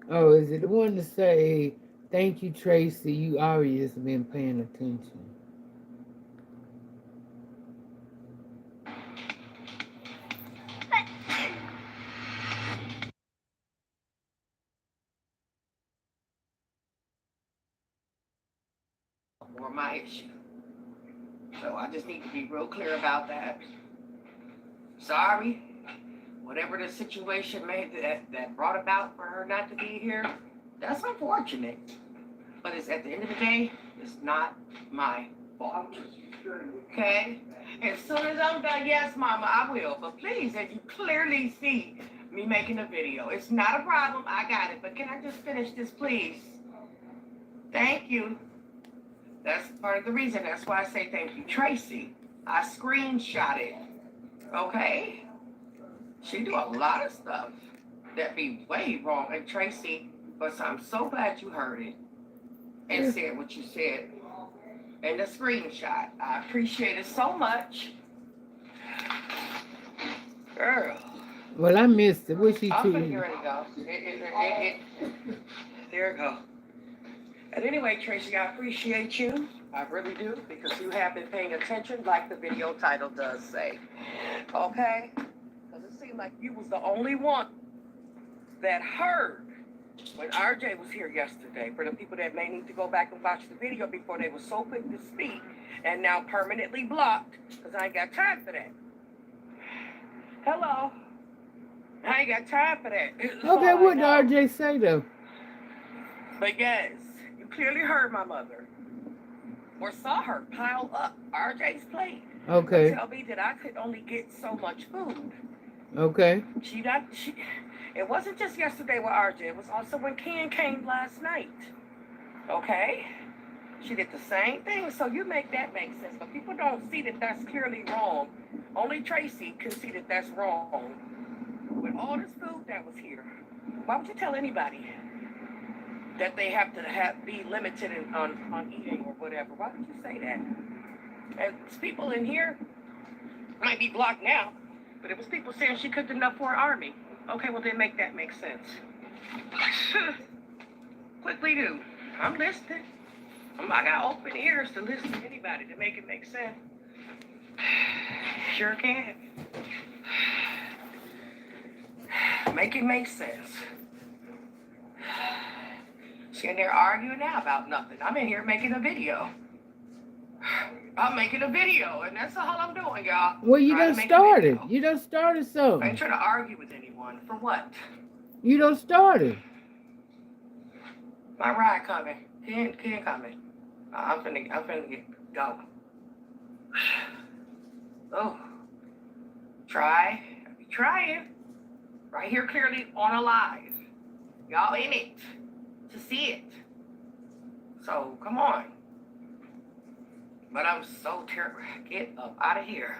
oh, is it the one to say thank you, Tracy? You always been paying attention. Or my issue. So I just need to be real clear about that. Sorry, whatever the situation made that brought about for her not to be here, that's unfortunate. But it's at the end of the day, it's not my fault. Okay? As soon as I'm done, yes, Mama, I will. But please, as you clearly see me making a video, it's not a problem. I got it. But can I just finish this, please? Thank you. That's part of the reason. That's why I say thank you, Tracy. I screenshot it. Okay? She do a lot of stuff that be way wrong. And Tracy, but I'm so glad you heard it and said what you said in the screenshot. I appreciate it so much. Girl. Well, I missed it. What she I'm gonna tweeted? hear it go. There it go. And anyway, Tracy, I appreciate you. I really do, because you have been paying attention like the video title does say. Okay? Because it seemed like you was the only one that heard when RJ was here yesterday. For the people that may need to go back and watch the video before they were so quick to speak and now permanently blocked, because I ain't got time for that. Hello? I ain't got time for that. Okay, what did RJ say though? But yes, you clearly heard my mother. Or saw her pile up RJ's plate. Okay. Tell me that I could only get so much food. Okay. It wasn't just yesterday with RJ. It was also when Ken came last night. Okay? She did the same thing, so you make that make sense. But people don't see that that's clearly wrong. Only Tracy can see that that's wrong. With all this food that was here, why would you tell anybody that they have to be limited on eating or whatever? Why would you say that? And people in here might be blocked now, but it was people saying she cooked enough for an army. Okay, well then make that make sense. Quickly do. I'm listening. I got open ears to listen to anybody to make it make sense. Sure can. Make it make sense. She in there arguing now about nothing. I'm in here making a video. I'm making a video, and that's all I'm doing, y'all. Well, you done started. You done started I something. ain't trying to argue with anyone. For what? You done started. My ride coming. Ken coming. I'm finna get go. Oh. Trying. Right here clearly on a live. Y'all in it to see it. So come on. But I'm so terrible. Get up out of here.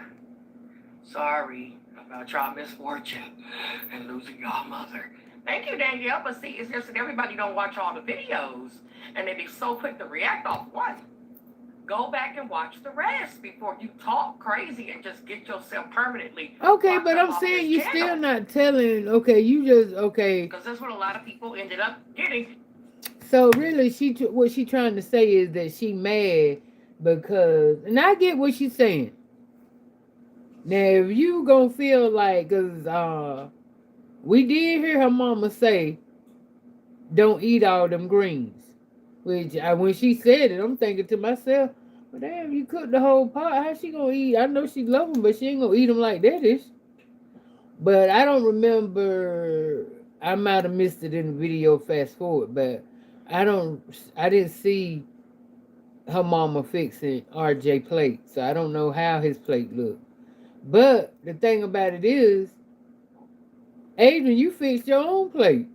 Sorry about y'all misfortune and losing y'all mother. Thank you, Danielle. But see, it's just that everybody don't watch all the videos and they be so quick to react off one. Go back and watch the rest before you talk crazy and just get yourself permanently. Okay, but I'm saying you still not telling. Okay, you just okay. Because that's what a lot of people ended up getting. So really, what she trying to say is that she mad because, and I get what she's saying. Now, if you gonna feel like, cause we did hear her mama say, "Don't eat all them greens," which when she said it, I'm thinking to myself, "Well, damn, you cooked the whole pot. How she gonna eat? I know she love them, but she ain't gonna eat them like that is." But I don't remember. I might have missed it in the video. Fast forward, but I didn't see her mama fixing RJ plate. So I don't know how his plate looked. But the thing about it is, Adrian, you fixed your own plate.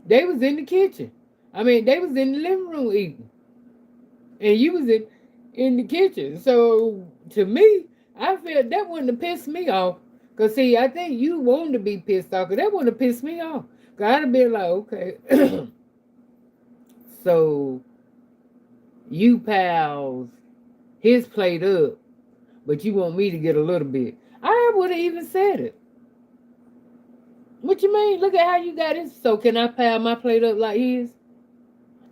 They was in the kitchen. I mean, they was in the living room eating. And you was in the kitchen. So to me, I feel that wouldn't have pissed me off. Cause see, I think you wanted to be pissed off, cause that wouldn't have pissed me off. Cause I'd have been like, okay, so you pals his plate up, but you want me to get a little bit. I would have even said it. What you mean? Look at how you got it. So can I pile my plate up like his?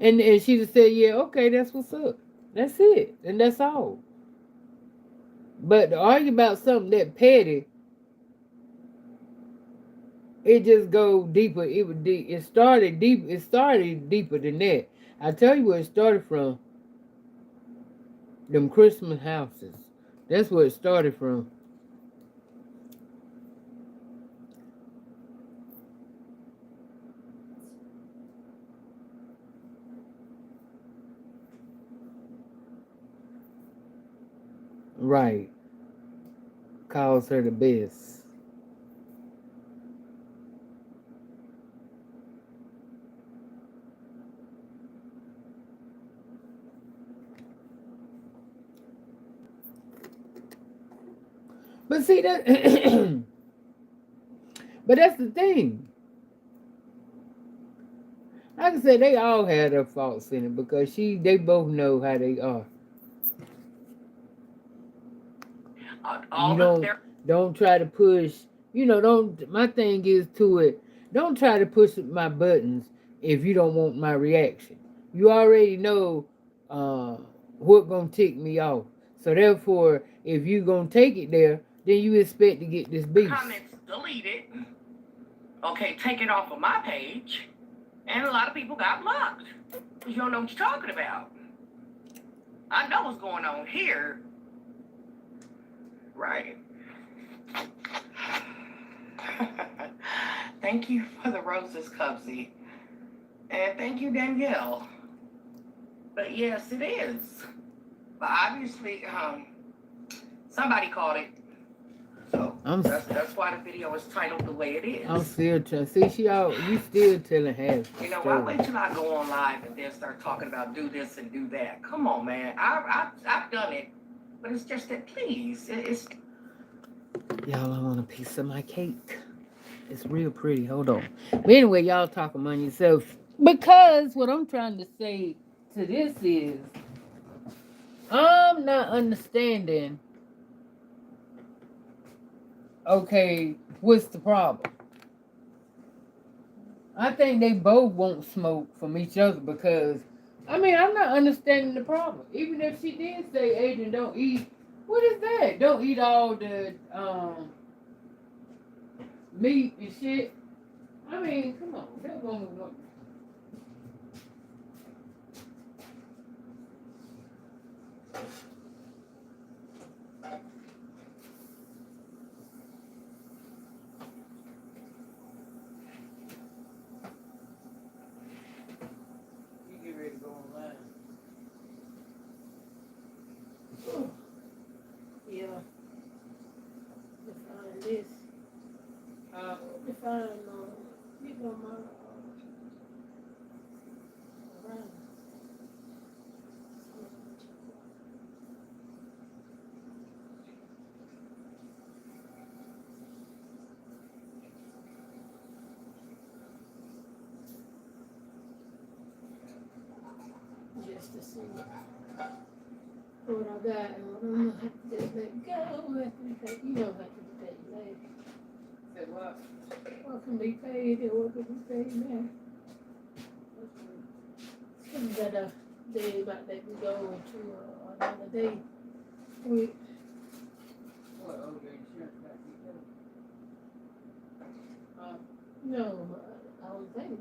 And she just said, yeah, okay, that's what's up. That's it. And that's all. But to argue about something that petty, it just go deeper. It started deep. It started deeper than that. I tell you where it started from. Them Christmas houses. That's where it started from. Right. Calls her the best. But see that but that's the thing. Like I said, they all had their faults in it because they both know how they are. You don't try to push, don't my thing is to it, don't try to push my buttons if you don't want my reaction. You already know what gonna tick me off. So therefore, if you gonna take it there, then you expect to get this beast. Comments deleted. Okay, take it off of my page. And a lot of people got blocked. Because you don't know what you're talking about. I know what's going on here. Right. Thank you for the roses, Cubsy. And thank you, Danielle. But yes, it is. But obviously, somebody caught it. So that's why the video is titled the way it is. I'm still trying. See, you still telling half. You know, why wait till I go on live and then start talking about do this and do that? Come on, man. I've done it, but it's just that please, it's. Y'all, I want a piece of my cake. It's real pretty. Hold on. But anyway, y'all talk among yourselves. Because what I'm trying to say to this is, I'm not understanding. Okay, what's the problem? I think they both won't smoke from each other because, I'm not understanding the problem. Even if she did say, Adrian, don't eat, what is that? Don't eat all the meat and shit. Come on, that woman wants. This. Define, you know, my around. Just to see what I got, and what I'm gonna have to just let go. You know, have to be paid later. Say what? What can be paid and what can be paid now? Something that they might let me go to another day. What, oh, the insurance back to you? No, I don't think.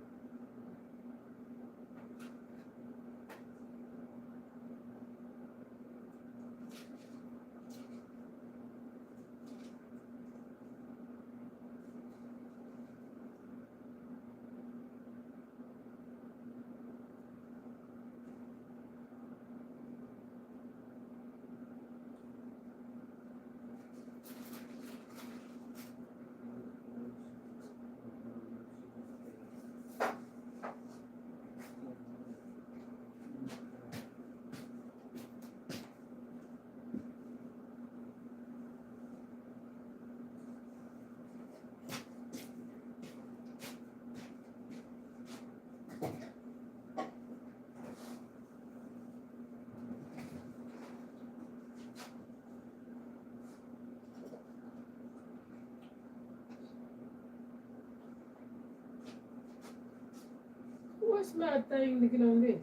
What's my thing looking on this?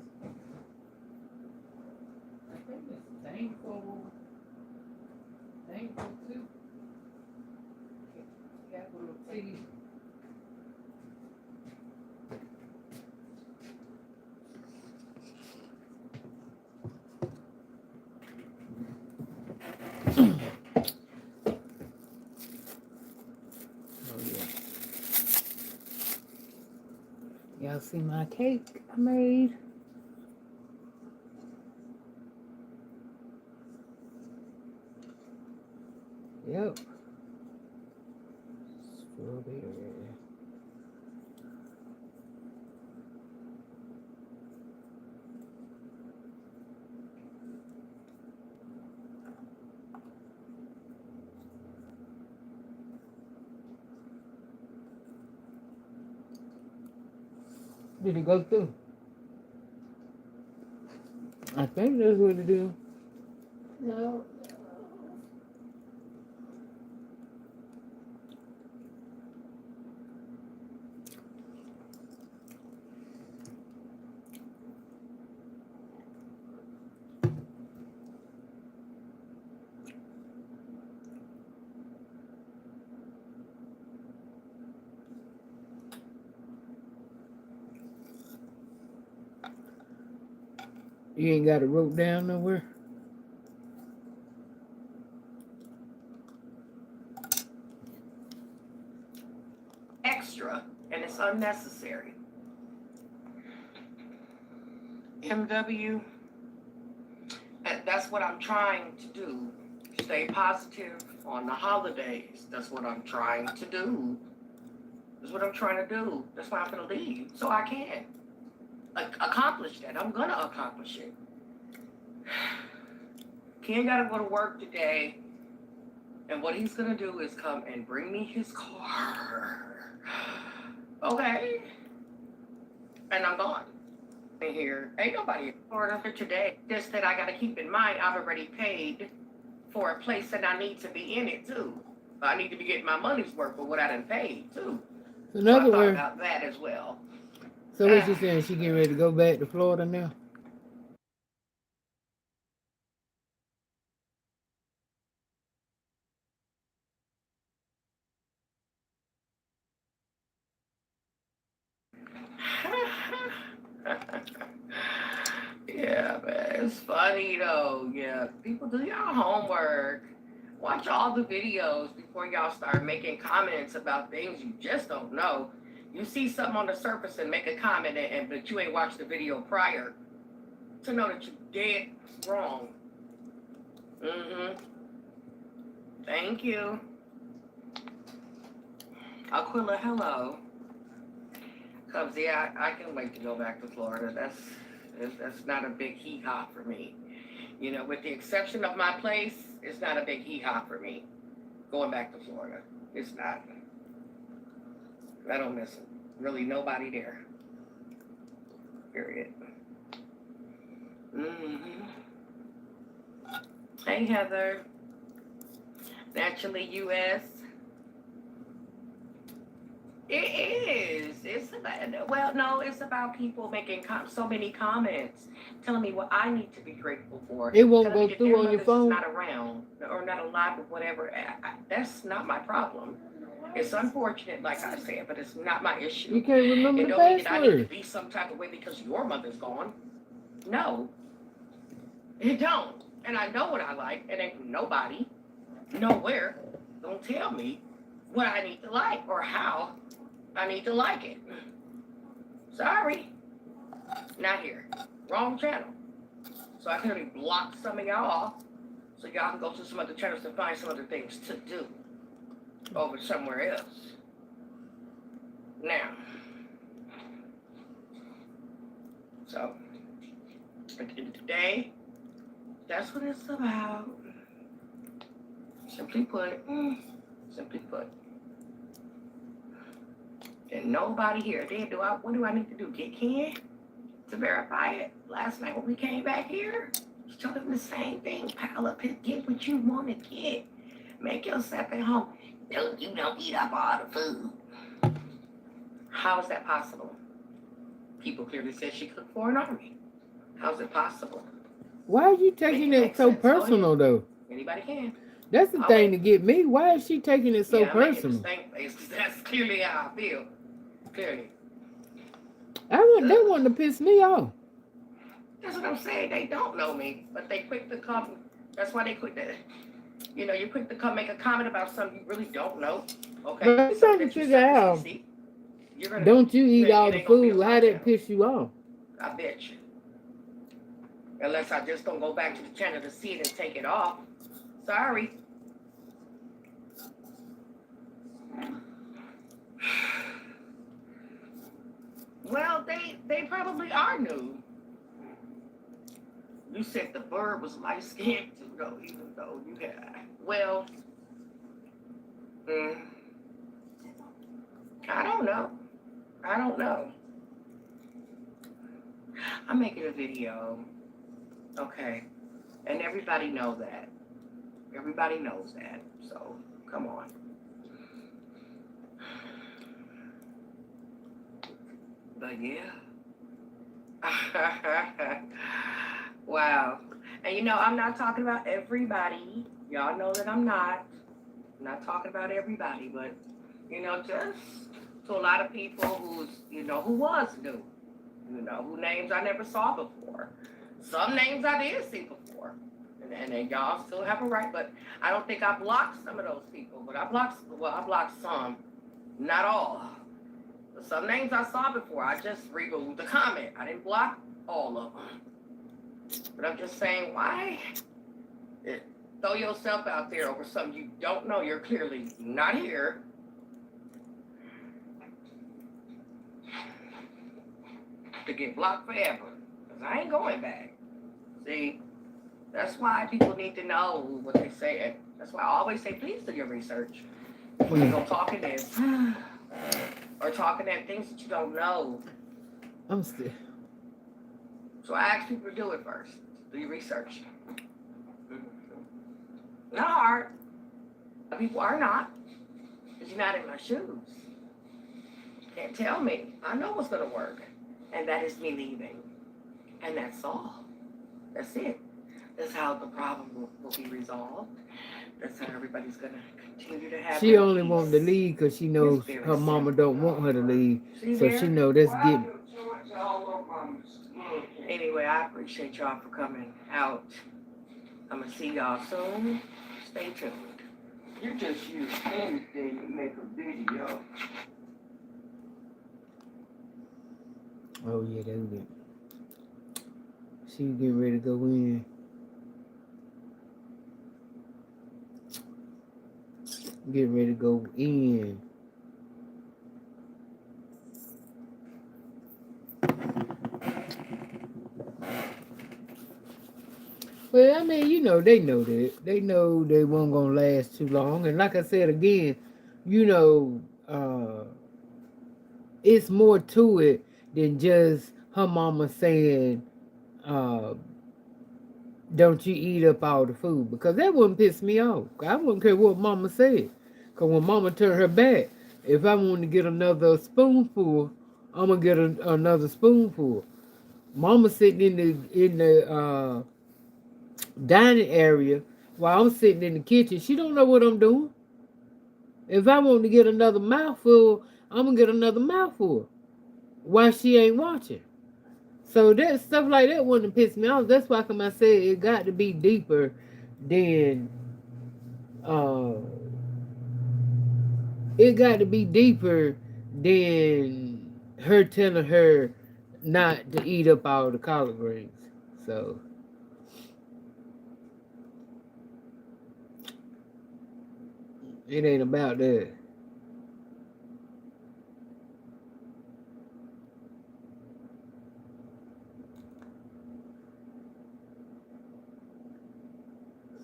I think it's thankful. Thankful too. Capital T. Oh yeah. Y'all see my cake I made? Yep. Strawberry. Did it go through? I think that's what it is. No. You ain't got it wrote down nowhere? Extra, and it's unnecessary. MW, that's what I'm trying to do. Stay positive on the holidays. That's what I'm trying to do. That's what I'm trying to do. That's why I'm going to leave, so I can accomplish that. I'm going to accomplish it. Ken got to go to work today, and what he's going to do is come and bring me his car. Okay. And I'm gone. Here, ain't nobody in Florida for today. Just that I got to keep in mind, I've already paid for a place and I need to be in it too. I need to be getting my money's worth for what I done paid too. In So I other thought words, about that as well. so what you saying? She getting ready to go back to Florida now? Yeah, man, it's funny though. Yeah, people do your homework. Watch all the videos before y'all start making comments about things you just don't know. You see something on the surface and make a comment, but you ain't watched the video prior to know that you dead wrong. Mm-hmm. Thank you. Aquila, hello. Cubs, yeah, I can wait to go back to Florida. That's not a big hee-haw for me. You know, with the exception of my place, it's not a big hee-haw for me. Going back to Florida. It's not. I don't miss it. Really nobody there. Period. Mm-hmm. Hey, Heather. Naturally U.S. It is. It's about, well, no, it's about people making so many comments, telling me what I need to be grateful for. It won't telling go me that through their on your mother's phone? not around or not alive or whatever. That's not my problem. It's unfortunate, like I said, but it's not my issue. You can't remember It the don't mean that I need to password. be some type of way because your mother's gone. No, it don't. And I know what I like. It ain't nobody, nowhere, don't tell me what I need to like or how I need to like it. Sorry. Not here. Wrong channel. So I can only block some of y'all off so y'all can go to some other channels to find some other things to do over somewhere else. Now, so today, that's what it's about. Simply put, simply put. And nobody here. Then what do I need to do? Get Ken to verify it? Last night when we came back here, I told him the same thing. Pile up and get what you want to get. Make yourself at home. You don't eat up all the food. How is that possible? People clearly said she cooked for an army. How's it possible? Why are you taking it so personal, though? Anybody can. That's the thing to get me. Why is she taking it so personal? That's clearly how I feel. Clearly. They want to piss me off. That's what I'm saying. They don't know me, but they quick to come. That's why they quick to, you're quick to come make a comment about something you really don't know. Okay. But I'm trying to figure out. Don't you eat all the food? How that piss you off? I bet you. Unless I just don't go back to the channel to see it and take it off. Sorry. Well, they probably are new. You said the bird was light skinned too, though, even though you had. Well, I don't know. I'm making a video. Okay. And everybody knows that. So, come on. But yeah. Wow. And I'm not talking about everybody. Y'all know that I'm not. I'm not talking about everybody, but, just to a lot of people who was new. Who names I never saw before. Some names I did see before. And y'all still have a right, but I don't think I blocked some of those people. But I blocked some. Not all. But some names I saw before, I just removed the comment. I didn't block all of them. But I'm just saying, why throw yourself out there over something you don't know? You're clearly not here. To get blocked forever. Because I ain't going back. See? That's why people need to know what they say. That's why I always say, please do your research. When you go talking this. Or talking at things that you don't know. I'm still. So I ask people to do it first. Do your research. Not hard. People are not. Because you're not in my shoes. Can't tell me. I know what's going to work. And that is me leaving. And that's all. That's it. That's how the problem will be resolved. That's how everybody's going to continue to have. She only wants to leave because she knows her mama don't want her to leave. So she know that's getting. Anyway, I appreciate y'all for coming out. I'm going to see y'all soon. Stay tuned. You just use anything to make a video. Oh, yeah, that's good. She getting ready to go in. Getting ready to go in. Well, I mean, they know that. They know they weren't going to last too long. And like I said again, it's more to it than just her mama saying, don't you eat up all the food. Because that wouldn't piss me off. I wouldn't care what mama said. Because when mama turned her back, if I want to get another spoonful, I'm going to get another spoonful. Mama sitting in the dining area while I'm sitting in the kitchen. She don't know what I'm doing. If I want to get another mouthful, I'm going to get another mouthful while she ain't watching. So that stuff like that wouldn't piss me off. That's why I said it got to be deeper than her telling her not to eat up all the collard greens. So it ain't about that.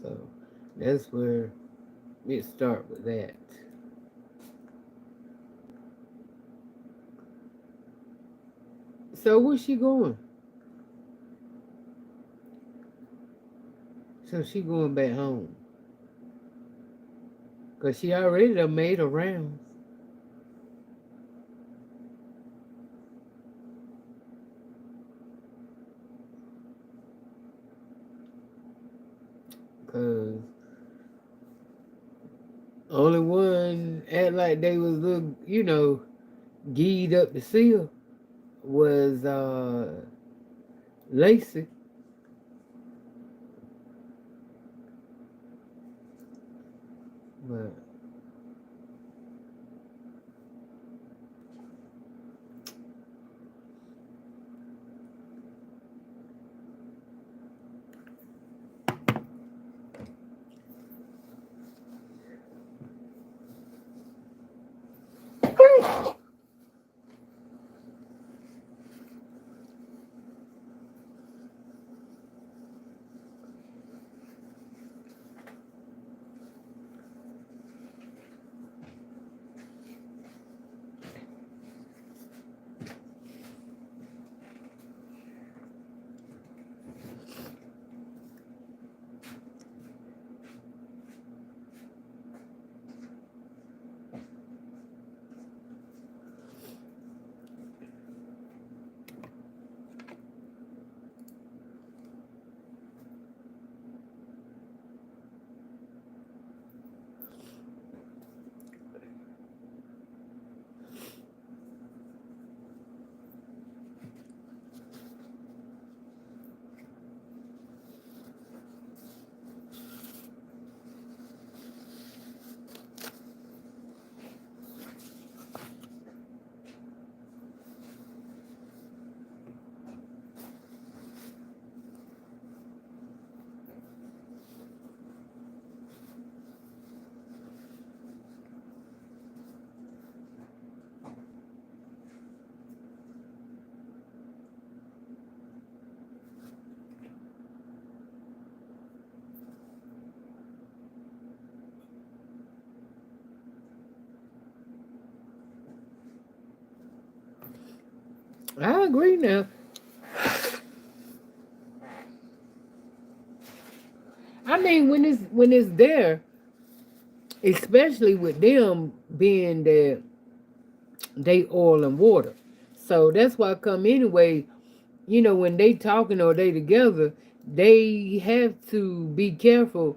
So that's where it start with that. So where's she going? So she going back home. Because she already done made her rounds. Cause only one act like they was little, geed up to see her was Lacey. But I agree now. I mean, when it's there, especially with them being that they oil and water. So that's why I come anyway, when they talking or they together, they have to be careful,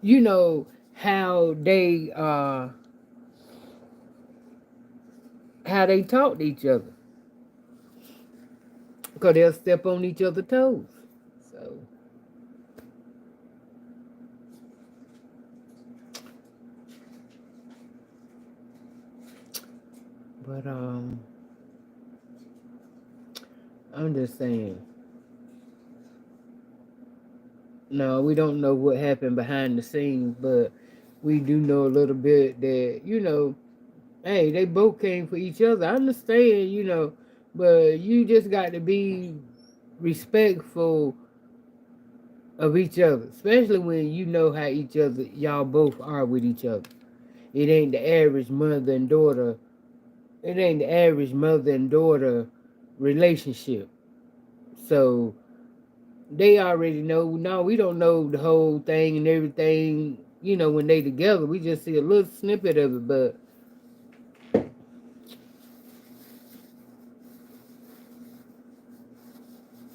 you know, how they uh how they talk to each other. Because they'll step on each other's toes. So but I'm just saying. No, we don't know what happened behind the scenes, but we do know a little bit that, hey, they both came for each other. I understand, but you just got to be respectful of each other, especially when you know how y'all both are with each other. It ain't the average mother and daughter. It ain't the average mother and daughter relationship. So they already know. No, we don't know the whole thing and everything. When they together, we just see a little snippet of it. But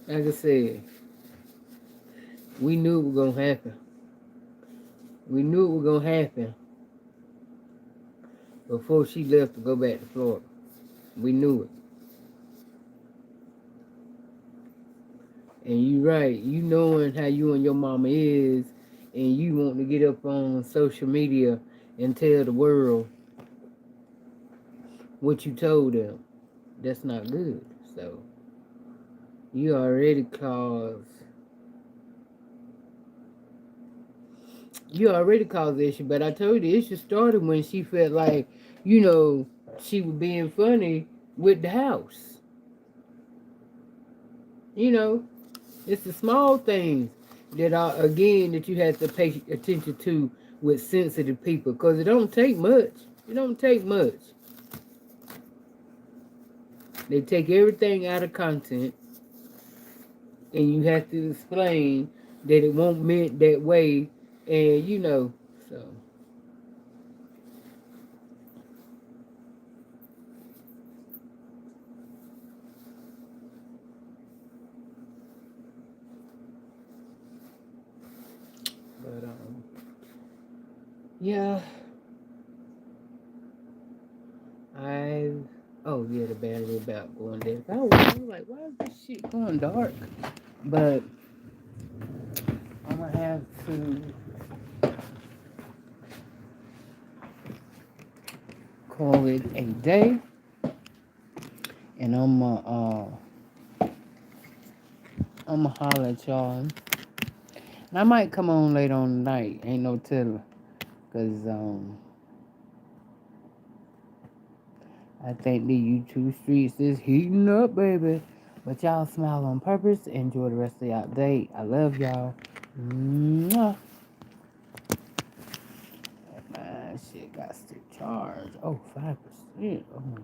like I said, we knew it was gonna happen. We knew it was gonna happen before she left to go back to Florida. We knew it. And you right, you knowing how you and your mama is, and you want to get up on social media and tell the world what you told them. That's not good. So you already caused the issue. But I told you the issue started when she felt like, you know, she was being funny with the house. You know, it's the small things that are again that you have to pay attention to with sensitive people, because it don't take much. It don't take much. They take everything out of content, and you have to explain that it won't meant that way, and so. Yeah, I. Oh yeah, the battery about going dead. I was like, why is this shit going dark? But I'm gonna have to call it a day, and I'm gonna holler at y'all. And I might come on later on tonight. Ain't no telling, cause I think the YouTube streets is heating up, baby. But y'all smile on purpose. Enjoy the rest of y'all day. I love y'all. Mwah. Man, shit got to charge. Oh, 5%. Oh my